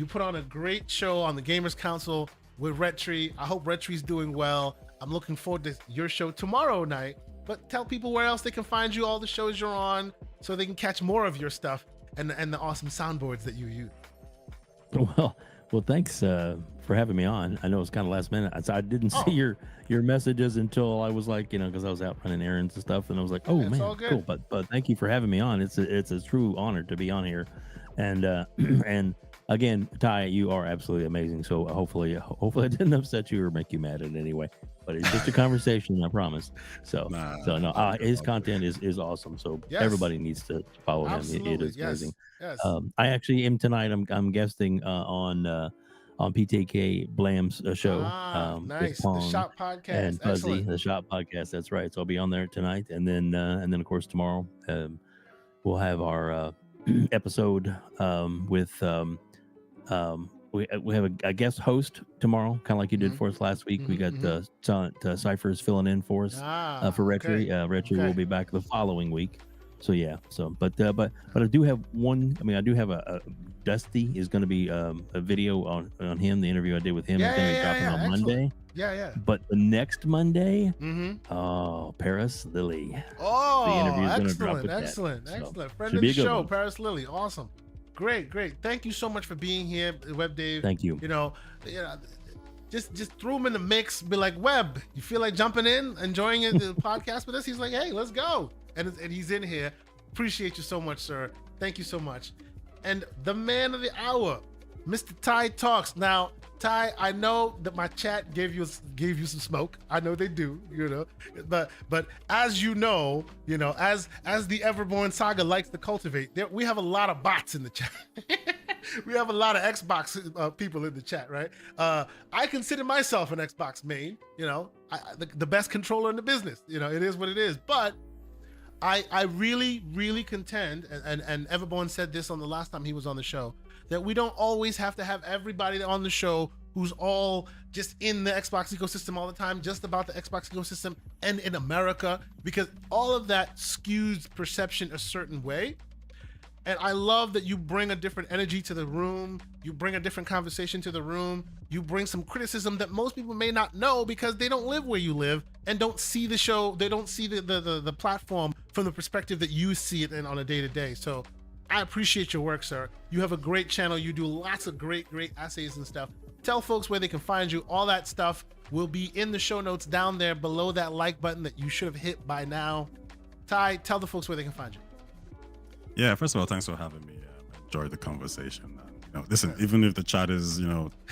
put on a great show on the Gamers Council with Retri. I hope Retri's doing well. I'm looking forward to your show tomorrow night. But tell people where else they can find you, all the shows you're on, so they can catch more of your stuff and the awesome soundboards that you use. Well, thanks for having me on. I know it's kind of last minute. I didn't see your messages until I was like, because I was out running errands and stuff, and I was like, oh man, cool. But thank you for having me on. It's a true honor to be on here, and and again, Taye, you are absolutely amazing. So hopefully I didn't upset you or make you mad in any way. But it's just a conversation, I promise. So his content is awesome. So everybody needs to follow him. It is amazing. Yes. I actually am tonight. I'm guesting on PTK Blam's show. Nice. Pong The Shop Podcast. and Fuzzy, Excellent. the Shop Podcast. That's right. So I'll be on there tonight, and then of course tomorrow we'll have our episode with we have a guest host tomorrow, kind of like you did for us last week. We got Cypher's filling in for us for Retri. Retri will be back the following week. So yeah. So but I do have one. I mean, I do have a Dusty is going to be a video on him. The interview I did with him is going to be dropping on Monday. Yeah. But the next Monday, Paris Lily. Oh, the interview is going to drop with excellent. So, Friend of the show, Paris Lily. Awesome. Great. Thank you so much for being here, Web Dave. Thank you. Just threw him in the mix. Be like, Web, you feel like jumping in, enjoying the podcast with us? He's like, hey, let's go. And he's in here. Appreciate you so much, sir. Thank you so much. And the man of the hour, Mr. Taye Talks. Now, Taye, I know that my chat gave you some smoke. I know they do, but as you know, as the Everborn Saga likes to cultivate, we have a lot of bots in the chat. We have a lot of Xbox people in the chat, right? I consider myself an Xbox main, the best controller in the business. It is what it is. But I really, really contend, and Everborn said this on the last time he was on the show, that we don't always have to have everybody on the show who's all just in the Xbox ecosystem all the time, just about the Xbox ecosystem and in America, because all of that skews perception a certain way. And I love that you bring a different energy to the room. You bring a different conversation to the room. You bring some criticism that most people may not know because they don't live where you live and don't see the show. They don't see the platform from the perspective that you see it in on a day-to-day. So I appreciate your work, sir. You have a great channel. You do lots of great essays and stuff. Tell folks where they can find you. All that stuff will be in the show notes down there below that like button that you should have hit by now. Taye, tell the folks where they can find you. Yeah, first of all, thanks for having me. I enjoyed the conversation. Listen, even if the chat is,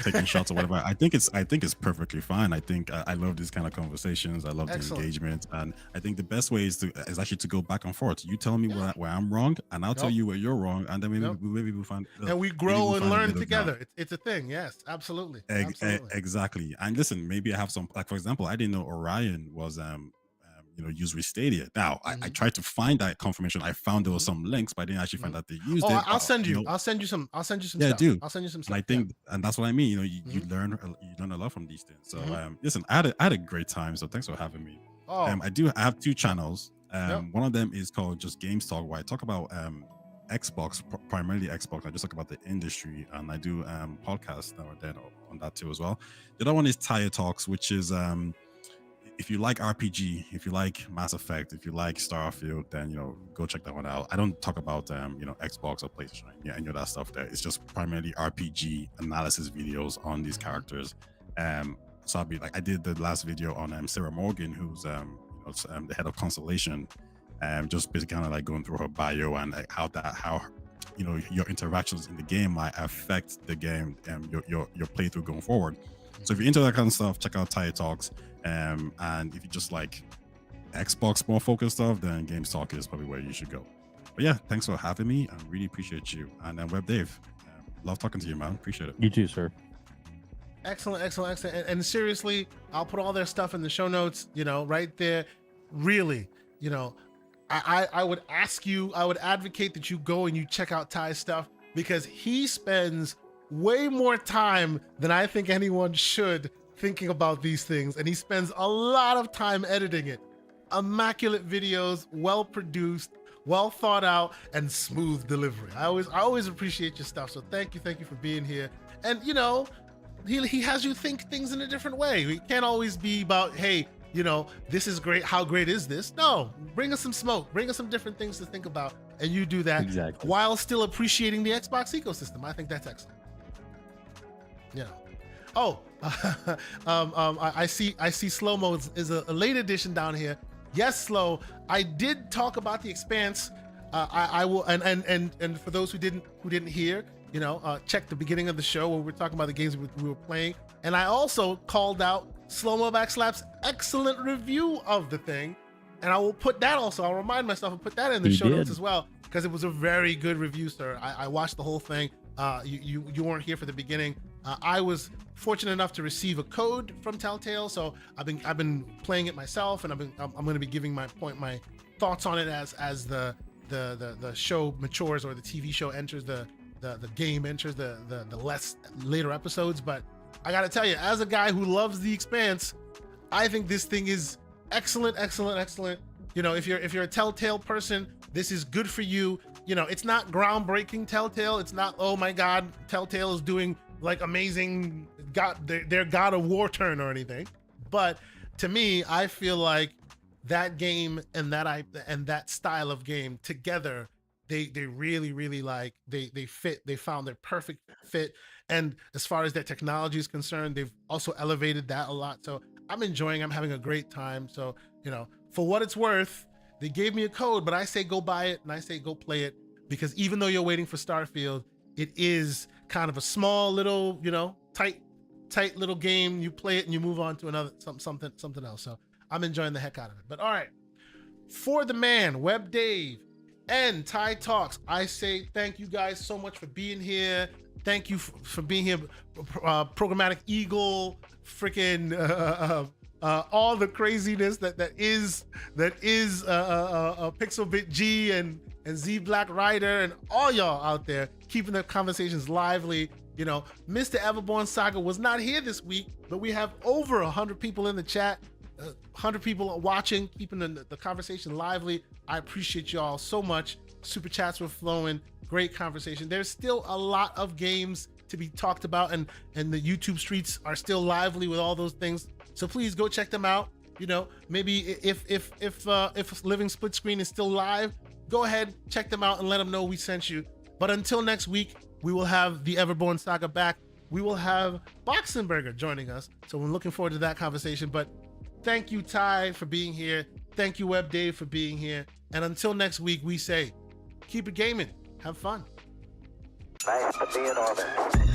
taking shots or whatever, I think it's perfectly fine. I think I love these kind of conversations. I love the Excellent. engagement, and I think the best way is actually to go back and forth. You tell me Yeah. where I'm wrong, and I'll tell Yep. you where you're wrong, and then Yep. maybe we'll find And we maybe grow we'll and find a learn middle ground. together. It's a thing. Yes, absolutely. Exactly. And listen, maybe I have some, like, for example, I didn't know Orion was used with Stadia. Now I tried to find that confirmation. I found there was some links, but I didn't actually find that they used it. I'll send you. I'll send you some. I'll send you some Yeah, stuff. dude. I'll send you some And stuff. I think, and that's what I mean. You learn a lot from these things. So listen, I had a great time. So thanks for having me. I have 2 channels. One of them is called just Games Talk, where I talk about Xbox, primarily Xbox. I just talk about the industry, and I do podcasts now and then on that too as well. The other one is Taye Talks, which is if you like RPG, if you like Mass Effect, if you like Starfield, then go check that one out. I don't talk about Xbox or PlayStation, any of that stuff there. It's just primarily RPG analysis videos on these characters. So I'll be like, I did the last video on Sarah Morgan, who's the head of Constellation, just basically kind of like going through her bio and like how your interactions in the game might affect the game and your playthrough going forward. So if you're into that kind of stuff, check out Taye Talks. And if you just like Xbox more focused stuff, then Games Talk is probably where you should go. But yeah, thanks for having me. I really appreciate you. And then Web Dave, love talking to you, man. Appreciate it. You too, sir. Excellent. And seriously, I'll put all their stuff in the show notes, right there. Really, I would advocate that you go and you check out Ty's stuff, because he spends way more time than I think anyone should thinking about these things, and he spends a lot of time editing it. Immaculate videos, well produced, well thought out, and smooth delivery. I always appreciate your stuff. So thank you for being here. And he has you think things in a different way. We can't always be about, hey, this is great. How great is this? No, bring us some smoke, bring us some different things to think about, and you do that exactly while still appreciating the Xbox ecosystem. I think that's excellent. I see Slow Mo is a late edition down here. Yes, Slow. I did talk about the Expanse. I will, and for those who didn't hear, check the beginning of the show where we're talking about the games we were playing. And I also called out Slow Mo Backslap's excellent review of the thing, and I will put that also. I'll remind myself and put that in the show notes as well, because it was a very good review, sir. I watched the whole thing. You weren't here for the beginning. I was fortunate enough to receive a code from Telltale, so I've been playing it myself, and I'm going to be giving my thoughts on it as the show matures, or the TV show enters the game enters the later episodes. But I got to tell you, as a guy who loves The Expanse, I think this thing is excellent. If you're a Telltale person, this is good for you. It's not groundbreaking Telltale. It's not, oh my God, Telltale is doing like amazing their God of War turn or anything. But to me, I feel like that game and that style of game together, they really like they fit. They found their perfect fit. And as far as their technology is concerned, they've also elevated that a lot. So I'm having a great time. So, for what it's worth, they gave me a code, but I say go buy it and I say go play it, because even though you're waiting for Starfield, it is kind of a small little, tight little game. You play it and you move on to another something else. So I'm enjoying the heck out of it. But all right, for the man, Web Dave, and Taye Talks, I say thank you guys so much for being here. Thank you for being here, Programmatic Eagle, freaking all the craziness that is Pixelbit G and Z Black Rider and all y'all out there keeping the conversations lively. Mr. Everborn Saga was not here this week, but we have over 100 people in the chat, 100 people watching, keeping the conversation lively. I appreciate y'all so much. Super chats were flowing. Great conversation. There's still a lot of games to be talked about, and the YouTube streets are still lively with all those things. So please go check them out. Maybe if Living Split Screen is still live, go ahead, check them out and let them know we sent you. But until next week, we will have the Everborn Saga back. We will have Boxenberger joining us. So we're looking forward to that conversation. But thank you, Ty, for being here. Thank you, Web Dave, for being here. And until next week, we say, keep it gaming. Have fun. Nice to be in orbit.